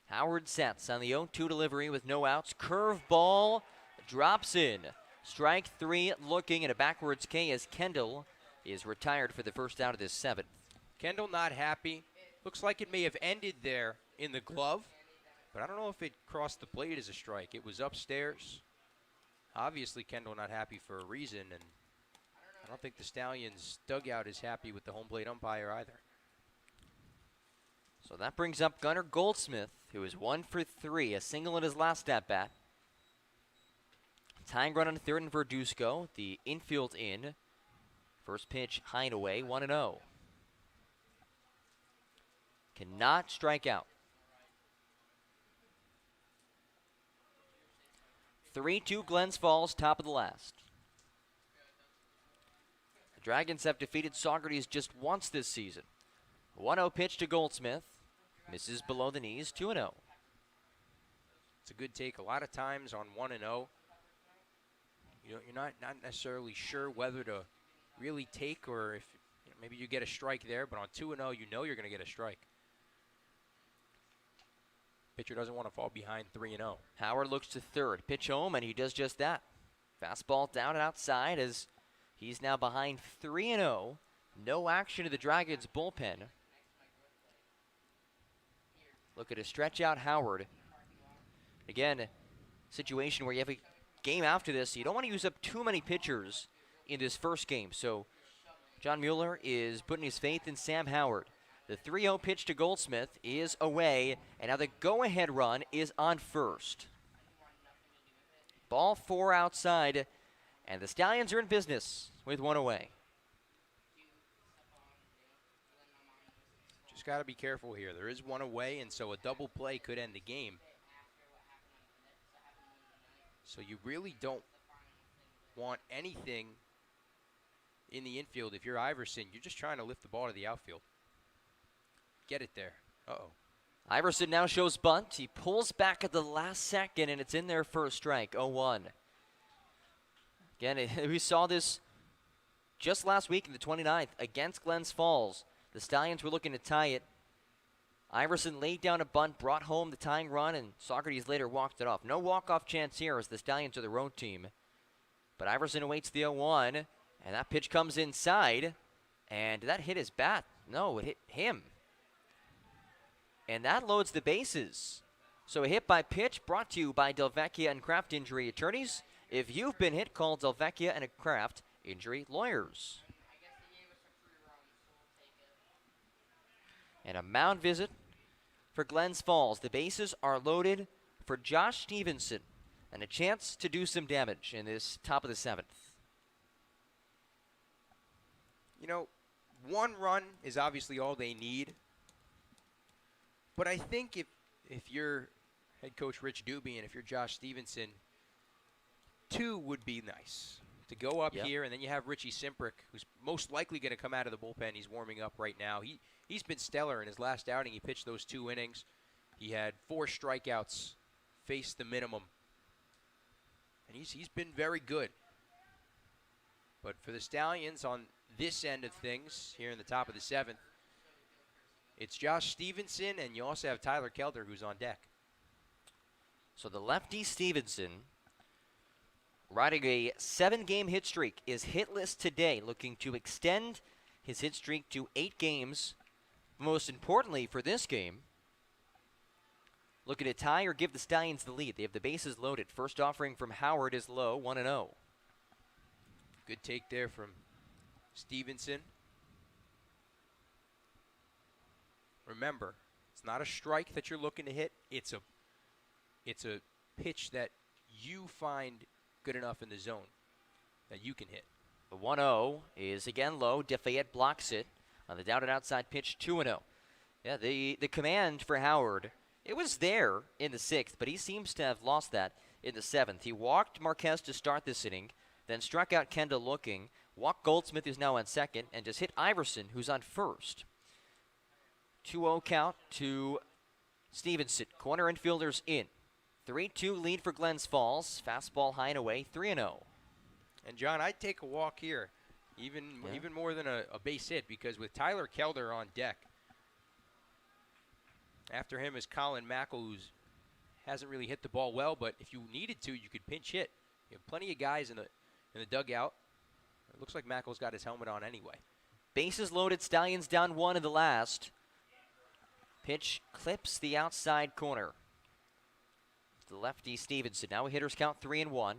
Howard sets on the 0-2 delivery with no outs. Curve ball drops in. Strike 3 looking at a backwards K as Kendall is retired for the first out of this 7th. Kendall not happy. Looks like it may have ended there in the glove, but I don't know if it crossed the plate as a strike. It was upstairs. Obviously, Kendall not happy for a reason, and I don't think the Stallions' dugout is happy with the home plate umpire either. So that brings up Gunnar Goldsmith, who is 1 for 3, a single in his last at-bat. Tying run on 3rd and Verduzco, the infield in. First pitch, high and away, 1-0. Cannot strike out. 3-2 Glens Falls, top of the last. The Dragons have defeated Saugerties just once this season. 1-0 pitch to Goldsmith. Misses below the knees, 2-0. It's a good take. A lot of times on 1-0, you're not necessarily sure whether to really take or if maybe you get a strike there, but on 2-0, you know you're going to get a strike. Pitcher doesn't want to fall behind 3-0. Howard looks to 3rd. Pitch home, and he does just that. Fastball down and outside as he's now behind 3-0. No action to the Dragons' bullpen. Look at a stretch out Howard. Again, situation where you have a game after this. You don't want to use up too many pitchers in this first game. So John Mueller is putting his faith in Sam Howard. The 3-0 pitch to Goldsmith is away, and now the go-ahead run is on first. Ball 4 outside And the Stallions are in business with one away. Just got to be careful here. There is one away, and so a double play could end the game. So you really don't want anything in the infield. If you're Iverson, you're just trying to lift the ball to the outfield. Get it there. Uh-oh. Iverson now shows bunt. He pulls back at the last second, and it's in there for a strike, 0-1. Again, we saw this just last week in the 29th against Glens Falls. The Stallions were looking to tie it. Iverson laid down a bunt, brought home the tying run, and Saugerties later walked it off. No walk-off chance here as the Stallions are the road team. But Iverson awaits the 0-1, and that pitch comes inside. And did that hit his bat? No, it hit him. And that loads the bases. So a hit by pitch brought to you by Delvecchia and Kraft Injury Attorneys. If you've been hit, call Delvecchia and Kraft Injury Lawyers. And a mound visit for Glens Falls. The bases are loaded for Josh Stevenson. And a chance to do some damage in this top of the 7th. You know, one run is obviously all they need. But I think if you're head coach Rich Doobie and if you're Josh Stevenson, 2 would be nice. To go up here, and then you have Richie Simprick, who's most likely going to come out of the bullpen. He's warming up right now. He's been stellar in his last outing. He pitched those 2 innings. He had 4 strikeouts, faced the minimum. And he's been very good. But for the Stallions on this end of things, here in the top of the 7th, it's Josh Stevenson, and you also have Tyler Kelder, who's on deck. So the lefty Stevenson, riding a 7-game hit streak, is hitless today, looking to extend his hit streak to 8 games. Most importantly for this game, looking to tie or give the Stallions the lead. They have the bases loaded. First offering from Howard is low, 1-0. Good take there from Stevenson. Remember, it's not a strike that you're looking to hit. It's a pitch that you find good enough in the zone that you can hit. The 1-0 is again low. DeFayette blocks it on the down and outside pitch, 2-0. Yeah, the command for Howard, it was there in the 6th, but he seems to have lost that in the 7th. He walked Marquez to start this inning, then struck out Kendall looking, walked Goldsmith, who's now on second, and just hit Iverson, who's on first. 2-0 count to Stevenson. Corner infielders in. 3-2 lead for Glens Falls. Fastball high and away, 3-0. And John, I'd take a walk here, even more than a base hit, because with Tyler Kelder on deck, after him is Colin Mackel, who hasn't really hit the ball well, but if you needed to, you could pinch hit. You have plenty of guys in the dugout. It looks like Mackel's got his helmet on anyway. Bases loaded, Stallions down 1 in the last. Pitch clips the outside corner. The lefty Stevenson. Now a hitter's count 3-1.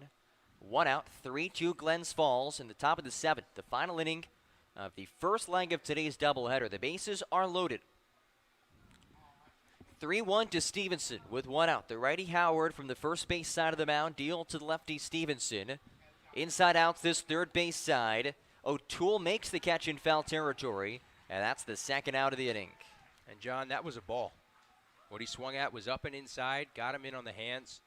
1 out, 3-2 Glens Falls in the top of the 7th. The final inning of the first leg of today's doubleheader. The bases are loaded. 3-1 to Stevenson with 1 out. The righty Howard from the first base side of the mound. Deal to the lefty Stevenson. Inside out this third base side. O'Toole makes the catch in foul territory. And that's the second out of the inning. And, John, that was a ball. What he swung at was up and inside, got him in on the hands.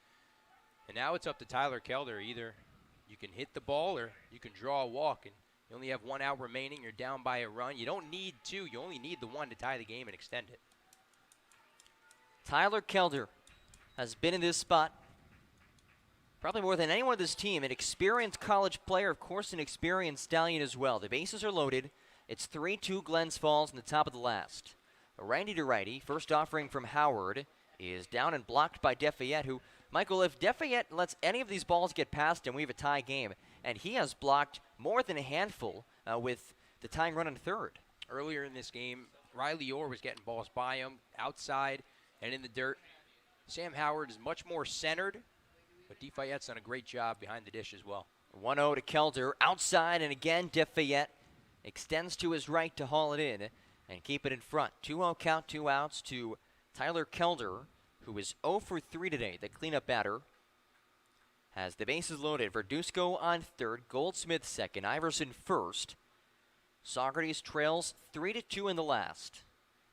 And now it's up to Tyler Kelder. Either you can hit the ball or you can draw a walk. And you only have 1 out remaining. You're down by a run. You don't need 2. You only need the 1 to tie the game and extend it. Tyler Kelder has been in this spot probably more than anyone on this team. An experienced college player, of course, an experienced Stallion as well. The bases are loaded. It's 3-2 Glens Falls in the top of the last. A righty to righty. First offering from Howard is down and blocked by DeFayette, who, Michael, if DeFayette lets any of these balls get past him, we have a tie game. And he has blocked more than a handful with the tying run on third. Earlier in this game, Riley Orr was getting balls by him, outside and in the dirt. Sam Howard is much more centered, but DeFayette's done a great job behind the dish as well. 1-0 to Kelder, outside, and again DeFayette extends to his right to haul it in and keep it in front. 2-0 count, 2 outs to Tyler Kelder, who is 0 for 3 today, the cleanup batter. has the bases loaded. Verduzco on third, Goldsmith second, Iverson first. Saugerties trails 3-2 in the last.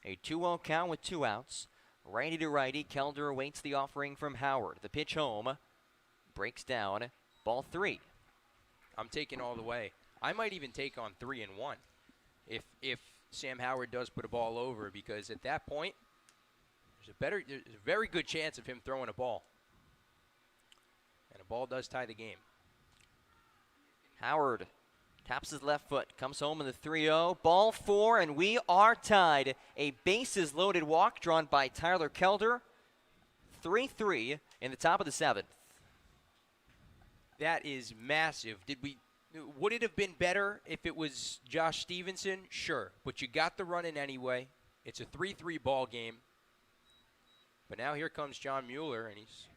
A 2-0 count with 2 outs. Righty to righty, Kelder awaits the offering from Howard. The pitch home, breaks down, ball 3. I'm taking all the way. I might even take on 3-1 if Sam Howard does put a ball over, because at that point, there's a very good chance of him throwing a ball. And a ball does tie the game. Howard taps his left foot, comes home in the 3-0. Ball 4, and we are tied. A bases loaded walk drawn by Tyler Kelder. 3-3 in the top of the 7th. That is massive. Would it have been better if it was Josh Stevenson? Sure, but you got the run in anyway. It's a 3-3 ball game. But now here comes John Mueller, and he's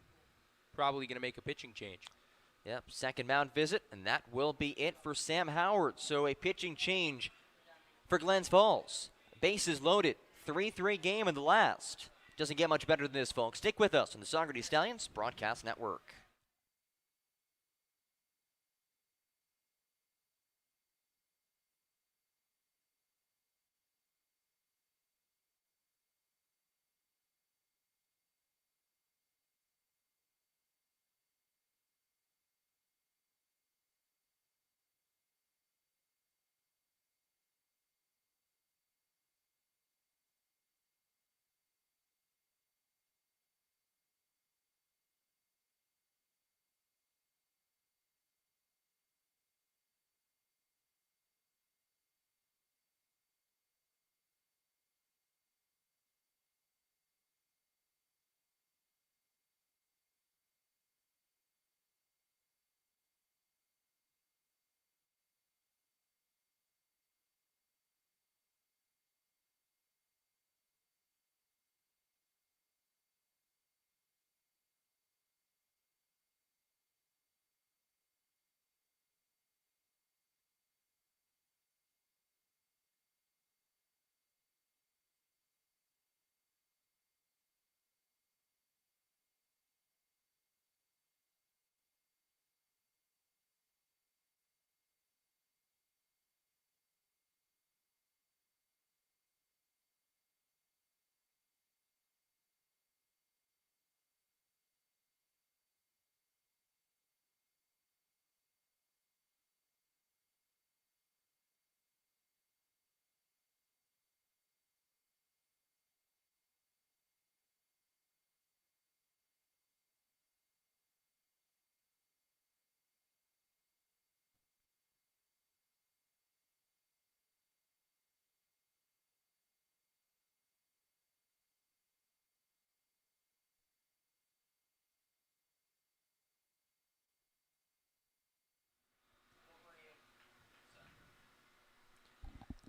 probably going to make a pitching change. Yep, second mound visit, and that will be it for Sam Howard. So a pitching change for Glens Falls. Bases loaded, 3-3 game in the last. Doesn't get much better than this, folks. Stick with us on the Saugerties Stallions Broadcast Network.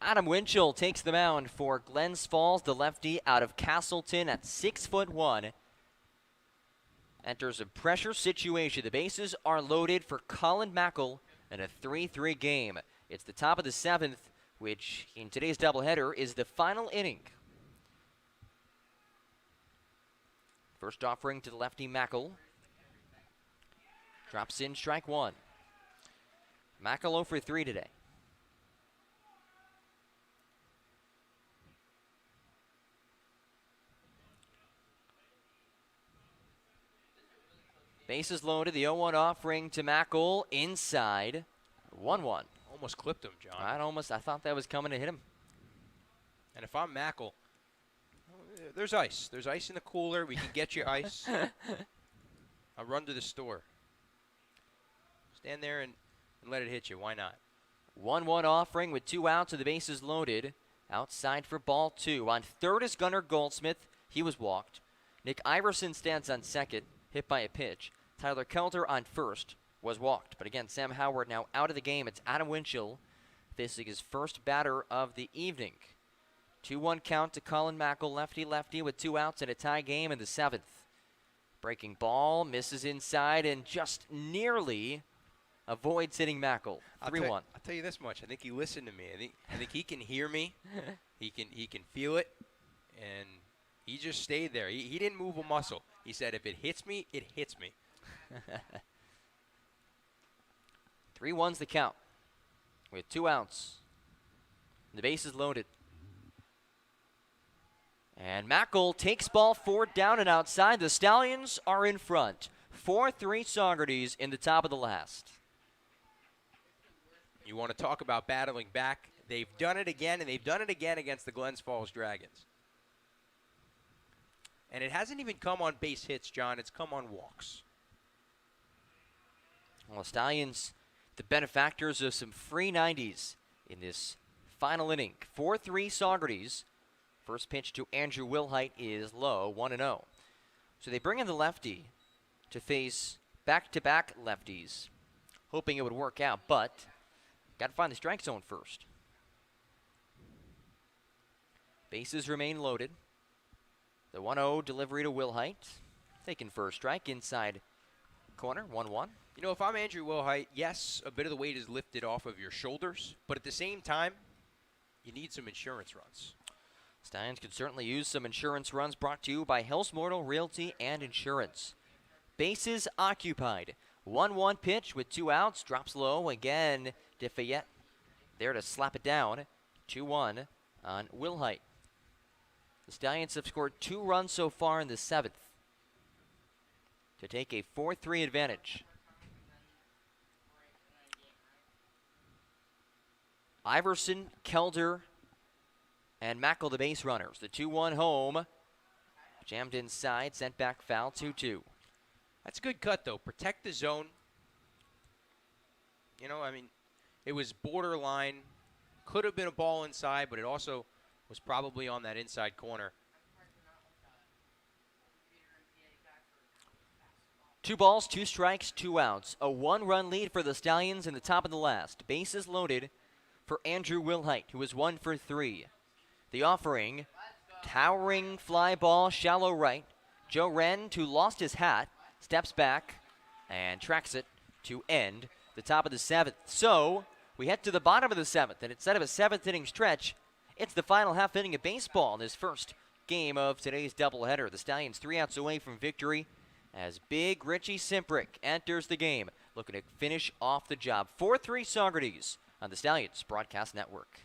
Adam Winchell takes the mound for Glens Falls, the lefty out of Castleton at 6'1". Enters a pressure situation. The bases are loaded for Colin Mackel in a 3-3 game. It's the top of the 7th, which in today's doubleheader is the final inning. First offering to the lefty Mackel. Drops in strike 1. Mackel 0 for 3 today. Bases loaded, the 0-1 offering to Mackel inside. 1-1. Almost clipped him, John. I thought that was coming to hit him. And if I'm Mackel, there's ice. There's ice in the cooler. We can get you ice. I'll run to the store. Stand there and let it hit you. Why not? 1-1 offering with 2 outs and the bases loaded. Outside for ball 2. On third is Gunnar Goldsmith. He was walked. Nick Iverson stands on second, hit by a pitch. Tyler Kelder on first was walked. But again, Sam Howard now out of the game. It's Adam Winchell facing his first batter of the evening. 2-1 count to Colin Mackel, lefty-lefty with 2 outs and a tie game in the 7th. Breaking ball, misses inside and just nearly avoids hitting Mackel. 3-1. I'll tell you this much. I think he listened to me. I think he can hear me. He can feel it, and he just stayed there. He didn't move a muscle. He said, if it hits me, it hits me. 3-1's the count with 2 outs. The base is loaded. And Mackel takes ball 4 down and outside. The Stallions are in front. 4-3 Saugerties in the top of the last. You want to talk about battling back? They've done it again, and they've done it again against the Glens Falls Dragons. And it hasn't even come on base hits, John. It's come on walks. Well, the Stallions, the benefactors of some free 90s in this final inning. 4-3 Saugerties. First pitch to Andrew Wilhite is low, 1-0. So they bring in the lefty to face back-to-back lefties, hoping it would work out, but got to find the strike zone first. Bases remain loaded. The 1-0 delivery to Wilhite. Taking first strike inside corner, 1-1. You know, if I'm Andrew Wilhite, yes, a bit of the weight is lifted off of your shoulders, but at the same time, you need some insurance runs. Stallions could certainly use some insurance runs, brought to you by Hell's Mortal Realty and Insurance. Bases occupied. 1-1 pitch with 2 outs. Drops low again. DeFayette there to slap it down. 2-1 on Wilhite. The Stallions have scored 2 runs so far in the 7th to take a 4-3 advantage. Iverson, Kelder, and Mackel, the base runners. The 2-1 home. Jammed inside, sent back foul, 2-2. That's a good cut, though. Protect the zone. You know, I mean, it was borderline. Could have been a ball inside, but it also was probably on that inside corner. 2 balls, 2 strikes, 2 outs. A 1-run lead for the Stallions in the top of the last. Bases loaded for Andrew Wilhite, who is 1 for 3. The offering, towering fly ball, shallow right. Joe Wren, who lost his hat, steps back and tracks it to end the top of the 7th. So we head to the bottom of the 7th, and instead of a 7th inning stretch, it's the final half inning of baseball in this first game of today's doubleheader. The Stallions 3 outs away from victory as big Richie Simprick enters the game, looking to finish off the job. 4-3 Saugerties on the Stallions Broadcast Network.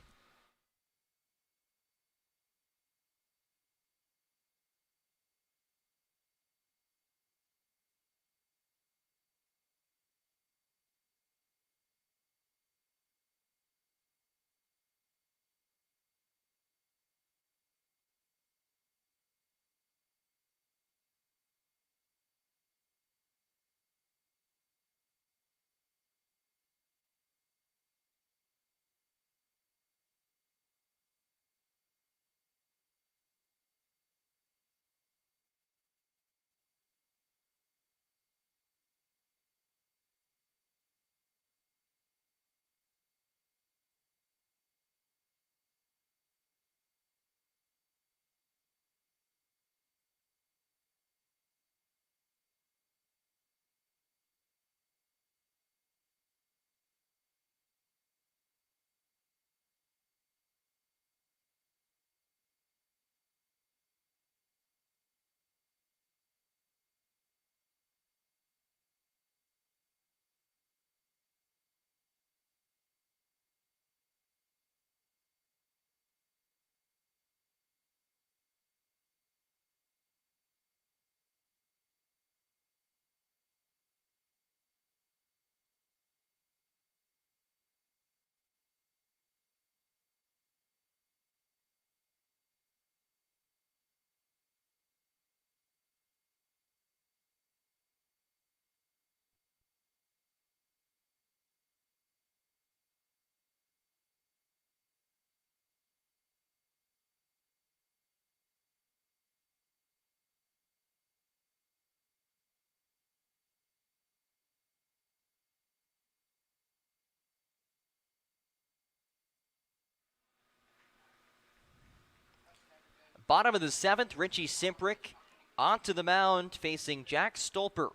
Bottom of the 7th, Richie Simprick onto the mound facing Jack Stolper.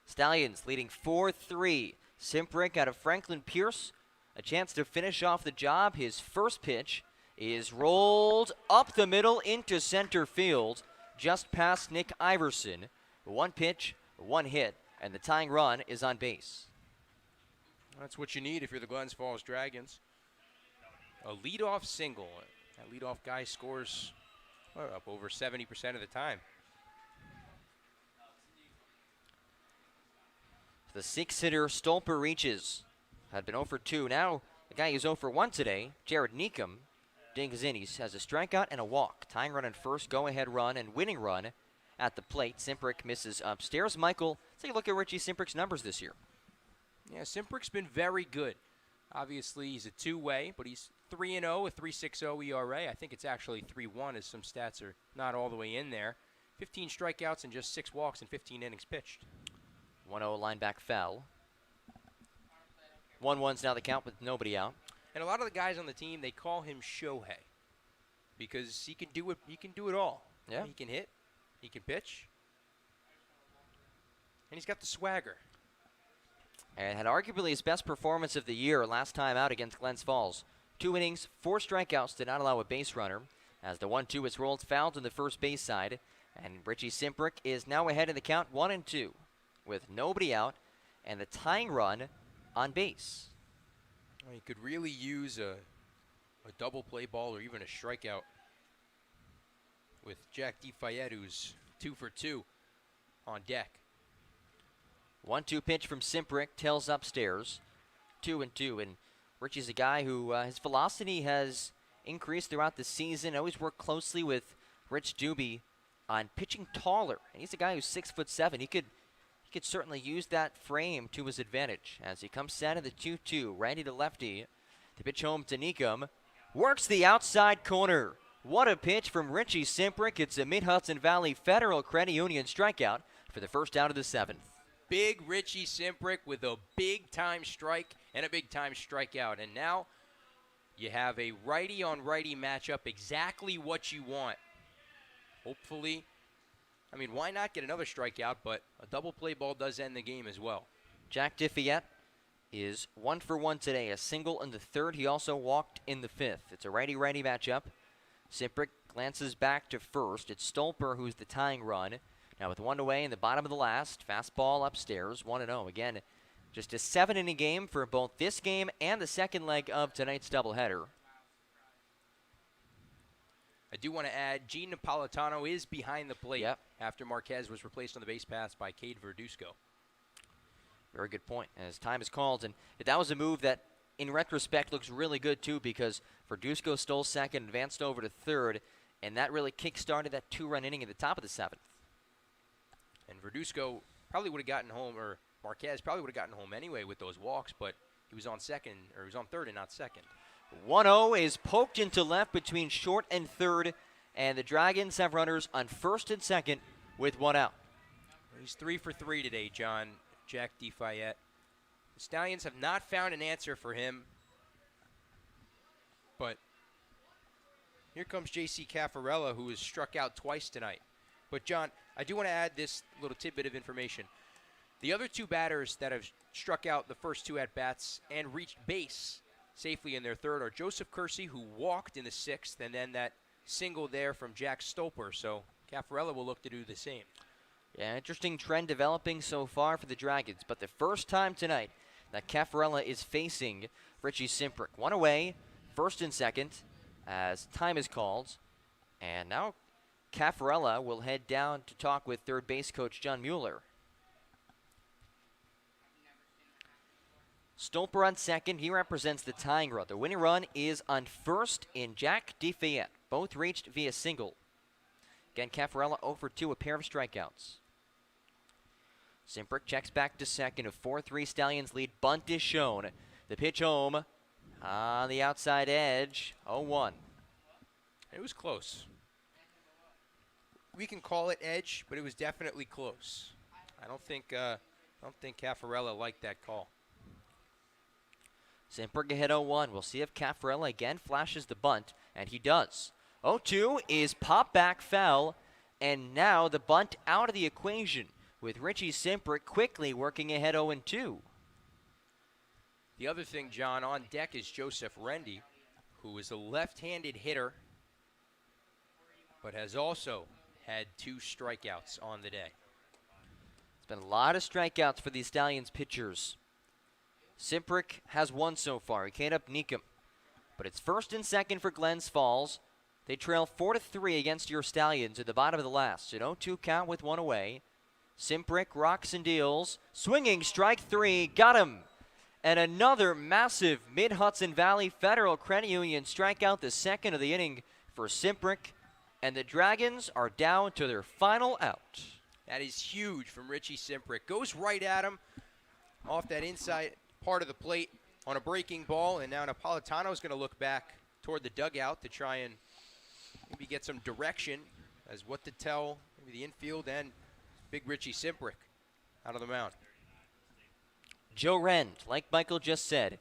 Stallions leading 4-3. Simprick out of Franklin Pierce. A chance to finish off the job. His first pitch is rolled up the middle into center field, just past Nick Iverson. 1 pitch, 1 hit, and the tying run is on base. That's what you need if you're the Glens Falls Dragons. A leadoff single. That leadoff guy scores up over 70% of the time. The 6-hitter Stolper reaches. Had been 0 for 2. Now the guy who's 0 for 1 today, Jared Neekum, dings in. He has a strikeout and a walk. Tying run at first, go-ahead run, and winning run at the plate. Simprick misses upstairs. Michael, let's take a look at Richie Simprick's numbers this year. Yeah, Simprick's been very good. Obviously, he's a two-way, but he's 3-0, a 3.60 ERA. I think it's actually 3.1 as some stats are not all the way in there. 15 strikeouts and just 6 walks in 15 innings pitched. 1-0 line back foul. 1-1's now the count with nobody out. And a lot of the guys on the team, they call him Shohei because he can do it. He can do it all. Yeah. He can hit, he can pitch, and he's got the swagger. And had arguably his best performance of the year last time out against Glens Falls. 2 innings, 4 strikeouts, did not allow a base runner. As the 1-2 is rolled foul to the first base side. And Richie Simprick is now ahead in the count 1-2 with nobody out and the tying run on base. Well, he could really use a double play ball or even a strikeout with Jack DeFayette, who's 2 for 2 on deck. 1-2 pitch from Simprick, tails upstairs. 2-2, and Richie's a guy who his velocity has increased throughout the season. Always worked closely with Rich Doobie on pitching taller. And he's a guy who's 6'7". He could certainly use that frame to his advantage as he comes set in the 2-2, righty to lefty. The pitch home to Neekum. Works the outside corner. What a pitch from Richie Simprick. It's a Mid-Hudson Valley Federal Credit Union strikeout for the first out of the 7th. Big Richie Simprick with a big-time strike and a big-time strikeout. And now you have a righty-on-righty matchup, exactly what you want. Hopefully, I mean, why not get another strikeout, but a double play ball does end the game as well. Jack DeFayette is 1 for 1 today, a single in the 3rd. He also walked in the 5th. It's a righty-righty matchup. Simprick glances back to first. It's Stolper who's the tying run. Now with 1 away in the bottom of the last, fastball upstairs, 1-0. Again, just a 7-inning game for both this game and the second leg of tonight's doubleheader. I do want to add, Gene Napolitano is behind the plate after Marquez was replaced on the base pass by Cade Verduzco. Very good point. As time is called, and that was a move that, in retrospect, looks really good too because Verduzco stole second, advanced over to third, and that really kick-started that 2-run inning at the top of the 7th. And Verduzco probably would have gotten home, or Marquez probably would have gotten home anyway with those walks, but he was on third and not second. 1-0 is poked into left between short and third, and the Dragons have runners on first and second with 1 out. He's 3 for 3 today, John, Jack DeFayette. The Stallions have not found an answer for him, but here comes J.C. Caffarella, who has struck out twice tonight. But, John, I do want to add this little tidbit of information. The other 2 batters that have struck out the first 2 at-bats and reached base safely in their 3rd are Joseph Kersey, who walked in the 6th, and then that single there from Jack Stolper. So Caffarella will look to do the same. Yeah, interesting trend developing so far for the Dragons, but the first time tonight that Caffarella is facing Richie Simprick. 1 away, first and second, as time is called. And now Caffarella will head down to talk with third base coach John Mueller. Stolper on second. He represents the tying run. The winning run is on first in Jack DeFayette. Both reached via single. Again, Caffarella 0 for 2, a pair of strikeouts. Simprick checks back to second. A 4-3 Stallions lead. Bunt is shown. The pitch home on the outside edge. 0-1. It was close. We can call it edge, but it was definitely close. I don't think Caffarella liked that call. Simprick ahead 0-1. We'll see if Caffarella again flashes the bunt, and he does. 0-2 is pop back foul, and now the bunt out of the equation with Richie Simprick quickly working ahead 0-2. The other thing, John, on deck is Joseph Rendy, who is a left-handed hitter, but has also had 2 strikeouts on the day. It's been a lot of strikeouts for these Stallions pitchers. Simprick has one so far. He can't upneak him. But it's first and second for Glens Falls. They trail 4-3 against your Stallions at the bottom of the last. An 0-2 count with one away. Simprick rocks and deals. Swinging strike three. Got him. And another massive Mid-Hudson Valley Federal Credit Union strikeout, the second of the inning for Simprick. And the Dragons are down to their final out. That is huge from Richie Simprick. Goes right at him off that inside part of the plate on a breaking ball. And now Napolitano is going to look back toward the dugout to try and maybe get some direction as what to tell maybe the infield and big Richie Simprick out of the mound. Joe Rend, like Michael just said,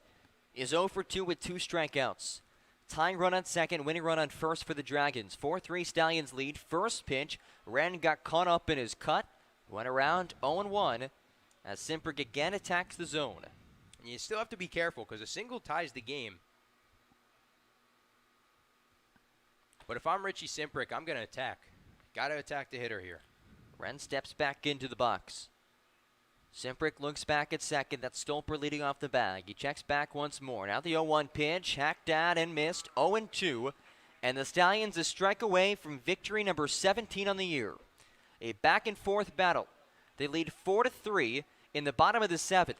is 0 for 2 with 2 strikeouts. Tying run on second, winning run on first for the Dragons. 4-3 Stallions lead. First pitch, Rend got caught up in his cut. Went around 0-1 as Simprick again attacks the zone. And you still have to be careful because a single ties the game. But if I'm Richie Simprick, I'm going to attack. Got to attack the hitter here. Rend steps back into the box. Simprick looks back at second. That's Stolper leading off the bag. He checks back once more. Now the 0-1 pitch. Hacked at and missed. 0-2. And the Stallions a strike away from victory number 17 on the year. A back-and-forth battle. They lead 4-3 in the bottom of the 7th.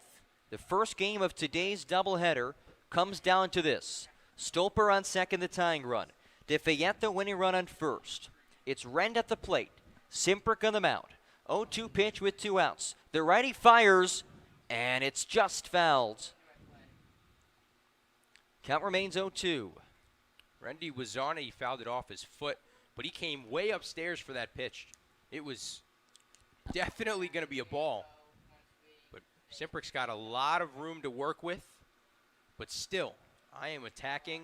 The first game of today's doubleheader comes down to this. Stolper on second, the tying run. DeFayette the winning run on first. It's Rend at the plate. Simprick on the mound. 0-2 pitch with 2 outs. The righty fires, and it's just fouled. Count remains 0-2. Rendy was on it. He fouled it off his foot, but he came way upstairs for that pitch. It was definitely going to be a ball. But Simprick's got a lot of room to work with. But still, I am attacking.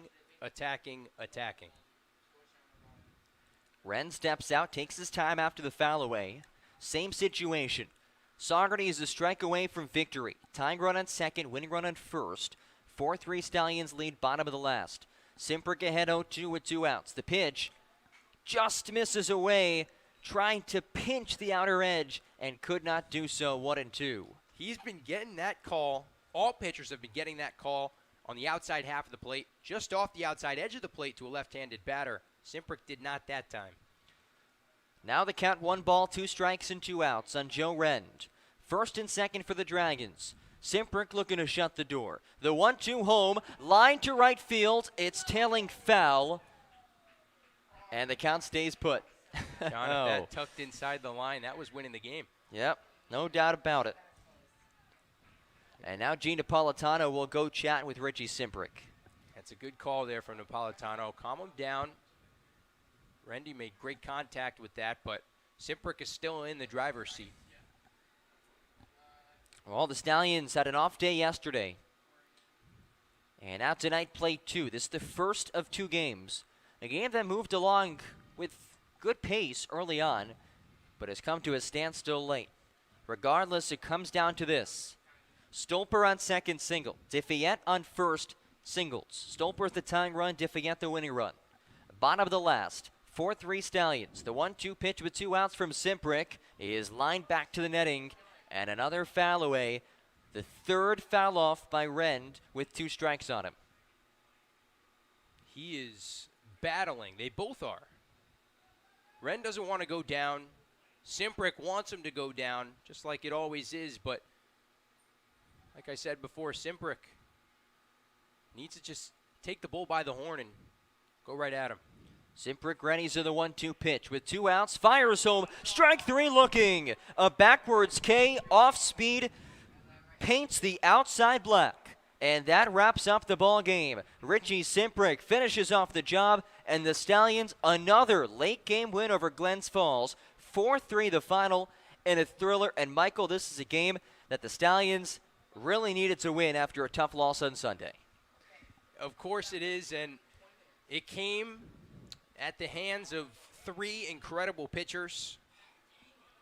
Rend steps out, takes his time after the foul away. Same situation. Saugerties is a strike away from victory. Tying run on second, winning run on first. 4-3 Stallions lead bottom of the last. Simprick ahead 0-2 with 2 outs. The pitch just misses away, trying to pinch the outer edge and could not do so. 1-2. He's been getting that call. All pitchers have been getting that call on the outside half of the plate, just off the outside edge of the plate to a left-handed batter. Simprick did not that time. Now the count 1 ball, 2 strikes, and 2 outs on Joe Rend. First and second for the Dragons. Simprick looking to shut the door. The 1-2 home, line to right field. It's tailing foul. And the count stays put. John, if that tucked inside the line, that was winning the game. Yep, no doubt about it. And now Gene Napolitano will go chat with Richie Simprick. That's a good call there from Napolitano. Calm him down. Rendy made great contact with that, but Simprick is still in the driver's seat. Well, the Stallions had an off day yesterday. And now tonight play 2. This is the first of 2 games. A game that moved along with good pace early on, but has come to a standstill late. Regardless, it comes down to this. Stolper on second, single. DeFayette on first, singles. Stolper at the tying run, DeFayette the winning run. Bottom of the last. 4-3 Stallions. The 1-2 pitch with 2 outs from Simprick is lined back to the netting, and another foul away. The third foul off by Rend with 2 strikes on him. He is battling. They both are. Rend doesn't want to go down. Simprick wants him to go down, just like it always is, but like I said before, Simprick needs to just take the bull by the horn and go right at him. Simprick readies to the 1-2 pitch with 2 outs. Fires home. Strike 3 looking. A backwards K off speed. Paints the outside black. And that wraps up the ball game. Richie Simprick finishes off the job. And the Stallions another late game win over Glens Falls. 4-3 the final in a thriller. And Michael, this is a game that the Stallions really needed to win after a tough loss on Sunday. Of course it is. And it came at the hands of 3 incredible pitchers.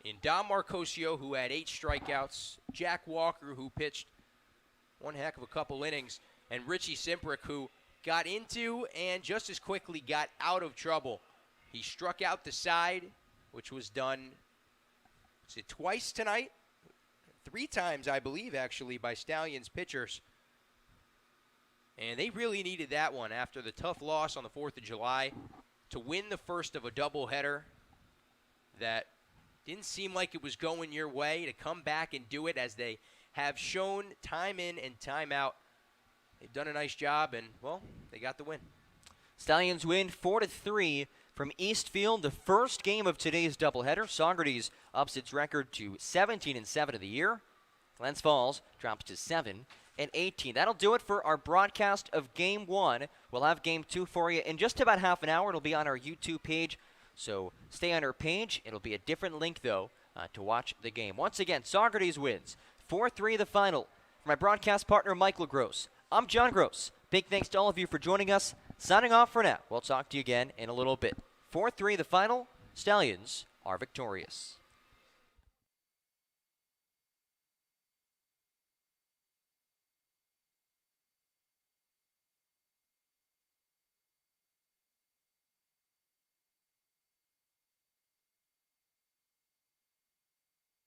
In Dom Marcosio, who had 8 strikeouts, Jack Walker, who pitched one heck of a couple innings, and Richie Simprick, who got into and just as quickly got out of trouble. He struck out the side, which was done, was it twice tonight? 3 times, I believe, actually, by Stallions pitchers. And they really needed that one after the tough loss on the 4th of July to win the first of a doubleheader that didn't seem like it was going your way, to come back and do it as they have shown time in and time out. They've done a nice job, and, well, they got the win. Stallions win 4-3 from Eastfield, the first game of today's doubleheader. Saugerties ups its record to 17-7 of the year. Glens Falls drops to 7-18. That'll do it for our broadcast of Game 1. We'll have Game 2 for you in just about half an hour. It'll be on our YouTube page, so stay on our page. It'll be a different link, though, to watch the game. Once again, Saugerties wins 4-3 the final. For my broadcast partner, Michael Gross, I'm John Gross. Big thanks to all of you for joining us. Signing off for now. We'll talk to you again in a little bit. 4-3 the final. Stallions are victorious.